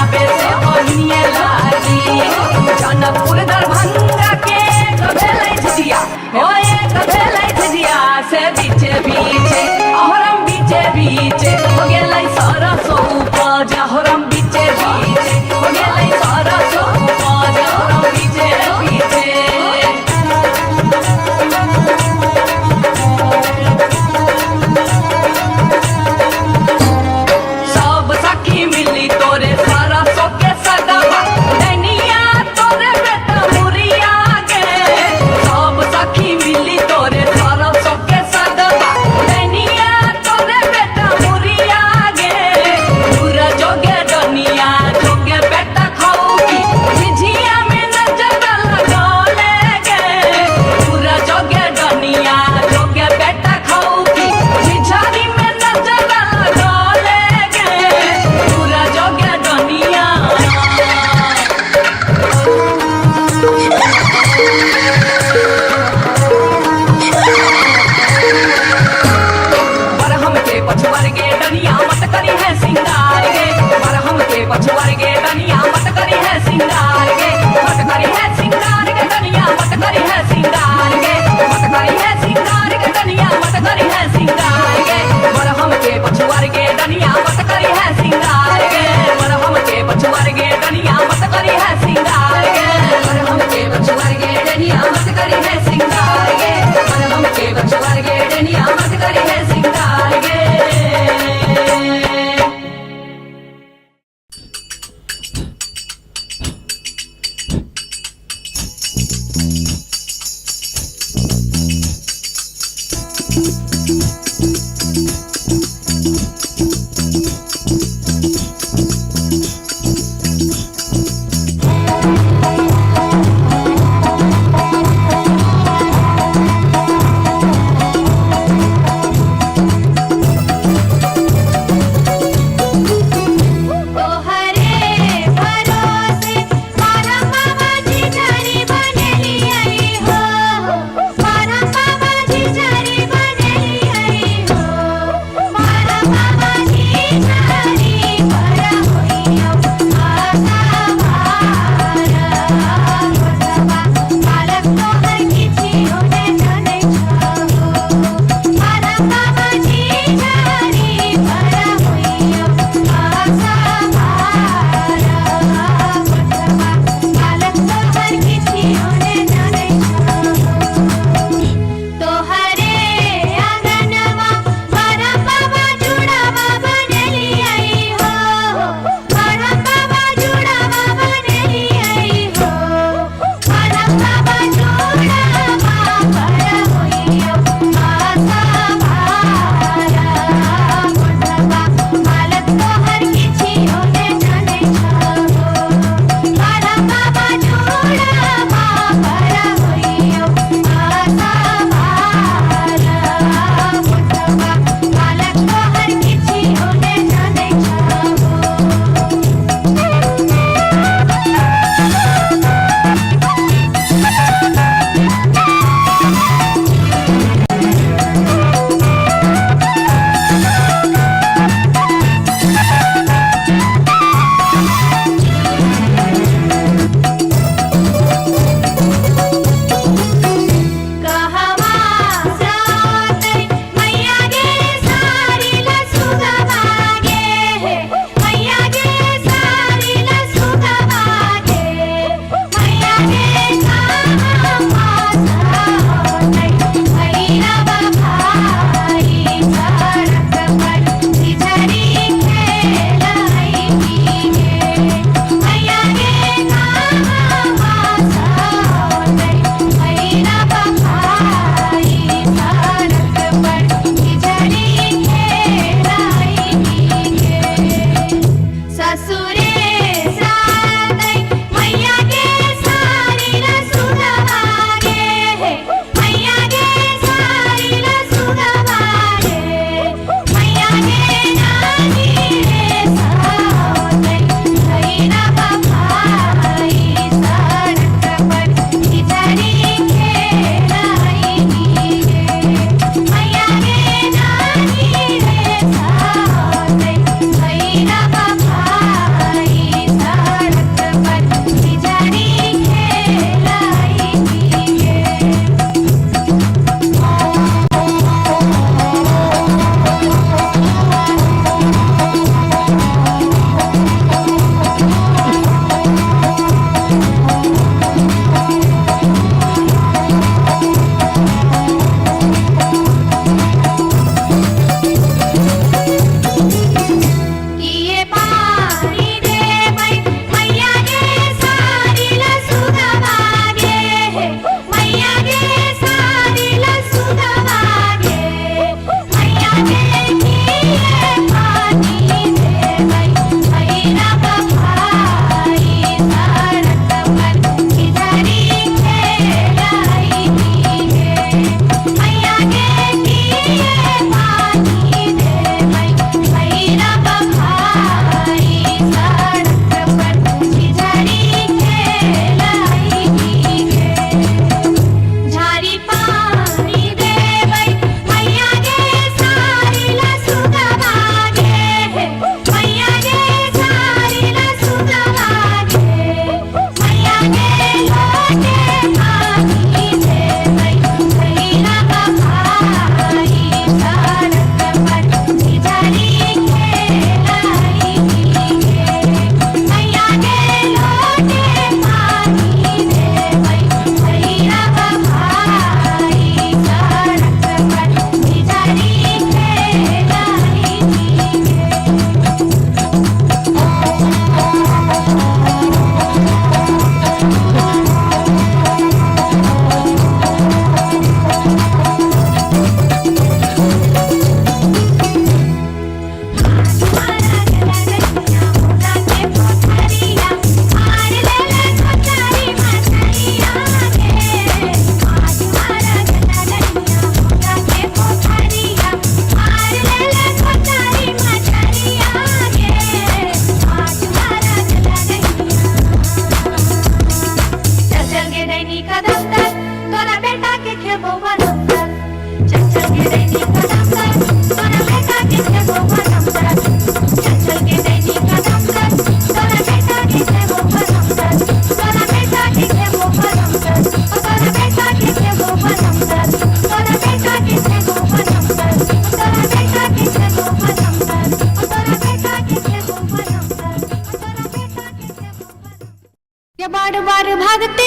C: बार बार भागते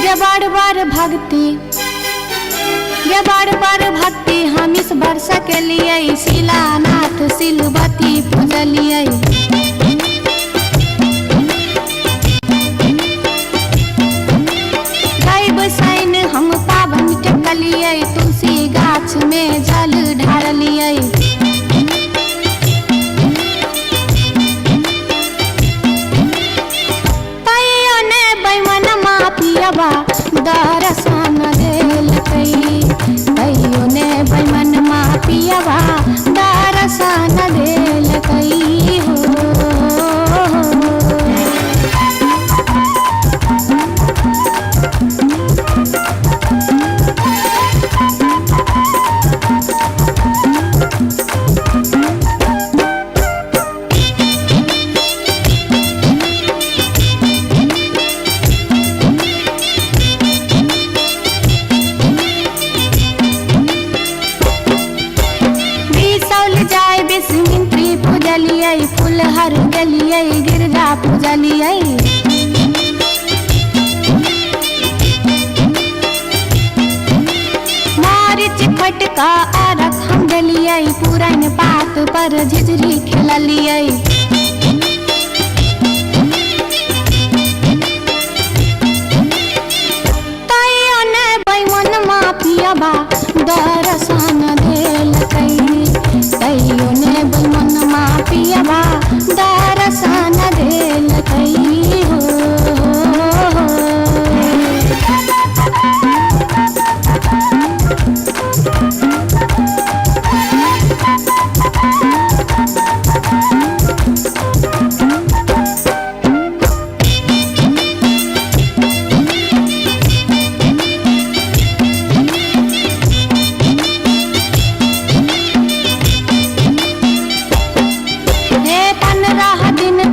C: ये बार बार भागते ये बार बार भागते हम इस वर्षा के लिए शिलानाथ सिलवती पूजलिए बसाइन हम पावन टेकलिए तुलसी गाछ में जल ढारलिए तैयो ने बैमन मापियबा दर्शन देलकै तैयो ने बैमन मापियबा दर्शन देलकै पूजलिए फूल हर गलिए गिरजा पूजलिए का अरख हम डलियै पुरन पात पर झिझरी खेललियै तैयो ने बैमन माफियाबा दर्शन देलकै तैयो ने बैमन माफियाबा दर्शन देलकै हो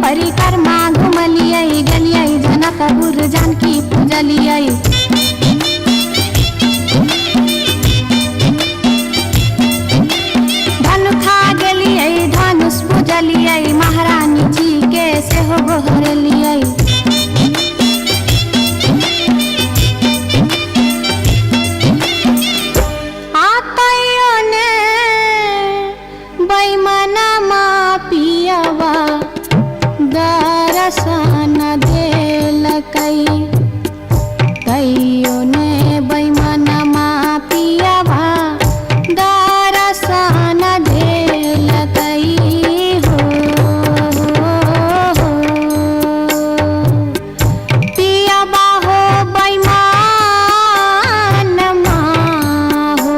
C: परिक्रमा घुमलियै गेलियै जनकपुर जानकी पूजलियै धनुखा गेलियै धनुष पूजलियै महारानी जी के सेहो गोहरलियै आतैयो ने बैमनमा पियवा दर्शन देलकै तैयो ने बैमनमा पियवा दर्शन देलकै हो पियवा हो बैमनमा हो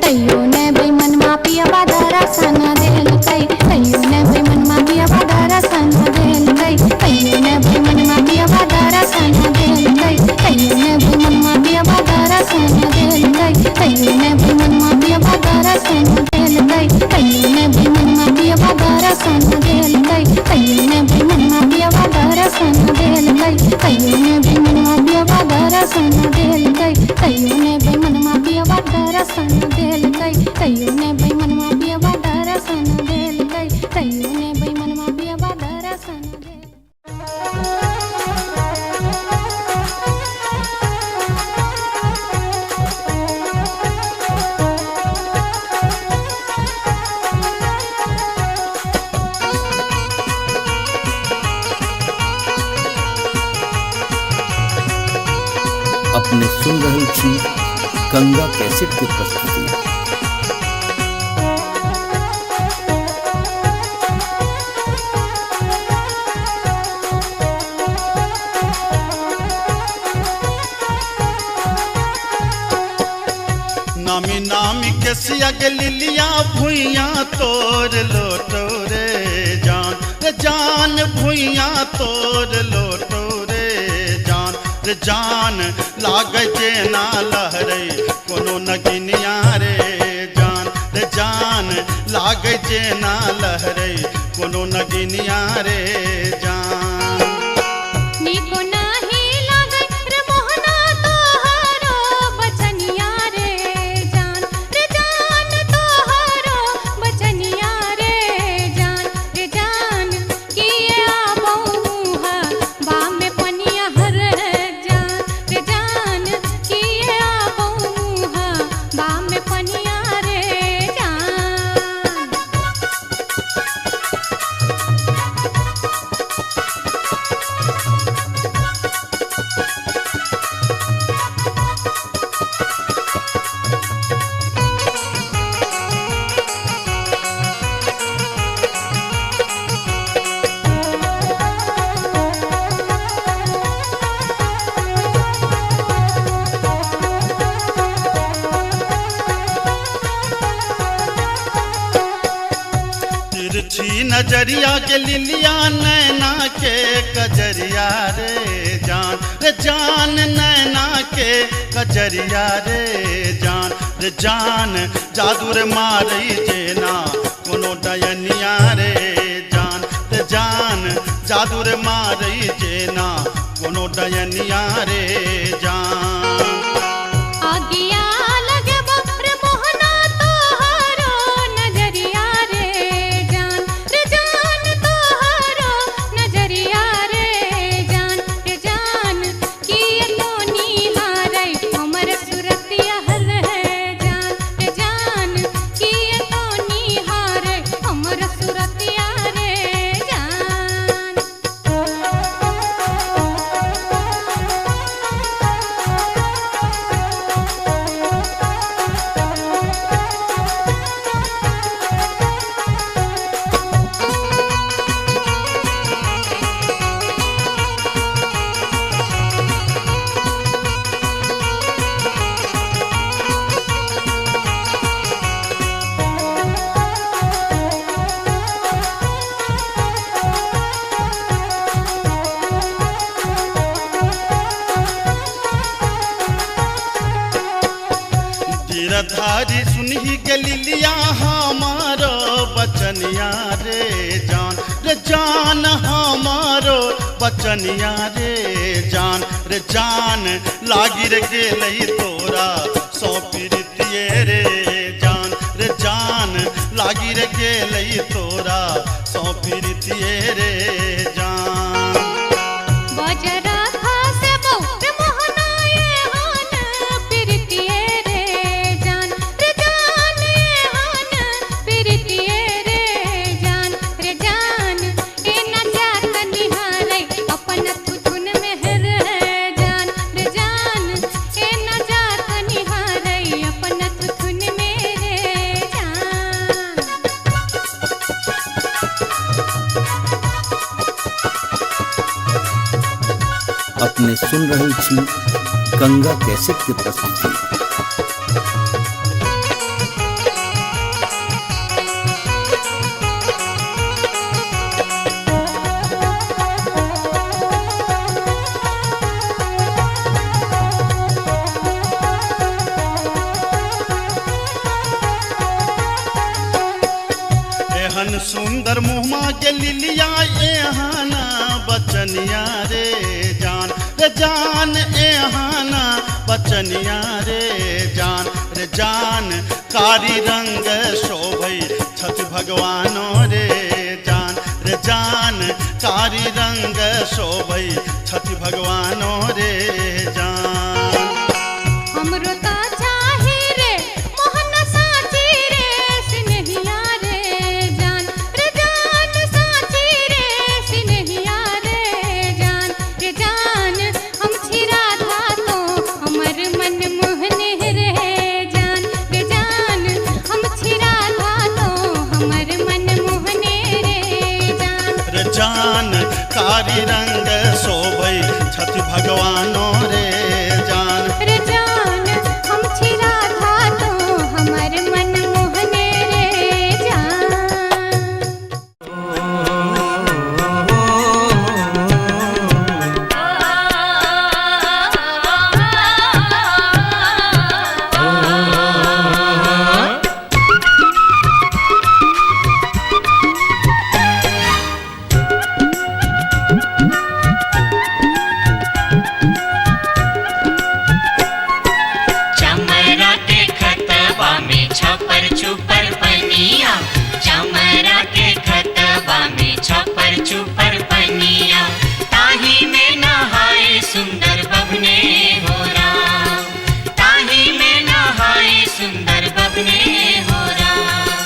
C: तैयो ने बैमनमा पियवा दर्शन देलकै तैयो ने बैमनमा पियवा दर्शन देलकै तैयो ने बैमनमा पियवा दर्शन देलकै तैयो ने बैमनमा पियवा दर्शन देलकै तैयो ने बैमनमा पियवा दर्शन देलकै तैयो ने बैमनमा पियवा दर्शन देलकै तैयो ने बैमनमा पियवा दर्शन देलकै तैयो ने बैमनमा पियवा दर्शन देलकै तैयो ने बैमनमा पियवा दर्शन देलकै तैयो ने बैमनमा पियवा दर्शन देलकै तैयो ने बैमनमा पियवा दर्शन
B: अपने सुन रहल छी गंगा कैसेट की प्रस्तुति।
D: नामी नामी के सिया के लिलिया भुइया तोर लोटो रे जान भुइया तोर लोटो रे जान लागे जेना लहरे कोनो नगिनिया रे जान लागे जेना लहरे कोनो नगिनिया रे जान
C: निको नाही लागै रे मोहना तोहरो बचनिया रे जान तोहरो बचनिया रे जान किए आबौहा बामे पनिया हर जान किए आबौहा बामे पनिया रे जान
D: तिरछी नजरिया के लिलिया नैना के कजरिया रे जान नैना के कजरिया रे जान जादूर मारई जेना कोनो डयनिया रे जान जादूर मारई जेना कोनो डयनिया रे जान
C: आगिया लगे बप्र मोहना तोहरो नजरिया रे जान तोहरो नजरिया रे जान किए तो निहारै हमर सुरतिया
D: हरी सुनही गलिलिया हमारो बचनिया रे जान हमारो बचनिया रे जान लागी रे गेलई तोरा सौ प्रीतिये रे जान लागी रे गेलई तोरा सौ प्रीतिये रे जान।
C: बजरा खासे बहु मोहनाए हान प्रीतिये रे जान ये हान प्रीतिये रे जान ए न जात निहारे अपन धुन में रे जान ए न जात निहारे अपन धुन में रे जान।
B: अपने सुन रहल छी गंगा कैसेट के प्रस्तुति।
D: एहन सुंदर मुहमा के लिलिया एहाना बचनिया रे जान एहाना बचनिया रे जान कारी रंग शोभई छठ भगवानो रे जान कारी रंग शोभई छठ भगवानो रे जान।
C: हमरो ता चाही रे मोहन साची रे सिनहिया रे जान साची रे सिनहिया रे जान हम छिरा था तो हमर मन मोहने रे जान हम छिरा था तो हमर मन मोहने रे
D: जान कारी रंग शोभई छठ भगवानो रे जान
C: हम छिरा था तो हमर मन मोहने रे जान।
H: चमरा के खतबा में छपर छुपर पनिया चमरा के खतबा में छपर छुपर पनिया ताही में नहाए सुंदर बबने हो राम ताही में नहाए सुंदर बबने हो राम।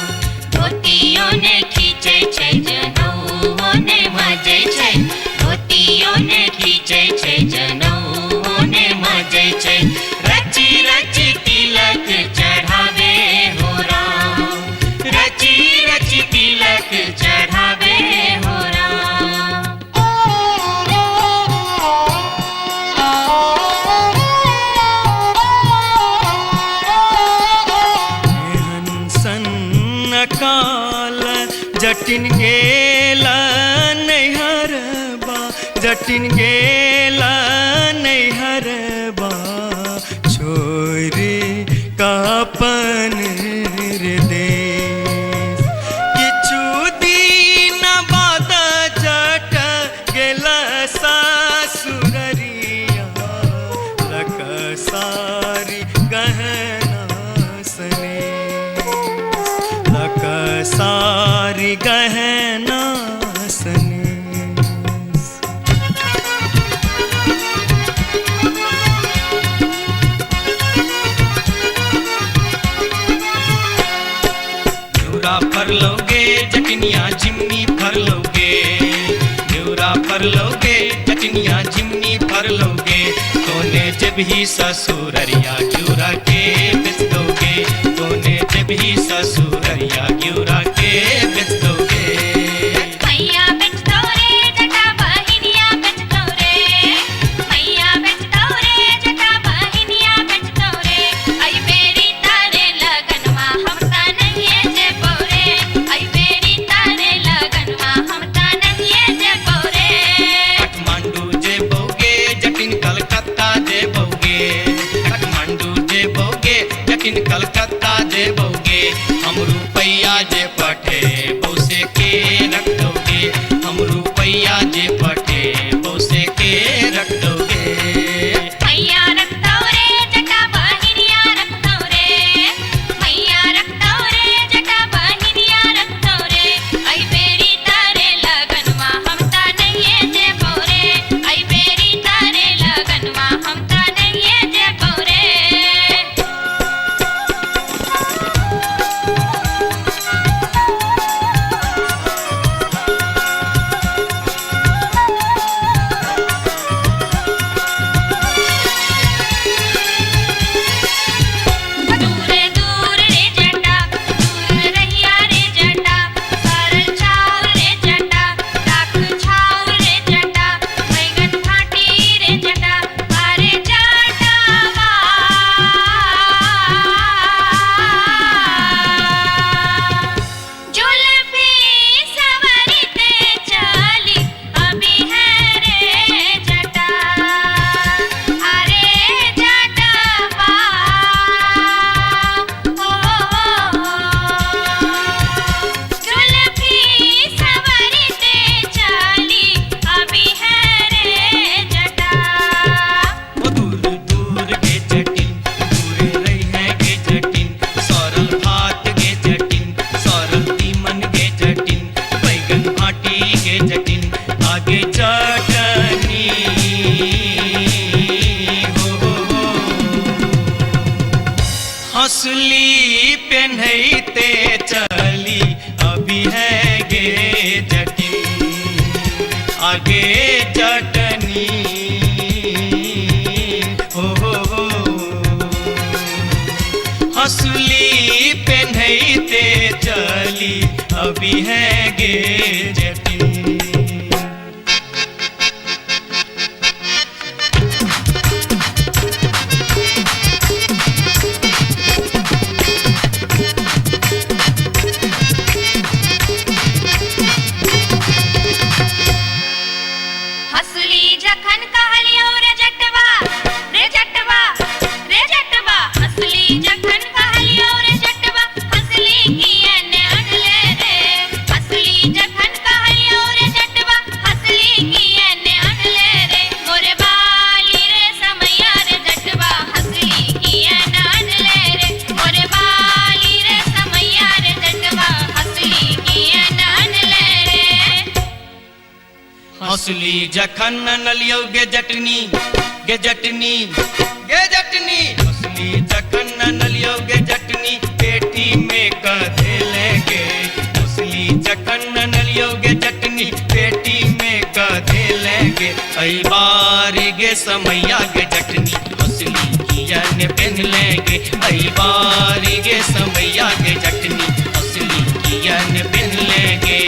H: धोतियों ने खींचे छै जनौओ ने मजे छै धोतियों ने खींचे छै जनौओ ने मजे छै रची रची तिलक चढ़ावे हो राम रची रची तिलक चढ़ावे हो राम।
F: हंसन काल जटिन गेला नैहरबा जटिन गेला नैहरबा छोरी कापन देश किछु दिन बाद जट गेला सासुररिया लक सारी गहना सने लक सारी गहना सने। फर लोगे जटनिया जिमनी फर लोगे न्यूरा फर लोगे जटनिया जिमनी फर लोगे तोने जब ही ससुररिया ग्यूरा के बेच दोगे तोने जब ही ससुररिया ग्यूरा के बेच दोगे।
C: मैया बेच दो रे जटा बहिनिया बेच दो रे मैया बेच दो रे जटा बहिनिया बेच दो रे आई बेरी तारे लगनवा हम ता नहीं जे बोरे आई बेरी तारे लगनवा हम ता नहीं जे बोरे।
F: काठमांडू जे बोगे जटिन कलकत्ता जे बोगे काठमांडू जे बोगे
E: जे पठे बोसे के रख दोगे, हम रुपैया जे पठे बोसे के रख दोगे।
C: मैया रखतौ रे जटा बहिनिया रखतौ रे, मैया रखतौ रे जटा बहिनिया रखतौ रे। आई बेरी तारे लगनवा हम ता नहिए जेबौ रे, आई बेरी तारे लगनवा हम ता नहिए जेबौ रे। दूरे दूर रे जटा, दूर रहिया रे जटा, सरल छाव रे जटा, राख छाव रे जटा, बैगन भाटी रे जटा, अरे जटावा। जुल्फी सवरते चली अभी है रे जटा, अरे जटावा। जुल्फी सवरते चली अभी है रे जटा।
E: ओ दूर दूर के जटिन, दूर रही है के जटिन, सरल भात के जटिन, सरल तीमन के जटिन, बैगन भाटी के जटिन, आगे चटनी हो। हंसली पेन्हते चली अभी है गे जटिन, आगे चटनी हो। हंसली पेन्हते चली अभी है गे जटिन।
C: हंसली जखन कहलियो रे जटवा, रे जटवा, रे जटवा। हंसली जखन कहलियो रे जटवा, हंसली कियन अनले रे। हंसली जखन कहलियो रे जटवा, हंसली कियन अनले रे। मोरे बाली रे समैया रे जटवा, हंसली कियन अनले रे। मोरे बाली रे समैया रे जटवा, हंसली कियन अनले रे।
E: हंसली जखन नलियो गे जटनी, गे जटनी, गे जटनी। हंसली जखन नलियो गे जटनी, पेटी में कधे लेंगे। हंसली जखन नलियो गे जटनी, पेटी में कधे लेंगे। आई बारी गे समैया गे जटनी, हंसली कियन पहन लेंगे। आई बारी गे समैया गे जटनी, हंसली कियन पहन लेंगे।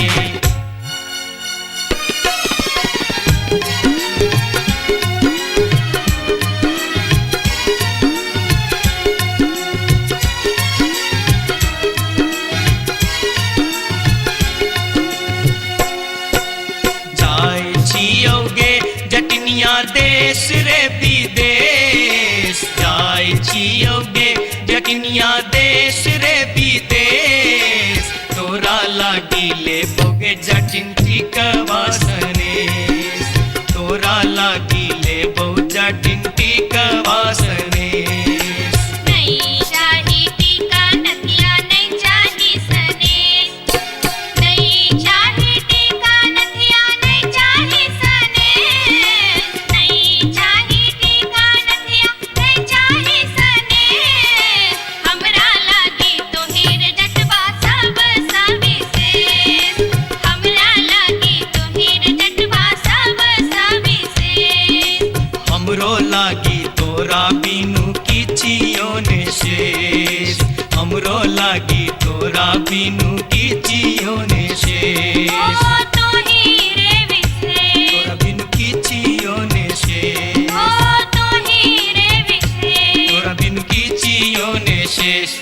E: जाय छियोगे जटनिया देश रे विदेश, जाय छियोगे जटनिया देश रे विदेश। तोरा लागी ले बोगे जटिन टिकवा सनेस, तोरा लागी ले बो जटिन टिकवा सनेस।
C: नहीं चाही टीका नथिया, नहीं चाही सनेस, नहीं चाही टीका नथिया, नहीं चाही सनेस, नहीं चाही टीका नथिया, नहीं चाही सनेस। हमरा लागी तो हीर जटवा सब सविशेष, हमरा लागी तो हीर जटवा सब सविशेष।
E: हमरो लागी तोरा बिनु किछियो ने शेष, हमरो लागी तोरा बिनु किछियो ने शेष।
C: ओ तो हीरे विशेष,
E: तोरा बिनु किछियो ने शेष,
C: ओ तो हीरे विशेष।
E: तोरा बिनु किछियो ने शेष।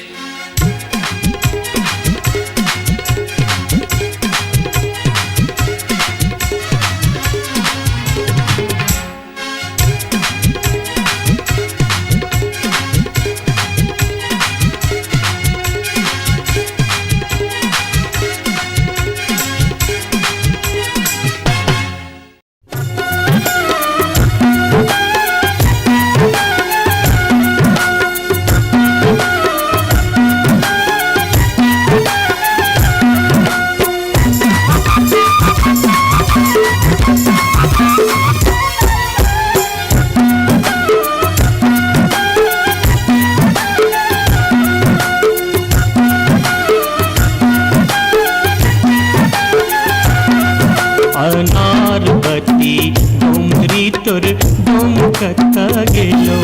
F: डोमरी तोर डोमकता गेलो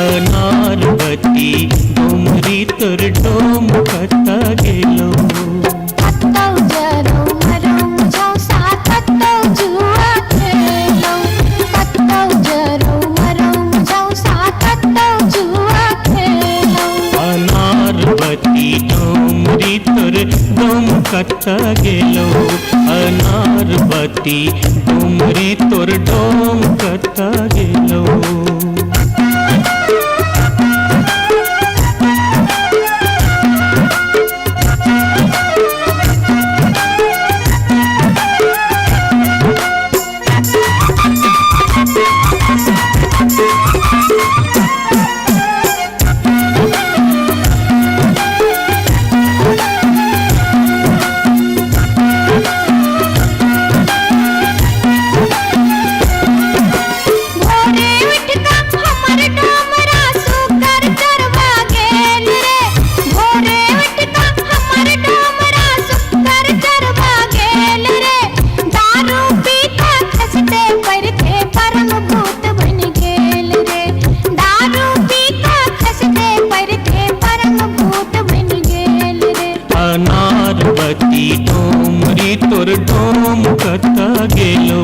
F: अनारवती डोमरी तोर डोमकता गेलो
C: कत्तौ जरौ मरौ मुझौ साथ कत्तौ जुआ खेलौ कत्तौ जरौ मरौ मुझौ साथ कत्तौ जुआ खेलौ
F: अनारवती डोमरी तोर डोमकता गेलो अनारवती डोमरी तोर डोमकता गेलो अनारवती डोमरी तोर डोमकता गेलो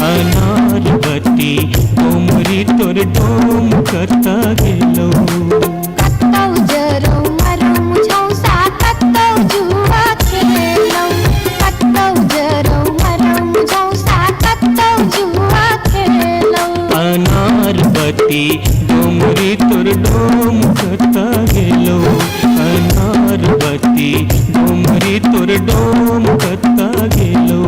F: अनारवती डोमरी तोर डोमकता गेलो
C: कत्तौ जरौ मरौ मुझौ साथ कत्तौ जुआ खेलौ कत्तौ जरौ मरौ मुझौ साथ कत्तौ जुआ खेलौ
F: अनारवती डोमरी तोर डोमकता गेलो अनारवती डोमरी तोर डोमकता गेलो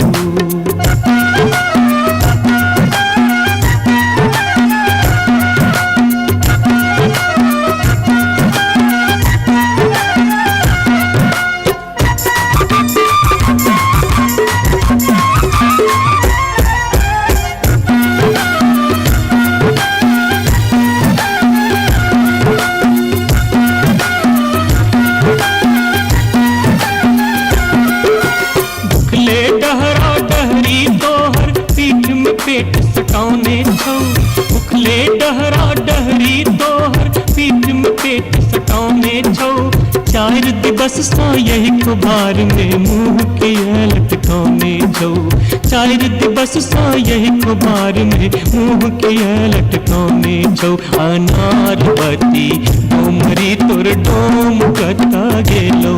F: पेट सटाउने छौ उखले डहरा डहरी तोहर पीठ में पेट सटाउने छौ चार दिवस सा यही खुबार में मुंह के लटकाउने छौ चार दिवस सा यही खुबार में मुंह के लटकाउने छौ अनारवती डोमरी तोर डोमकता गेलो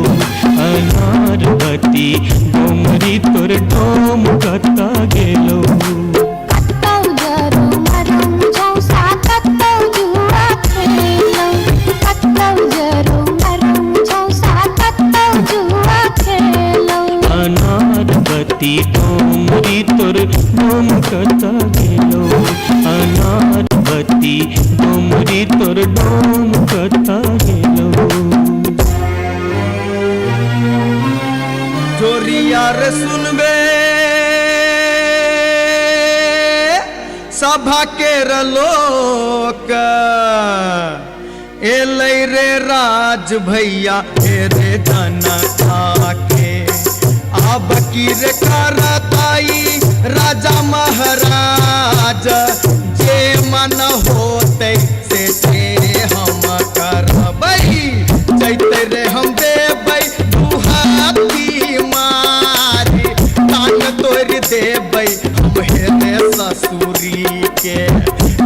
F: अनारवती डोमरी तोर डोमकता गेलो अनारवती डोमरी तोर डोमकता गेलो अनारवती डोमरी तोर डोमकता गेलो
G: जोरिया रे सुनबे सभा के लोक एलै रे राज भैया हे रे जनता के अब की रे करताई राजा महाराज जे मन होते से हम करबै जैते रे हम देबै दुहाती मारी कान तोड़ देबै हम हेरे ससुरी के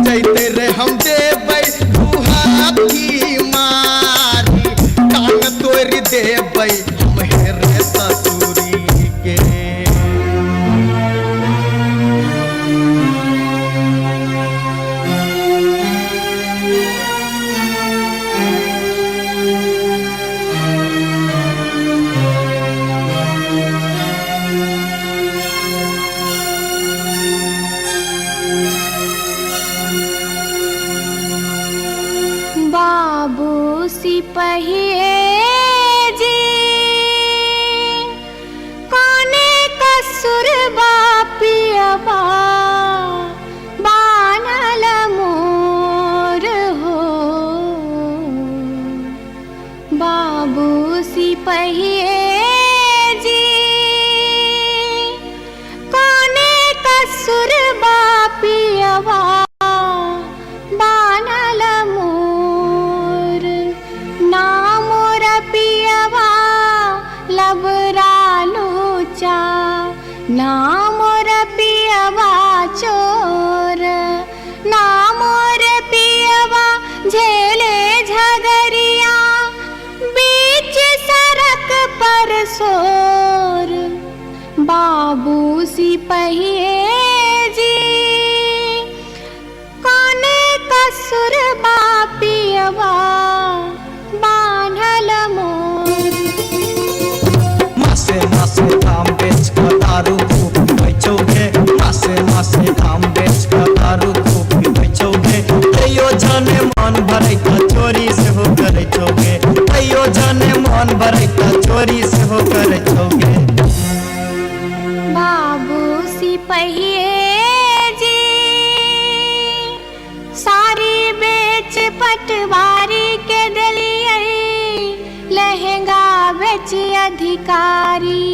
G: जैते रे हम देबै दुहाती मारी कान तोड़ देबै हम हेरे ससुरी के
C: बाबू सिपहिए जी कोने कसुर बापियबा बानल मोर हो बाबू सिपहिए जी कोने कसुर बा सिपहिए जी कोने कसुर बापियवा बांधल मोर।
G: मासे मासे काम बेच कर दारू खूब बेचोगे, मासे मासे काम बेच कर दारू खूब बेचोगे। तैयो जाने मन भरे का चोरी से हो कर चोगे, तैयो जाने मन भरे का चोरी से हो कर चोगे।
C: बाबू सिपहिए जी सारी बेच पटवारी के दिलिए लहंगा बेच अधिकारी।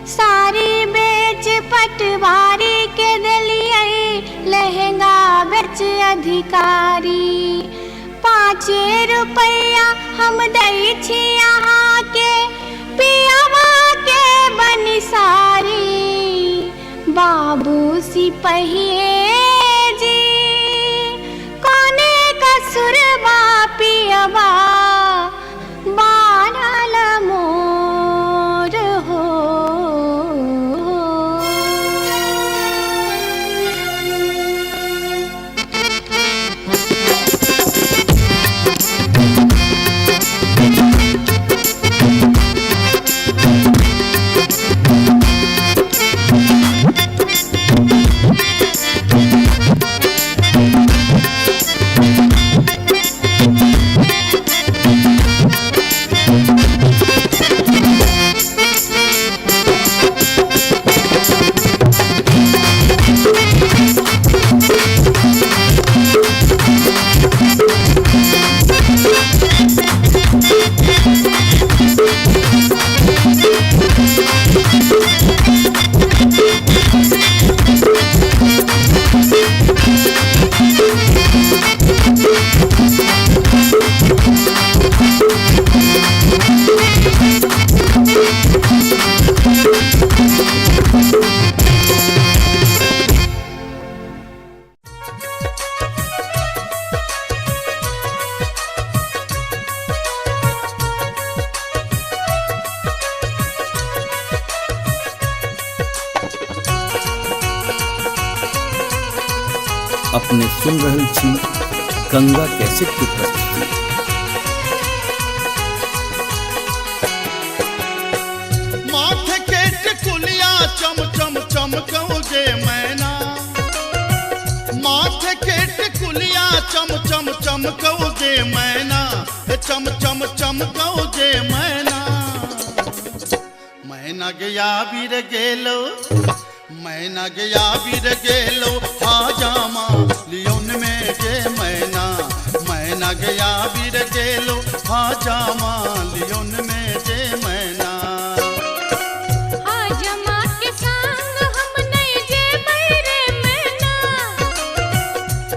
C: सारी बेच पटवारी के दिलिए लहंगा बेच अधिकारी। 5 रुपया हम दई छी यहाँ के पियावा के बनिसारी। बाबू सिपहिए जी कोने कसुर बापियवा बांधल मोर हो।
B: अपने सुन रहल छी गंगा कैसेट की प्रस्तुति।
D: माथे के टिकुलिया चम चम चमकौगे मैना, माथे के टिकुलिया चम चम चमकौगे मैना, चम चम चमकौगे मैना। मैना गया बीर गेलो, मैना गया बीर गेलो हाजामा लियोन में के मैना। मैना गया बीर गेलो हाजामा लियोन में के मैना।
C: हाजमा के संग हम नहीं जेबै रे मैना।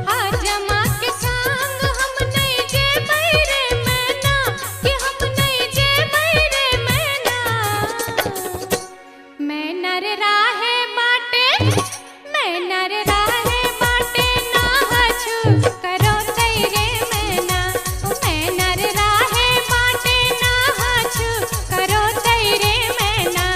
C: हाजमा के संग हम नहीं जेबै रे मैना, कि हम नहीं जेबै रे मैना। मैना रे राहे बाटे, मैना रे राहे बाटे ना हछु करो तैरे मैना। मैना रे राहे बाटे ना हछु करो तैरे मैना।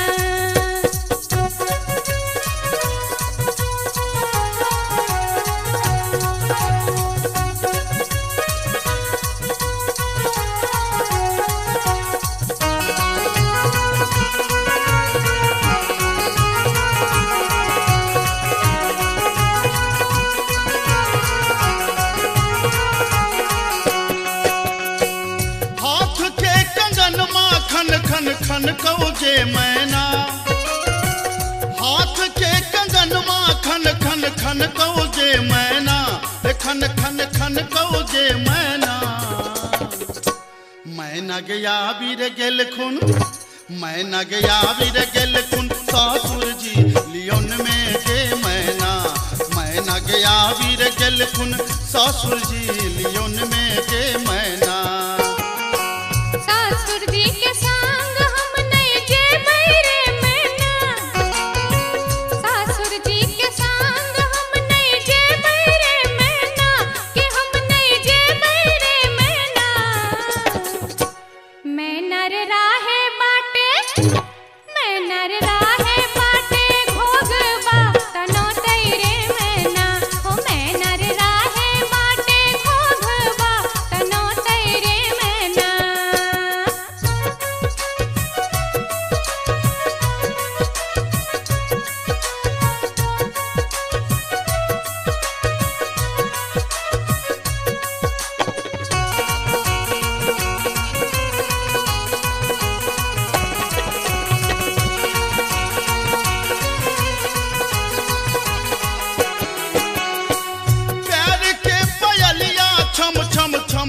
D: हाथ के कंगन माँ खन खन खन कौगे मैना। हाथ के कंगन माँ खन खन खन कौगे मैना, खन खन खन कौगे मैना। मैना गया बीर गेल खुन, मैना गया बीर गेल खुन सासुर जी लियोन में के मैना। मैना गया बीर गेल खुन सासुर जी लियोन में के मैना।
C: सासुर जी के संग हम नहीं जेबै रे मैना। सासुर जी के संग हम नहीं जेबै रे मैना, कि हम नहीं जेबै रे मैना। मैना रे राहे बाटे, मैना रे राहे बाटे घोग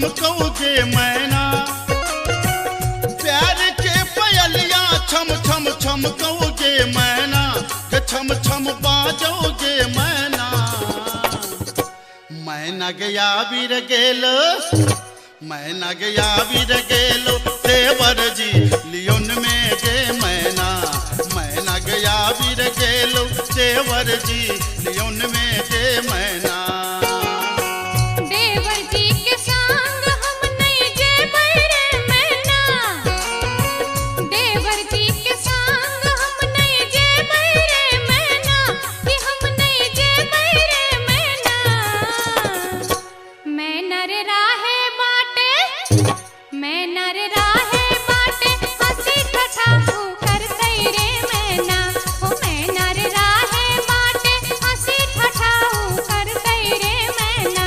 D: कौगे मैना प्यार के पयलिया छम छम छम कौगे मैना के छम छम बाजोगे मैना मैना गया वीर गेलो मैना गया वीर गेलो देवर जी लियोन में गे मैना मैना गया वीर गेलो देवर जी लियोन में गे मैना
C: देवर जी के संग हम नहीं जेबै रे मैना देवर जी के संग हम नहीं जेबै रे मैना कि हम नहीं जेबै रे मैना मैना रे राहे बाटे मैना रे राहे बाटे हंसी ठठा करतै रे मैना ओ मैना रे राहे बाटे हंसी ठठा करतै रे मैना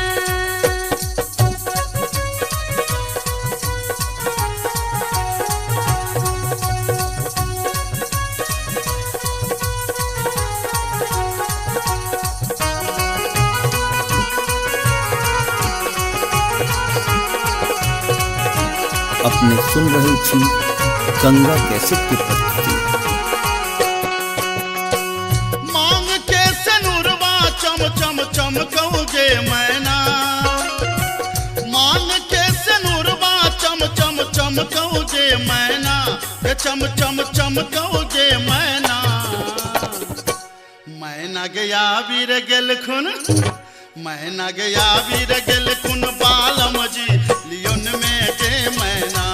B: अपने सुन रहे छी गंगा कैसेट की प्रस्तुति।
D: मांग के सनुरवा चम चम चम कौगे मैना मांग के सनुरवा चम चम चम कौगे मैना के चम चम चम कौगे मैना मैना गया वीर गेल खुन मैना गया वीर गेल खुन बालम जी लियोन में गे मैना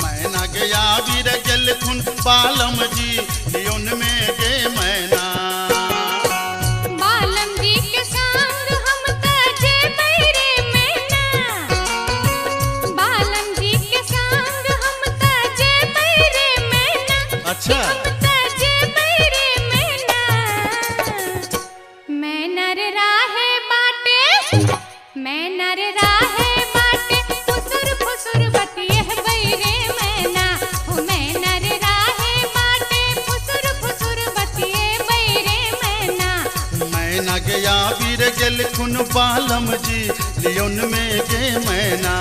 D: मैना गया वीर गेल खुन बालम जी लियोन में गे मैना
C: बालम जी के संग हम त जेबै रे मैना बालम जी के संग हम त जेबै रे मैना
D: अच्छा
C: हम त जेबै रे मैना मैना रे राहे बाटे मैना रे राहे बाटे फुसुर फुसुर बतियहबै रे मैना ओ मैना रे राहे बाटे फुसुर फुसुर बतियहबै रे मैना
D: मैना गया वीर गेल खुन बालम जी लियोन में गे मैना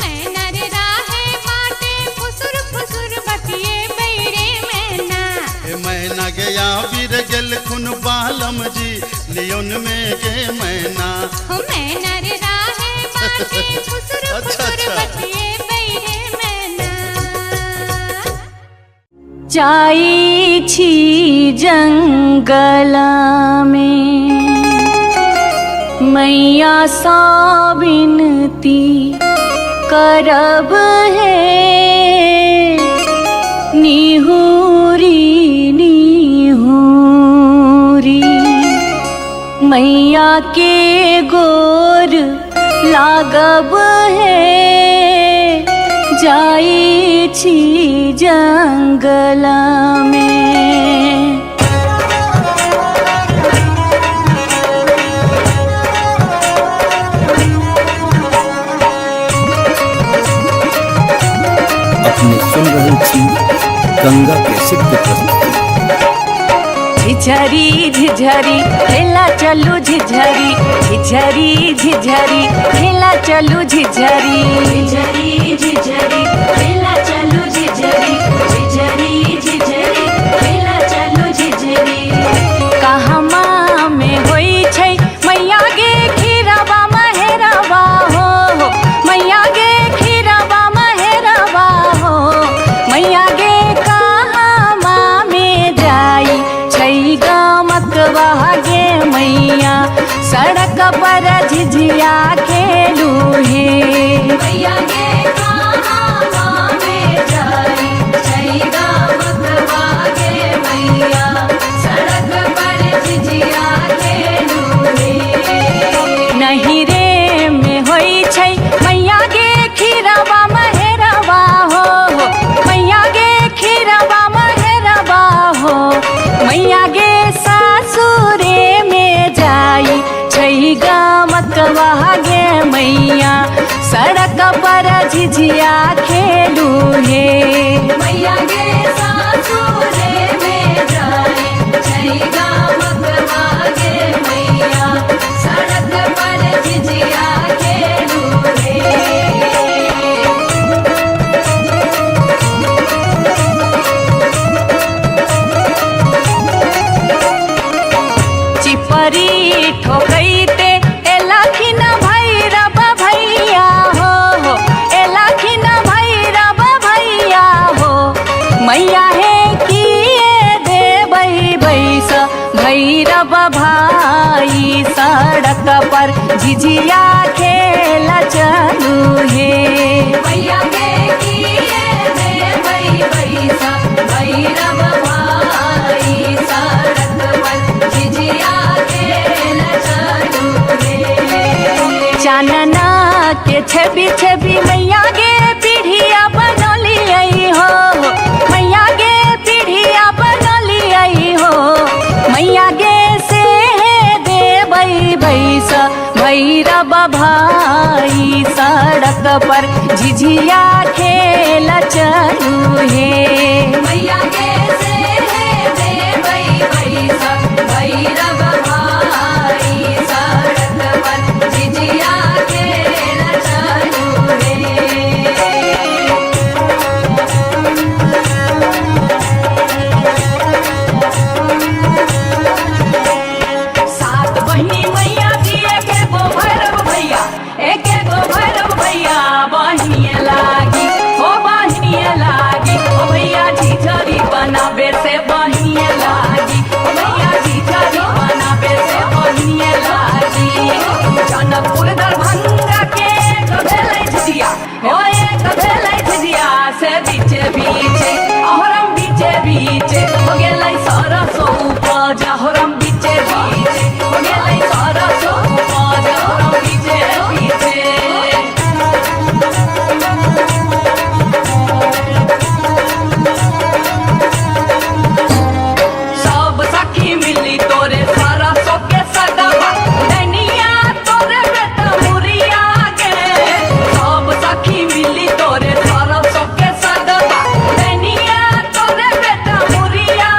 C: मैना रे राहे बाटे फुसुर फुसुर बतियहबै रे मैना
D: ए मैना गया वीर गेल खुन बालम जी लियोन में गे मैना
C: ओ मैना रे राहे बाटे फुसुर
D: अच्छा,
C: फुसुर
D: अच्छा।
C: बतियहबै रे मैना
A: जाई छी जंगल में मैया सा विनती करब है निहुरी निहुरी मैया के गोर लागब है जाई छी जंगल में
B: अपने सुन रहे छी गंगा कैसेट की प्रस्तुति।
A: झिझरी झिझरी खेला चलू झिझरी झिझरी झिझरी खेला चलू झिझरी झिझरी झिझरी खेला चलू झिझरी झिझरी झिझरी खेला चलू झिझरी कहमा में होई छै मैया गे खीरवा महेरवा हो मैया गे खीरवा महेरवा हो मैया गे कहमा में जाई छै गमकवा गे मैया सड़क पर झिझिया खेलू हे मैया गे कहमा में जाई छै गमकवा गे मैया सड़क पर झिझिया खेलू हे नहीं रे में होई छै मैया गे खीरवा महेरवा हो मैया गे खीरवा महेरवा हो मैया गे सासुरे में जाई छै गमकवा गे मैया सड़क पर झिझिया खेलू हे मैया गे सासुरे में जाई छै गमकवा गे मैया सड़क पर झिझिया खेलू हे पर झिझिया खेला चलू हे मैया के किए दे भई बैसा भैरव भाई सड़क पर झिझिया खेला चलू हे चानना के छबी छबी मैया गे पीढ़िया बनली आई हो मैया गे पीढ़िया बनली आई हो मैया गे से देवई भैसा भैरव भाई सड़क पर झिझिया खेला चलू हे मैया गे से देवई भैसा भैरव भाई सड़क पर झिझिया खेला चलू हे सात बहिनी मैया दिए के गो भैरव भैया एक गो भैरव भैया बहिनिए लागी ओ बहिनिए लागी ओ भैया झिझरी बनाबे से बहिनिए लागी ओ भैया झिझरी बनाबे से बहिनिए लागी जनकपुर दरभंगा के भेलै झिझिया ओ एक भेलै झिझिया से बीचे बीचे अहरम बीचे बीचे हो गेलै सरसो उपज अहरम बीचे बीचे हो गेलै सरसो उपज अहरम बीचे बीचे सब सखी मिली तोरे सरसो के सगवा नैनिया तोरे बेटा मुरिया के सब सखी मिली तोरे सरसो के सगवा नैनिया तोरे बेटा मुरिया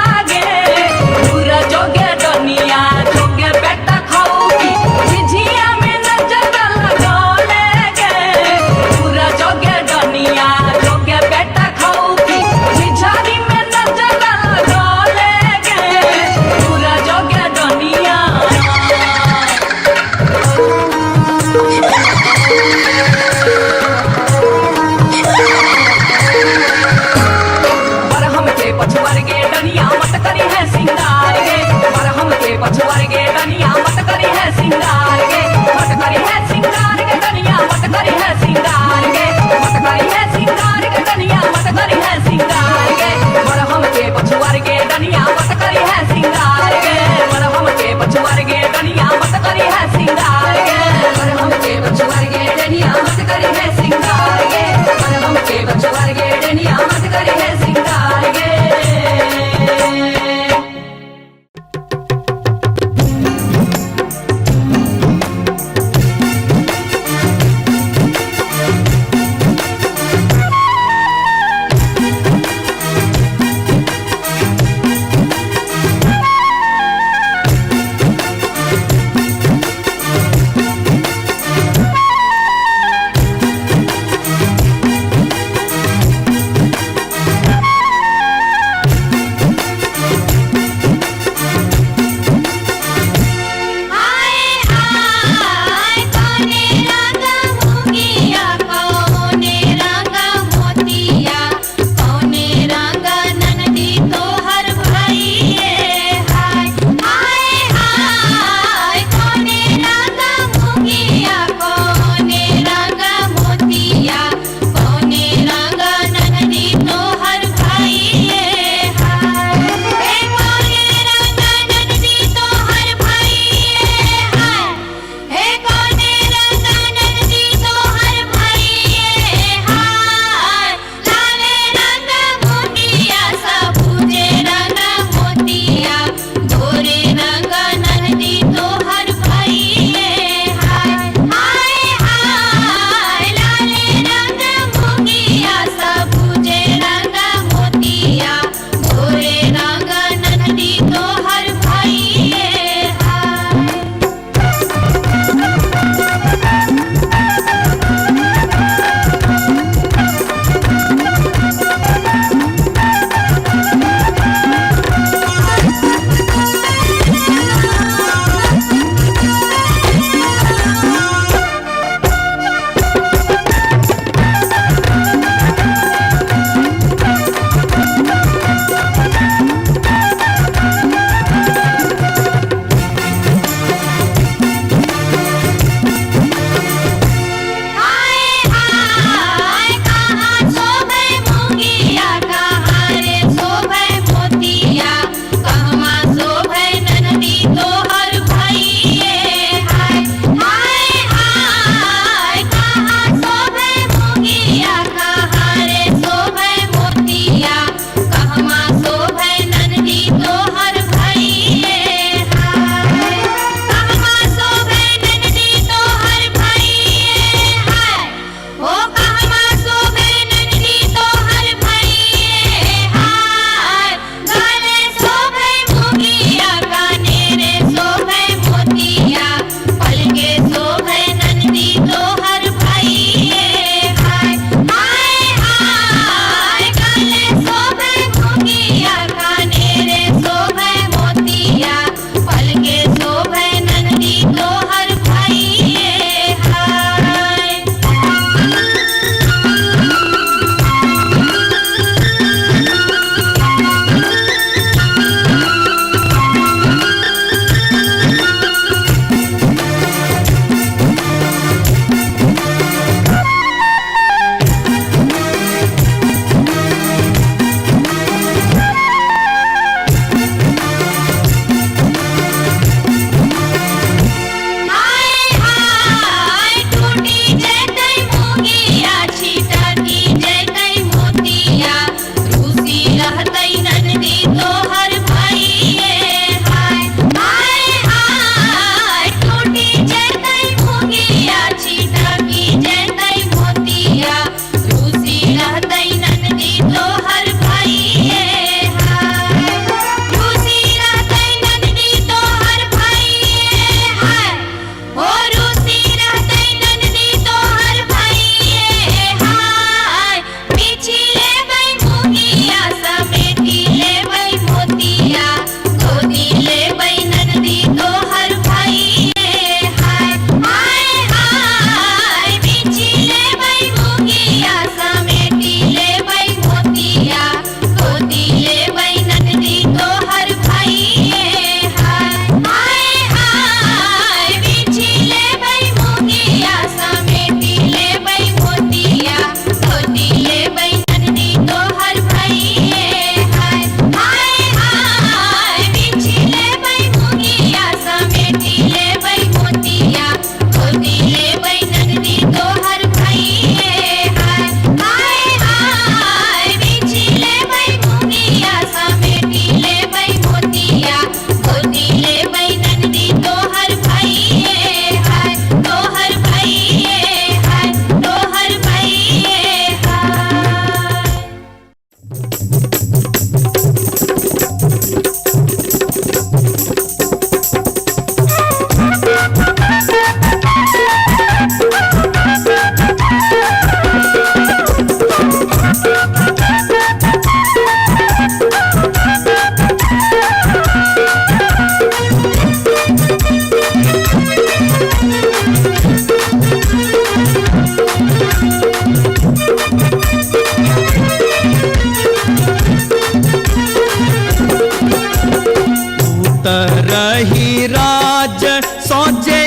G: उतरही राज सोजे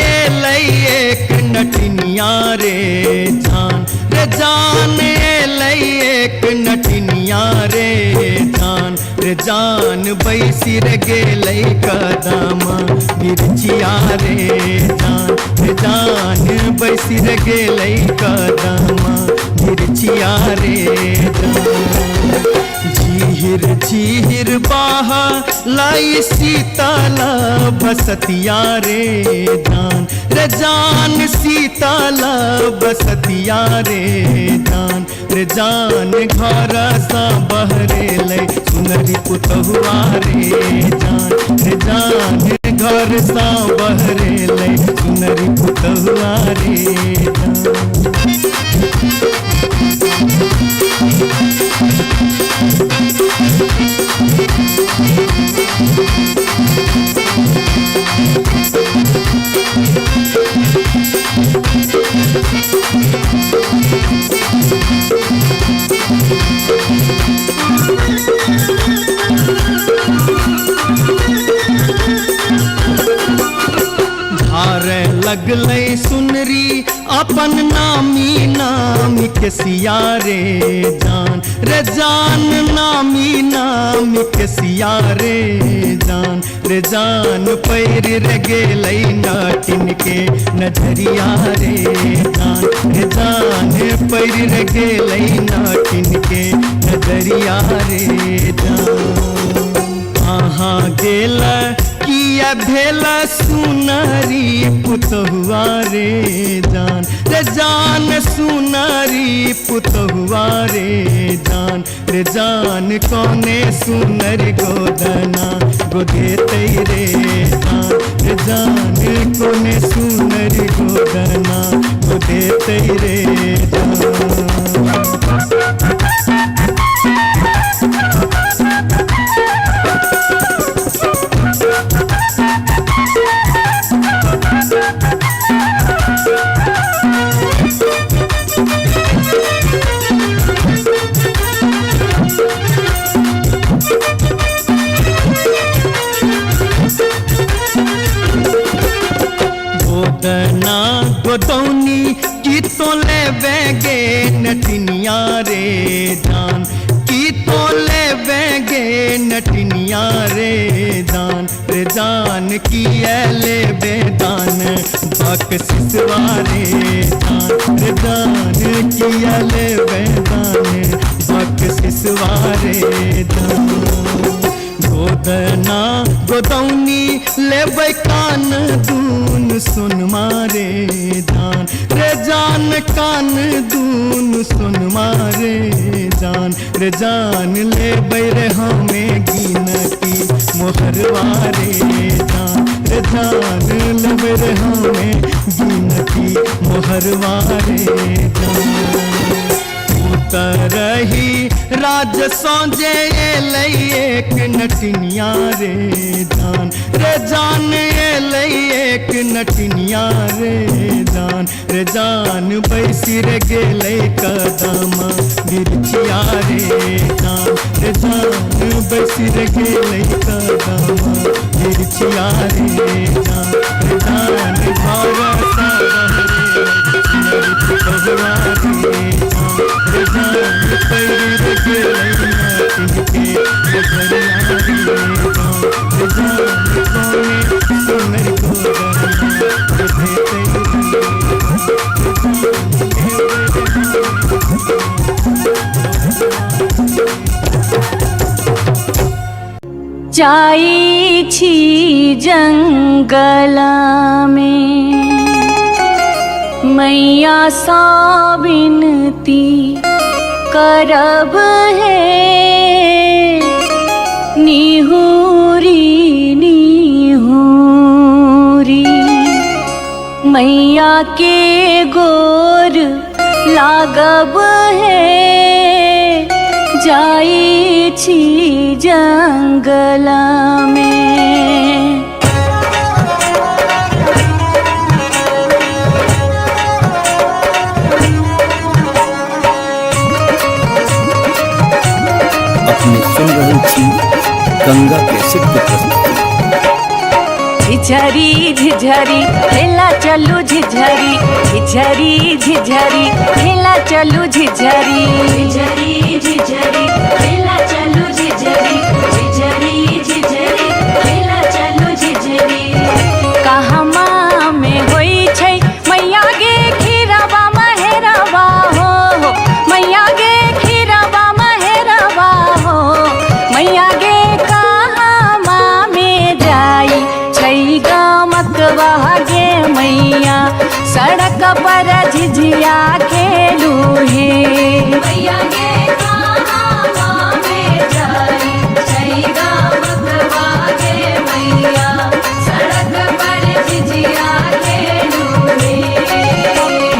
G: एक नटनिया रे जान एक नटनिया रे जान बैसी रे गेलै कदम मिर्चिया रे जान बैसी रे गेलै कदम मिर्चिया रे झीर झीर बाह लाई शीतल बसतिया रे जान शीतल बसतिया रे जान घर सा बहरे लै सुनरी पुतहुआ रे जान घर सा बहरे लै सुनरी पुतहुआ रे धारे लगलै सुनरी अपन नामी नामी के सिया रे जान नामी नामी के सिया रे जान पैर रे गेलै नाटिन के नजरिया रे जान पैर रे गेलै नाटिन के नजरिया रे जान कहाँ गेल किया भेल सुनरी पुतहुआ रे जान सुनरी पुतहुआ रे जान कोने सुनरी गोदना गोदेते रे जान कोने सुनरी गोदना गोदेते रे गोदना गोदौनी की तो ले बेगे नटनिया रे जान की तो ले बेगे नटनिया रे जान की ले बेदान बक सिसवा रे जान की ले बेदान बक सिसवा रे गोदना गोदौनी लेबै कान दून सुन मारे जान कान दून सुन मारे जान लेबै रे हमें गिनती मोहरवा रे जान लेबै रे हमें गिनती मोहरवा रे उतरही राज सोजे एलै एक नटनिया रे जान एलै एक नटनिया रे जान बैसी रे गेलै कदम मिर्चिया रे जान बैसी रे गेलै कदम मिर्चिया रे जान घर सा बहरे पुतहुआ रे जान पैर रे गेलै नाटिन के नजरिया रे जान कोने सुनरी गोदना गोदेते
A: जाई छी जंगल में मैया सा विनती करब है निहुरी निहुरी मैया के गोर लागब है जाई छी जंगल में
B: छी गंगा कैसेट की प्रस्तुति।
A: झिझरी झिझरी खेला चलू झिझरी, झिझरी झिझरी खेला चलू झिझरी, झिझरी झिझरी खेला चलू झिझरी, झिझरी झिझरी खेला चलू झिझरी। कहमा में होई छै मैया गे खीरवा महेरवा हो, मैया गे खीरवा महेरवा हो, मैया गे कहमा में जाई छै गमकवा गे मैया, सड़क पर झिझिया खेलू हे। मैया गे कहमा में जाई छै गमकवा गे मैया, सड़क पर झिझिया खेलू हे।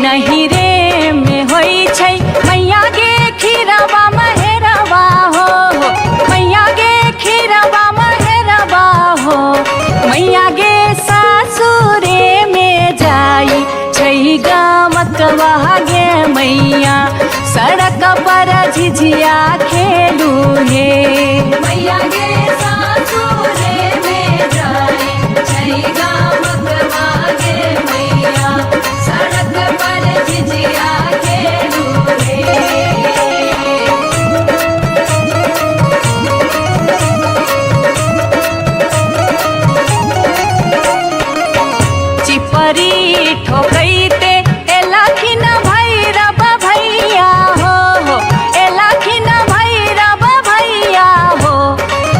A: नहीं रे में होई छै मैया गे खीरवा महेरवा हो, मैया गे खीरवा महेरवा हो, मैया गे सासुरे में जाई छै गमकवा गे मैया, सड़क पर झिझिया खेलू हे। मैया गे सासुरे में जाई छै गमकवा गे मैया, सड़क पर झिझिया खेलू हे। चिपरी ठोकैते एलखिन भैरव भैया हो, एलखिन भैरव भैया हो,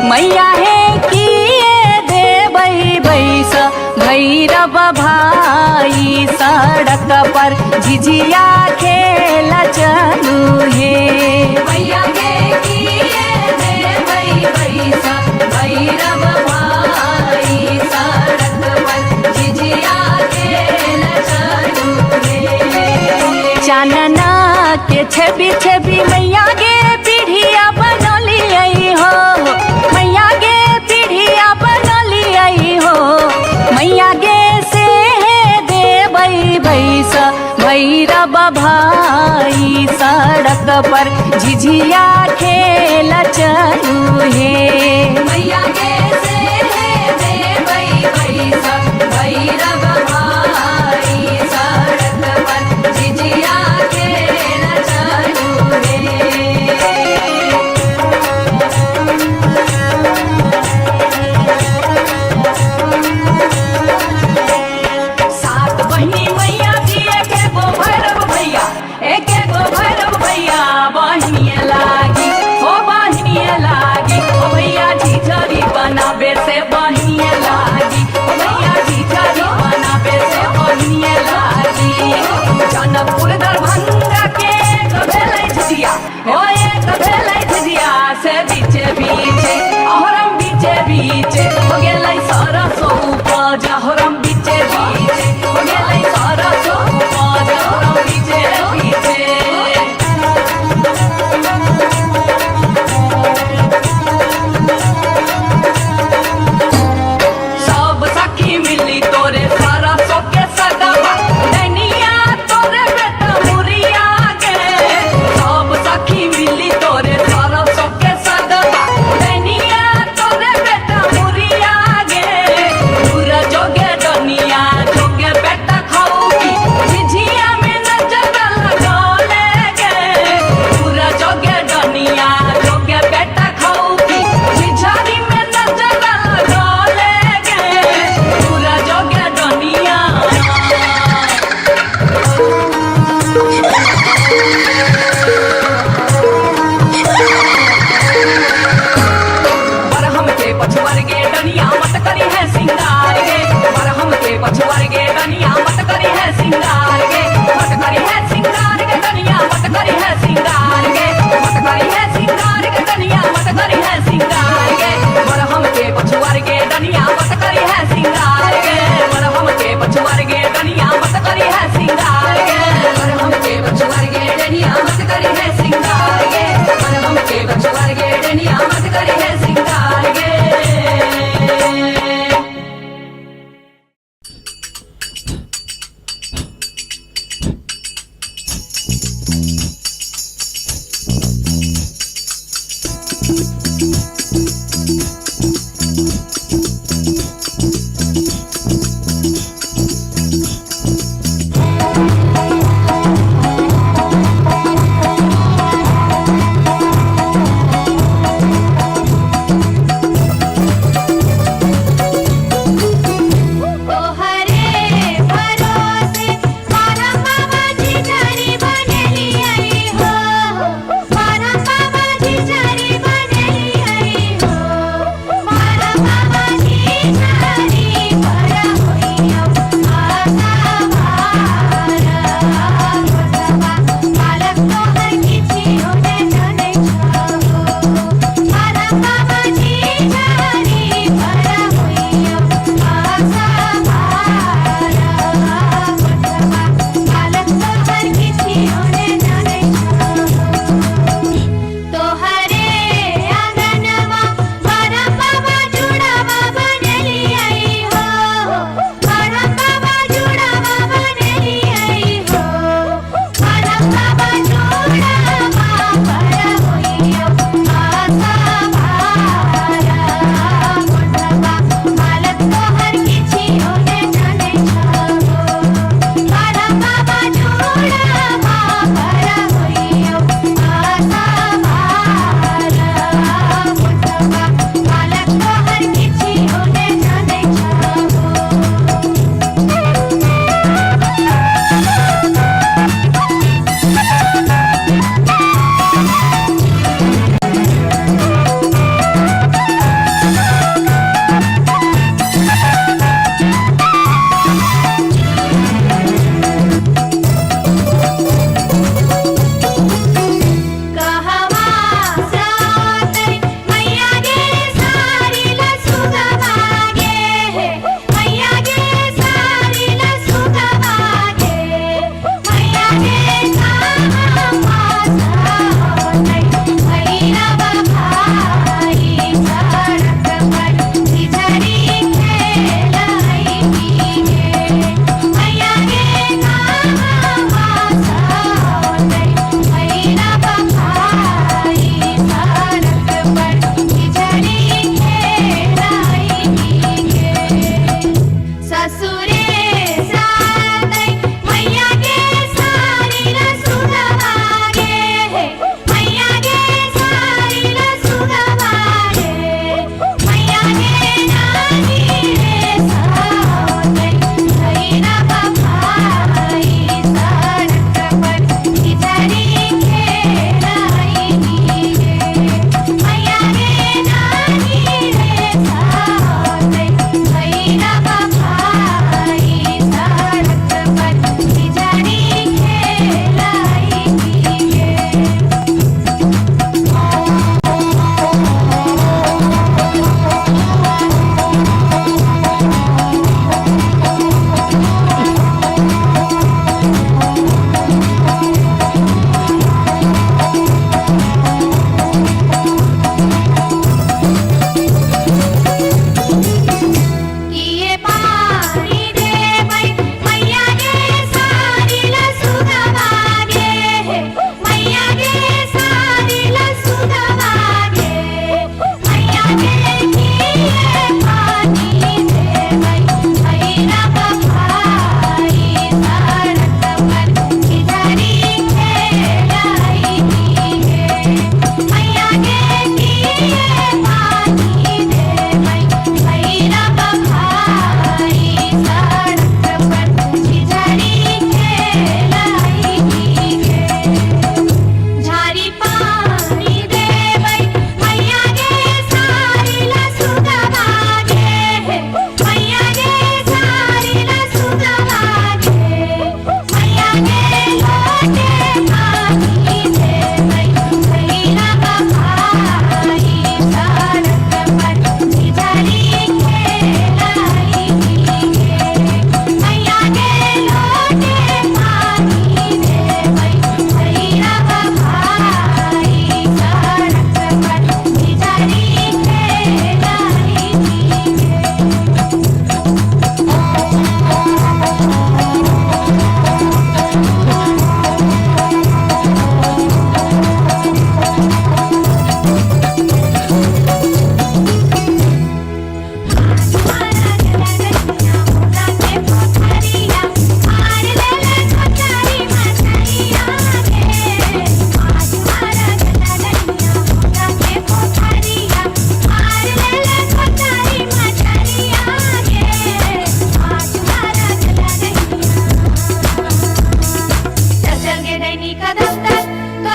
A: मैया हे किए देबै बैस भैरव भाई, सड़क पर झिझिया खेल चलू हे। मैया गे किए देबै बैस भैरव भाई, सड़क पर झिझिया खेल चलू हे। चानना के छवि छवि मैया गे पीढ़िया बनलियै हो, मैया गे पीढ़िया बनलियै हो, मैया गे से देबै बैस भैरव भाई, सड़क पर झिझिया खेल चलू हे। मैया गे से देबै बैस भैरव भाई, सड़क पर झिझिया खेल चलू हे। सात बहिनी मैया जी एके गो भैरव भैया, एके गो भैरव भैया बहिनिए लागी हो, बहिनिए लागी ओ भैया झिझरी बनाबे से बहिनिए लागी, ओ भैया झिझरी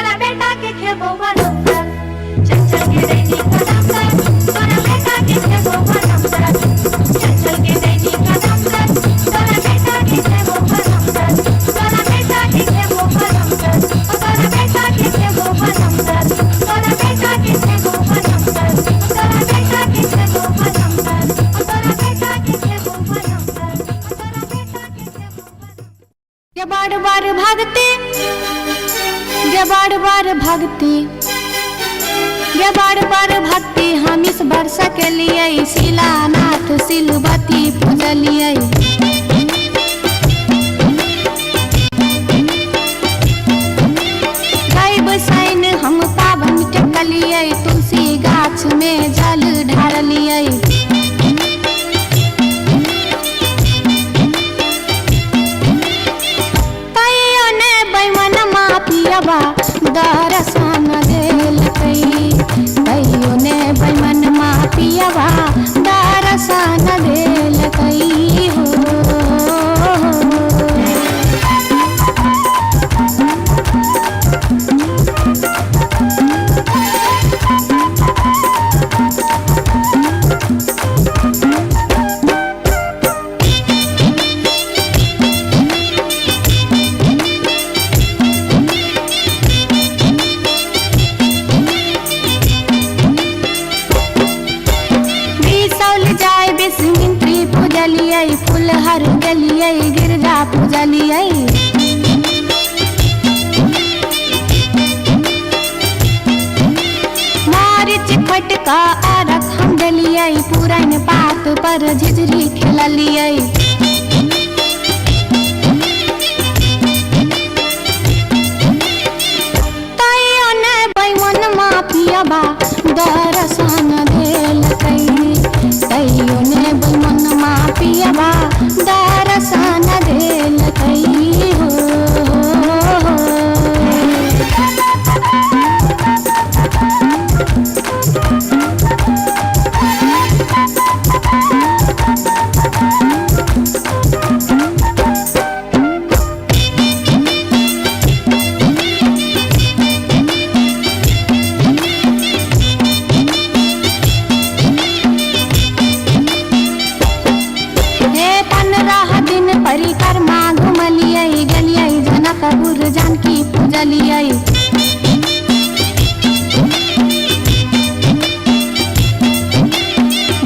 C: तोरा बेटा के खेबो बनमदार चल चल के दैनी कदमदार तोरा बेटा के खेबो बनमदार चल चल के दैनी कदमदार तोरा बेटा के खेबो बनमदार तोरा बेटा के खेबो बनमदार तोरा बेटा के खेबो बनमदार तोरा बेटा के खेबो बनमदार तोरा बेटा के खेबो बनमदार तोरा बेटा के खेबो बनमदार तोरा बेटा के खेबो ये बार बार भागते ये बार बार भागते ये बार बार भागते हम इस वर्ष के लिए शिलानाथ सिलवती पूजलिए गायब साइन हम पावन टेकलिए तुलसी गाछ में जल ढारलिए पियबा दर्शन देलकै कहियो ने बैमन मा पियबा दर्शन देलकै हो फुलहर गलिए गिरजा पूजलिए मारिच फटका आरख हम डलिए पुरन पात पर झिझरी खेललिए तैयो ने बैमन मा पियबा दर्शन देलकै तैयो ने बैमन मा पियबा दर्शन देलकै हो परिक्रमा घुमलिए गलिए जनकपुर जानकी पूजलिए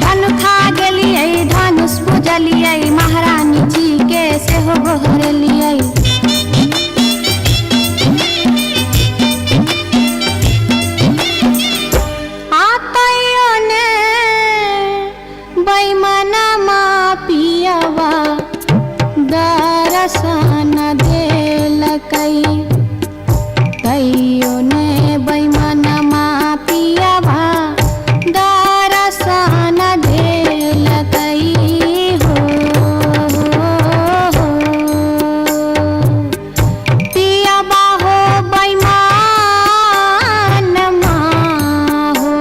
C: धनुखा गेलिए धनुष पूजलिए महारानी जी के सेहो गोहरलिए आतैयो ने बैमन मा पियबा दर्शन देलकै तैयो ने बैमन मा पियबा दर्शन देलकै हो पियबा हो बैमन मा हो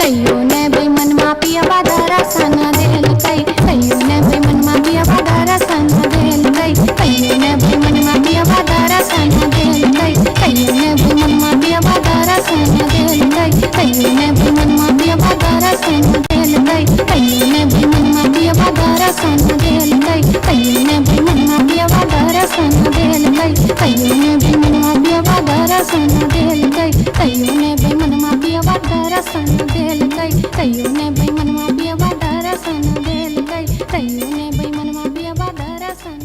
C: तैयो ने बैमन मा पियबा दर्शन देलकै तैयो ने बैमन मा पियबा दर्शन देलकै तैयो ने बैमन मा पियबा दर्शन देलकै तैयो ने बैमन मा पियबा दर्शन देलकै तैयो ने बैमन मा पियबा दर्शन देलकै तैयो ने बैमन मा पियबा दर्शन देलकै तैयो ने बैमन मा पियबा दर्शन देलकै तैयो ने बैमन मा पियबा दर्शन देलकै तैयो ने बैमन मा पियबा दर्शन देलकै तैयो ने बैमन मा पियबा दर्शन देलकै तैयो ने बैमन मा पियबा दर्शन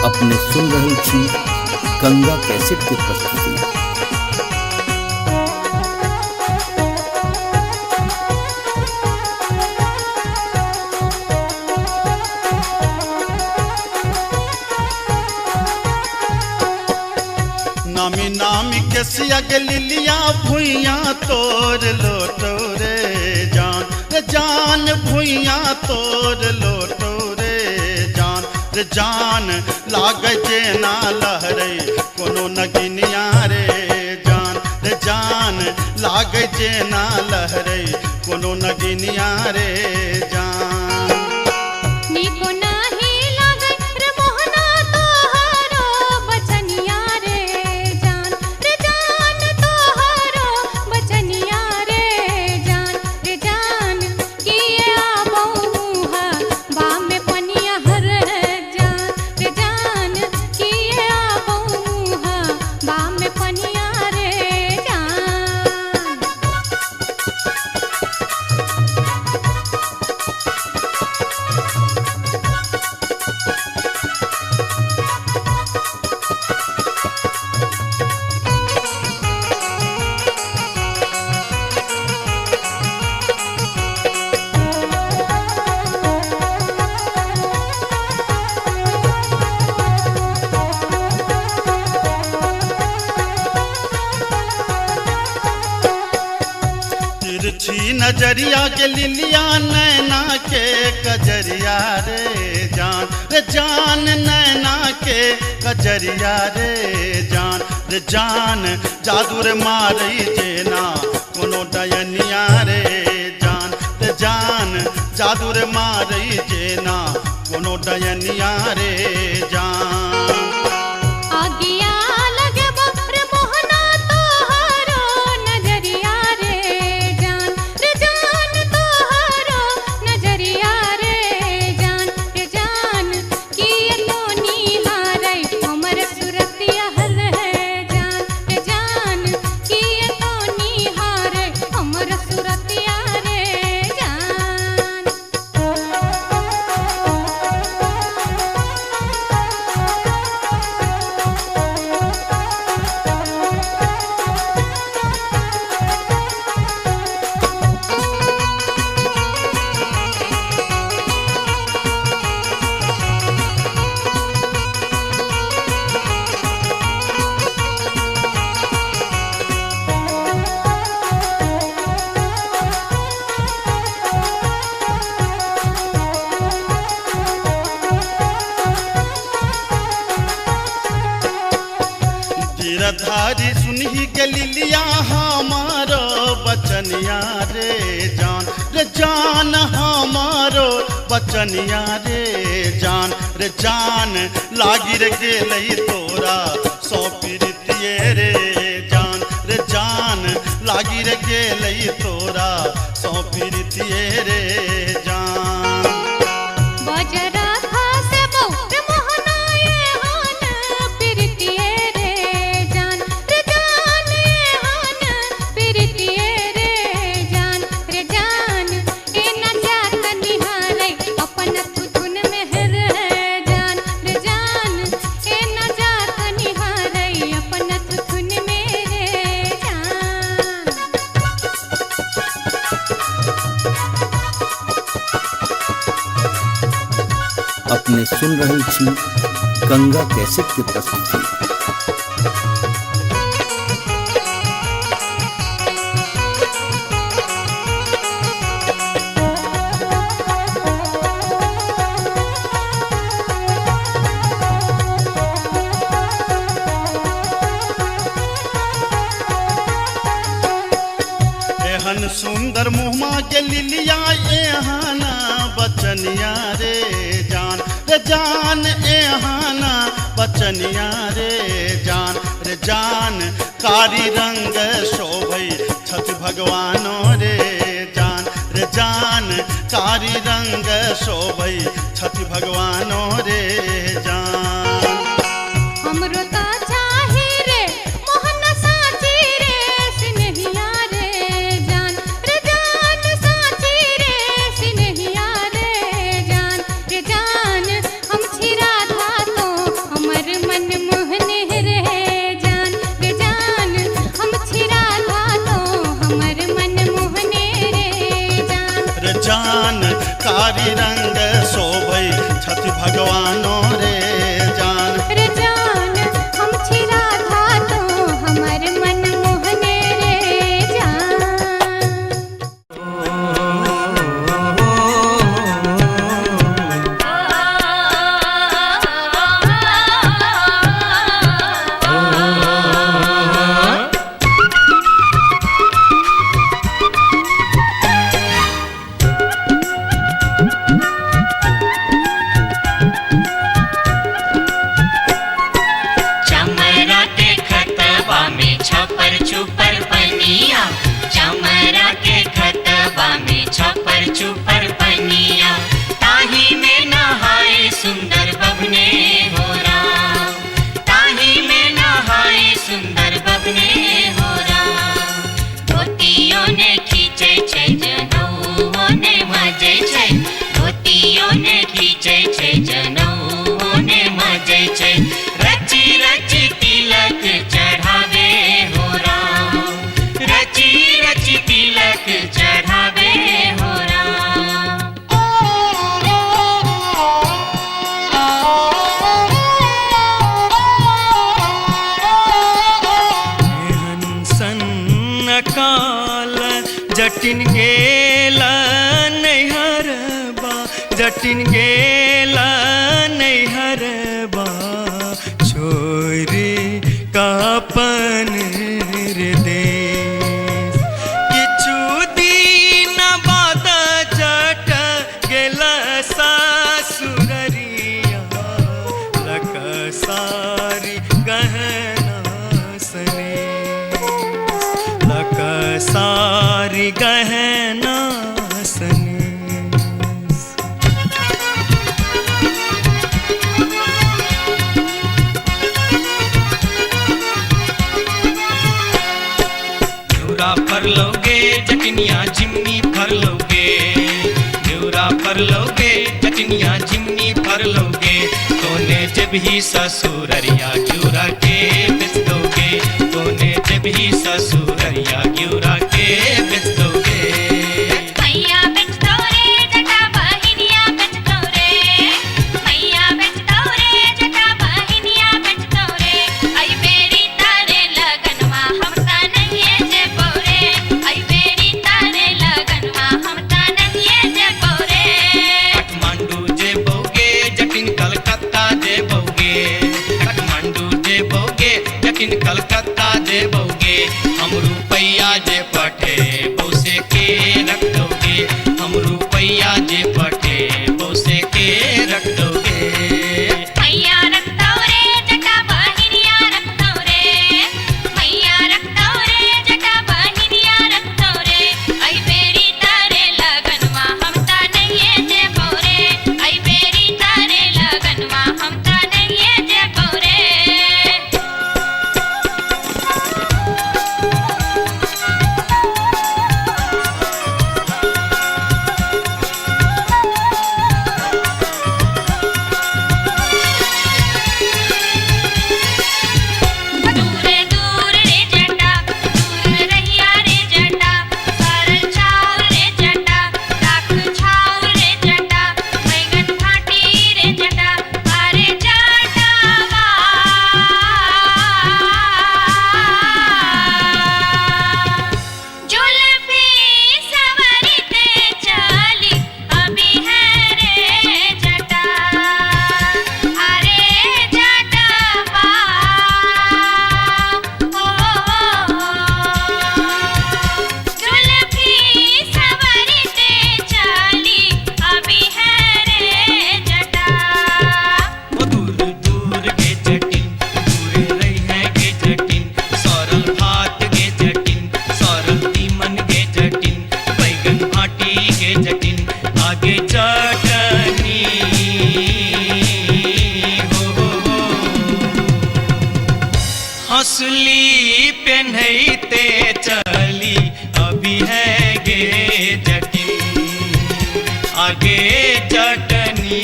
B: अपने सुन रहल छी गंगा कैसेट के प्रस्तुति।
D: नामी नामी के सिया लिलिया भुइया तोर लोटो रे जान भुइया तोर लोटो रे रे जान लागे जेना लहरे कोनो नगिनिया रे जान रे जान लागे जेना लहरे कोनो नगिनिया रे जान
C: नीको नाही लागे रे मोहना तोहरो बचनिया रे जान तोहरो बचनिया रे जान किए आबो मुहा बा में पनिया हर जान किए आबो मुहा बा में पनिया रे जान
D: तिरछी नजरिया के लिलिया नैना के कजरिया रे जान नैना के कजरिया रे जान जादू रे मारई जेना कोनो डयनिया रे जान जादू रे मारई जेना कोनो डयनिया रे जान
C: आगिया लगे बप्र मोहना तोहरो नजरिया रे जान तोहरो नजरिया रे जान किए तो निहारै हमर सुरतिया हल जान किए तो निहारै हमर सुरतिया रे जान
D: गिरधारी सुनही के लिलिया हमारो बचनिया रे जान हमारो बचनिया रे जान लागी रे गेलई तोरा सौ प्रीतिये रे जान लागी रे गेलई तोरा सौ प्रीतिये रे जान
C: बजरा खासे बहु मोहना ये हान प्रीतिये रे जान ये हान प्रीतिये रे जान ए न जात निहारै अपन तुधुन में हर जान ए न जात निहारै अपन तुधुन में रे जान
B: अपने सुन रहल छी गंगा कैसेट के प्रस्तुति।
D: एहन सुंदर मुहमा के लिलिया एहाना बचनिया रे जान एहाना बचनिया रे जान कारी रंग शोभई छठ भगवानो रे जान कारी रंग शोभई छठ भगवानो रे जान
C: हमरो ता चाही रे मोहन साची रे सिनहिया रे जान साची रे सिनहिया रे जान हम छिरा था तो हमर मन मोहने रे जान हम छिरा था तो हमर मन मोहने रे
D: जान कारी रंग शोभई छठ भगवानो रे जान
C: हम छिरा था तो हमर मन मोहने रे जान
A: आ
F: जटिन गेला नैहरबा छोरी कापन रे देश किछु दिन बाद जट गेला सासुररिया लक सारी गहना सने लक सारी गहना सने फर लोगे जटनिया जिमनी फर लोगे न्यूरा फर लोगे जटनिया जिमनी फर लोगे तोने जब ही ससुररिया ग्यूरा के बेच दोगे तोने जब ही ससुररिया ग्यूरा के बेच दोगे
C: मैया बेच दो रे जटा बहिनिया बेच दो रे मैया बेच दो रे जटा बहिनिया बेच दो रे आई बेरी तारे लगनवा हम ता नहीं जे बोरे आई बेरी तारे लगनवा हम ता नहीं जे बोरे
F: काठमांडू जे बोगे जटिन कलकत्ता जे बोगे काठमांडू जे बोगे जटिन कलकत्ता जे बोगे हम रुपैया जे पठे बोसे के रख दोगे हम रुपैया जे पठे बोसे के रख दोगे
C: मैया रख दो रे जटा बहिनिया रख दो रे मैया रख दो रे जटा बहिनिया रख दो रे आई बेरी तारे लगनवा हम ता नहीं जे बोरे आई बेरी तारे लगनवा हम ता नहीं जे बोरे दूर दूर रे जटा दूर रहिया रे जटा सरल छाव रे जटा राख छाव रे जटा बैगन घाटी रे जटा अरे जटावा जुल्फी सवरते चली अभी है रे जटा अरे जटावा जुल्फी सवरते चली अभी है रे जटा
F: वो दूर दूर के जटिन दूर रही है के जटिन सरल भात के जटिन सरल तीमन के जटिन बैगन भाटी के जटिन आगे चटनी हो हंसली पेन्हते चली अभी है गे जटिन आगे चटनी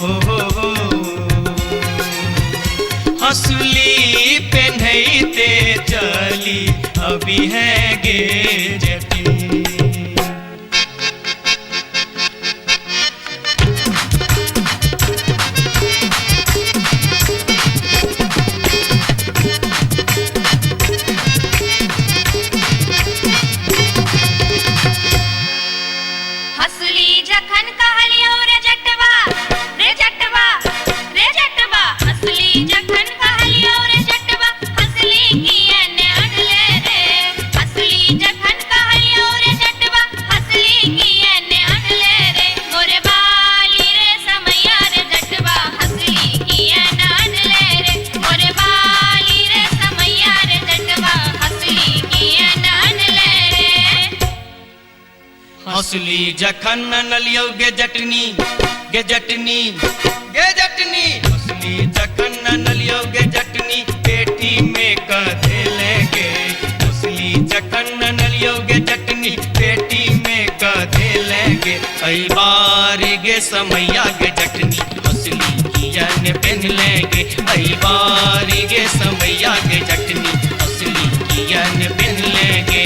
F: हो हंसली पेन्हते चली अभी है गे जटिन
C: हसली जखन कहलियो रे जटवा रे जटवा रे जटवा हसली जखन कहलियो रे जटवा हसली कियने अनले रे हसली जखन कहलियो रे जटवा हसली कियने अनले रे मोरे बाली रे समैया रे जटवा हसली कियने अनले रे मोरे बाली रे समैया रे जटवा हसली कियने अनले रे
F: हंसली जखन नलियो गे जटनी गे जटनी गे जटनी हंसली जखन नलियो गे जटनी पेटी में कधे लेंगे हंसली जखन नलियो गे जटनी पेटी में कधे लेंगे कई बार गे समैया गे जटनी हंसली कियन पहन लेंगे कई बार गे समैया गे जटनी हंसली कियन पहन लेंगे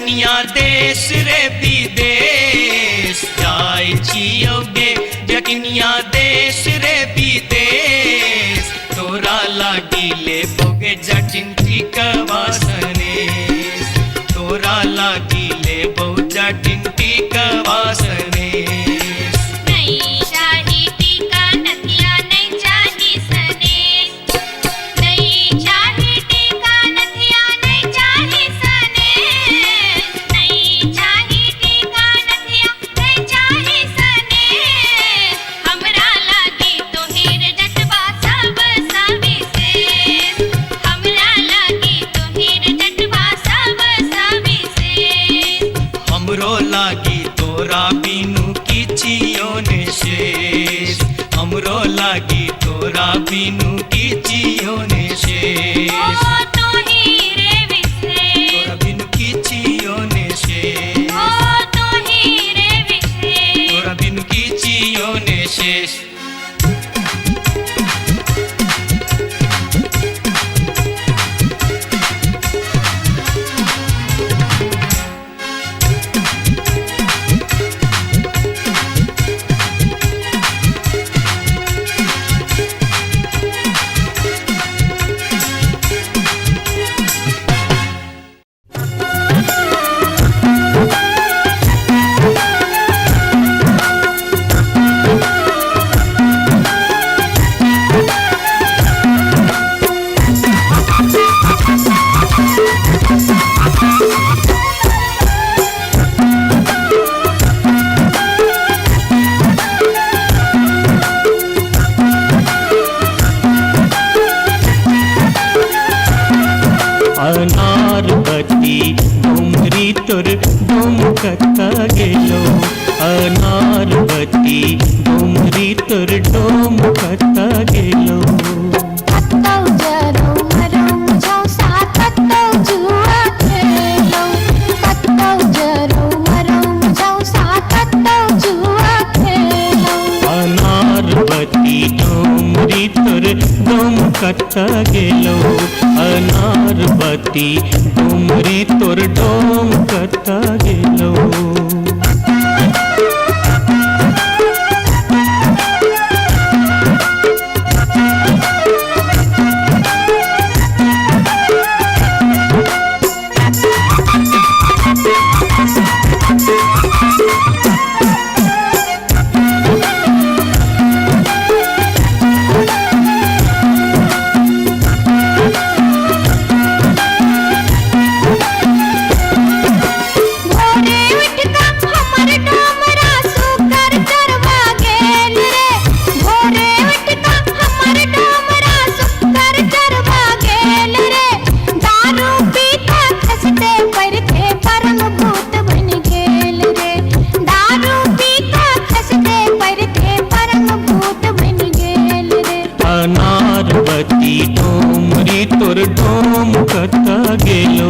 E: जटनिया देश रे विदेश जाय छियो गे जटनिया देश रे विदेश तोरा लागी ले बोगे जटिन टिकवा सनेश तोरा लागी ले बो जटिन टिकवा सनेश
C: नहीं चाही टीका नथिया नहीं चाही सनेश नहीं चाही टीका नथिया नहीं चाही सनेश नहीं चाही टीका नथिया नहीं चाही सनेश हमरा लागी तो हीर जटवा सब सविशेष हमरा लागी तो हीर जटवा सब सविशेष
E: हमरो लागी तोरा बिनु किछियो ने शेष हमरो लागी तोरा बिनु किछियो ने शेष
C: ओ तो हीरे विशेष
E: तोरा बिनु किछियो ने शेष
C: ओ तो हीरे विशेष
E: तोरा बिनु किछियो ने शेष
F: अनारबती डोमरी तोर डोमकता गेलो अनारबती डोमरी तोर डोमकता गेलो
C: कत्तौ जरौ मरौ मुझौ सा कत्तौ जुआ खेलौ कत्तौ जरौ मरौ मुझौ सा कत्तौ जुआ खेलौ
F: अनारबती डोमरी तोर डोमकता गेलो अनारबती डोमरी तोर डोमकता गेलो अनारबती डोमरी तोर डोमकता गेलो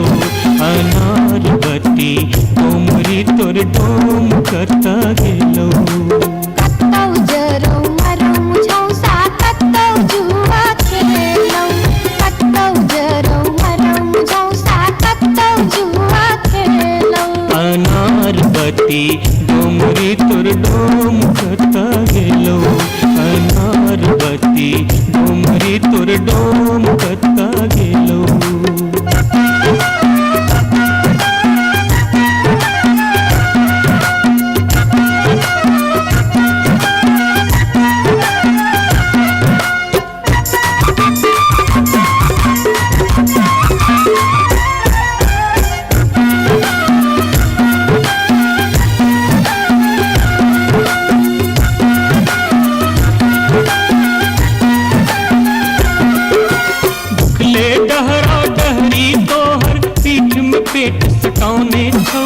F: अनारबती डोमरी तोर डोमकता गेलो
C: कत्तौ जरौ मरौ मुझौ सा कत्तौ जुआ खेलौ कत्तौ जरौ मरौ मुझौ सा कत्तौ जुआ खेलौ
F: अनारबती डोमरी तोर डोमकता गेलो अनारबती डोमरी तोर डोमकता गेलो पेट सटाउने छौ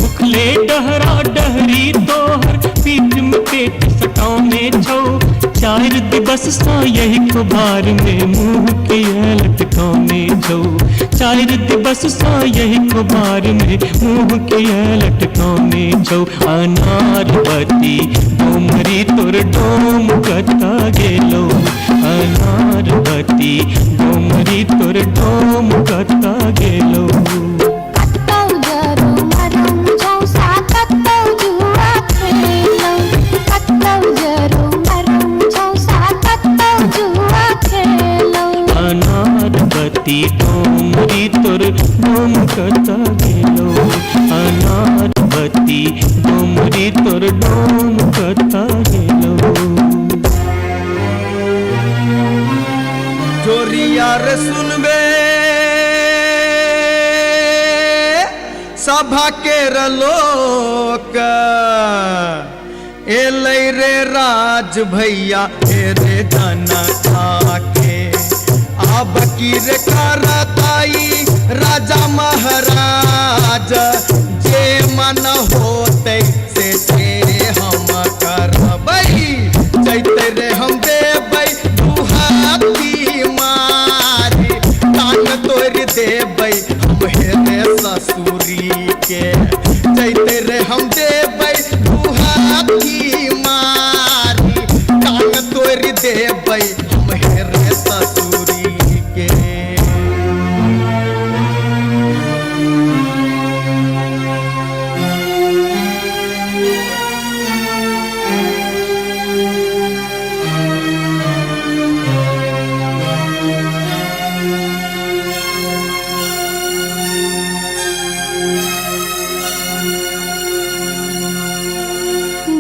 F: उखले डहरा डहरी तोहर पीठ में पेट सटाउने छौ चार दिवस सा यही खुबार में मुंह के लटकाउने छौ चार दिवस सा यही खुबार में मुंह के लटकाउने छौ अनारबती डोमरी तोर डोम कता गेलो अनारबती डोमरी तोर डोम कता गेलो
C: कत्तौ जरौ
F: कता गेलो अनार बत्ती डोमरी तोर डोम कता गेलो
G: जोरिया रे सुनबे सभा के लोक एलै रे राज भैया हे रे जनता के अब की रे करताई राजा महाराज जे मन होते से हम करबै जैते रे हम देबै दुहाती मारी तान तोड़ देबै हम हेरे ससुरी के जैते रे हम देबै दुहाती मारी तान तोड़ देबै हम हेरे ससुरी के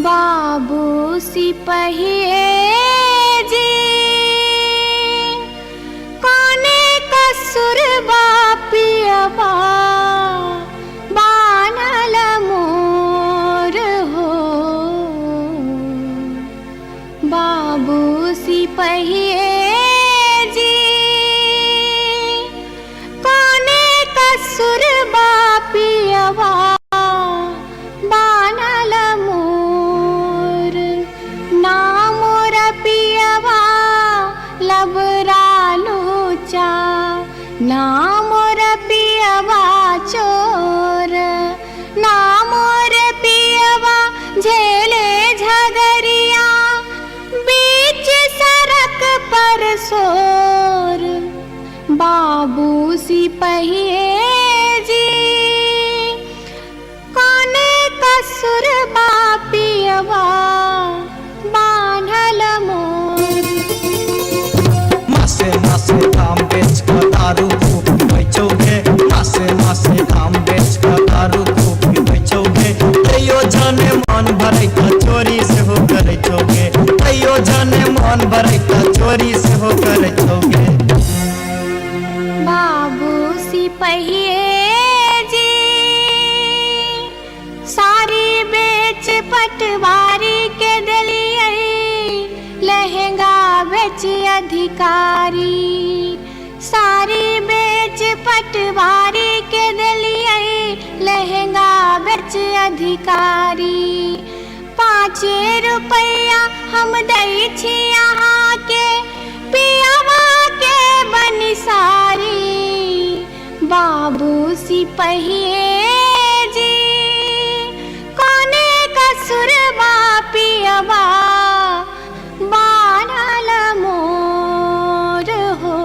C: बाबू सिपहिए जी कोने कसुर बापियबा बानल मोर हो बाबू सिपहिए जी कोने कसुर बापियबा बानल मोर ना मोर पियवा लबरा लूचा ना मोर पियवा चोर ना मोर पियवा झेले झगरिया बीच सड़क पर सोर बाबू सिपहिए जी कोने कसुर बापियवा बान्हल मोर
G: मासे मासे काम बेच कर दारू खूब बेचोगे मासे मासे काम बेच कर दारू खूब बेचोगे तैयो जाने मन भरै त चोरी से हो करे छोगे तैयो जाने मन भरै त चोरी से हो करे छोगे
C: बाबू सिपहिए जी सारी बेच पटवारी के दिलिए लहंगा बेच अधिकारी सारी बेच पटवारी के दिलिए लहंगा बेच अधिकारी 5 रुपया हम दै छी यहाँ के पियावा के बनिसारी बाबू सिपहिए जी कोने कसुर बापियवा बानल मोर हो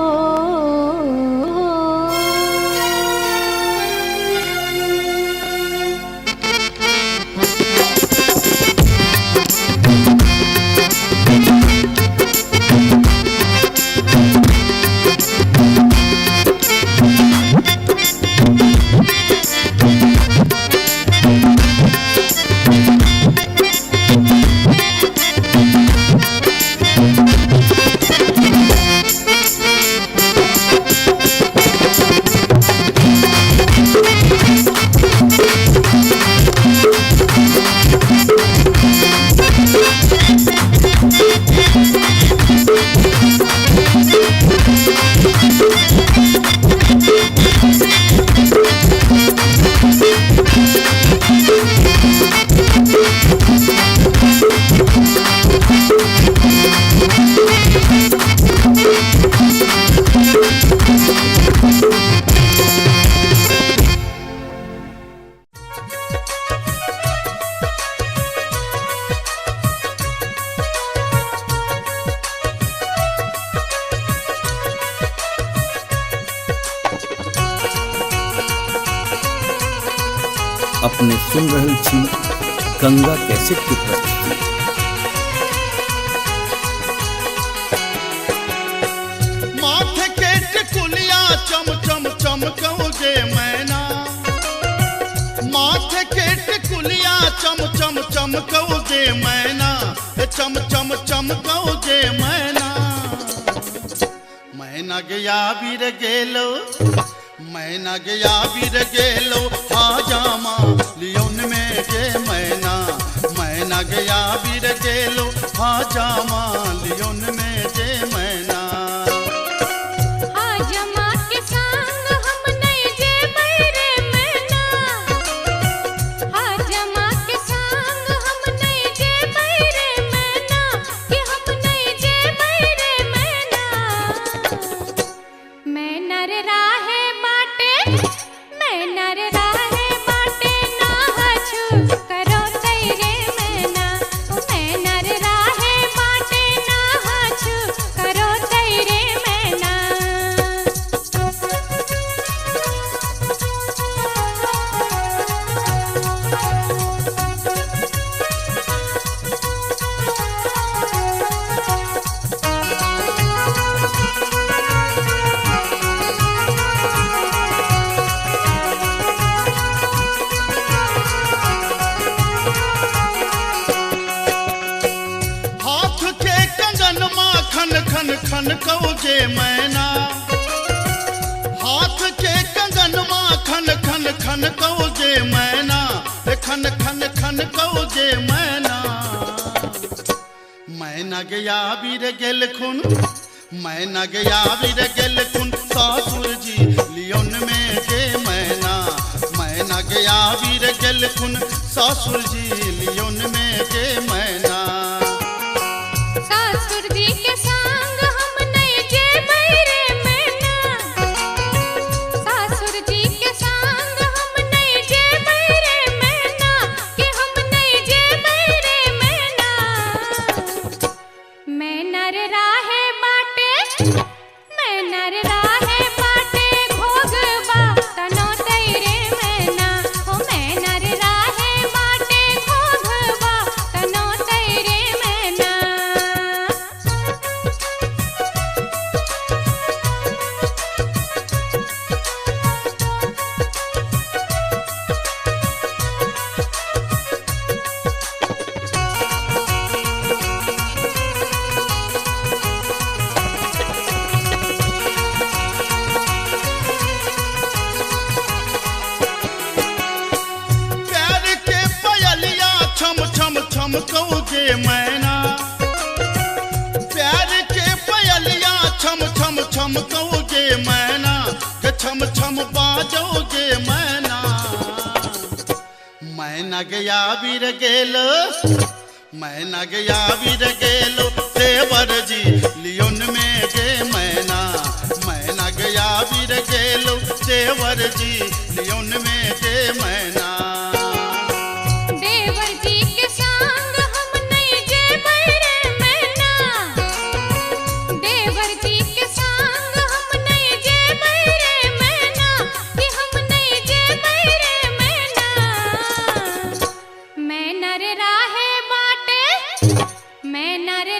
B: अपने सुन रहल छी गंगा कैसेट की प्रस्तुति।
D: माथे के टिकुलिया चम चम चमकौगे मैना चमकौ जे मैना, चम चम चमकौ जे मैना। मैना गया बीर गेलो, मैना गया बीर गेलो, हाजामा लियोन में जे मैना। मैना गया बीर गेलो, हाजामा लियोन में जे मैना।
C: हाजमा के संग हम नहीं जेबै रे मैना, हाजमा के संग हम नहीं जेबै रे मैना, कि हम नहीं जेबै रे मैना। मैना रे राहे बाटे, मैना रे राहे बाटे, ना हछु करो तैरे मैना। ओ मैना रे राहे बाटे, ना हछु करो तैरे मैना।
D: हाथ के कंगन माँ खन खन खन कौ जे मैना। हाथ के कंगन माँ खन खन खन कौ जे मैना, खन खन खन कौ जे मैना। मैना गया बीर गेल खुन, मैना गया बीर गेल खुन, सासुर जी लियोन में जे मैना। मैना गया बीर गेल खुन, सासुर जी लियोन में जे मैना।
C: सासुर जी के संग हम नहीं जेबै रे मैना, सासुर जी के संग हम नहीं जेबै रे मैना, कि हम नहीं जेबै रे मैना। मैना रे राहे बाटे, मैना रे राहे बाटे, भोगबा तनो तैरे मैना। ओ मैना रे राहे बाटे, भोगबा तनो तैरे मैना।
D: प्यार के पयलिया छम छम छम कौ जे मैना। प्यार के पयलिया छम छम छम कौ जे मैना, के छम छम बाजौ जे मैना। मैना गया बीर गेलो, मैना गया बीर गेलो, देवर जी लियोन में जे मैना। मैना गया बीर गेलो, देवर जी लियोन में जे मैना।
C: देवर जी के संग हम नहीं जेबै रे मैना, देवर जी के संग हम नहीं जेबै रे मैना, कि हम नहीं जेबै रे मैना। मैना रे राहे बाटे, मैना रे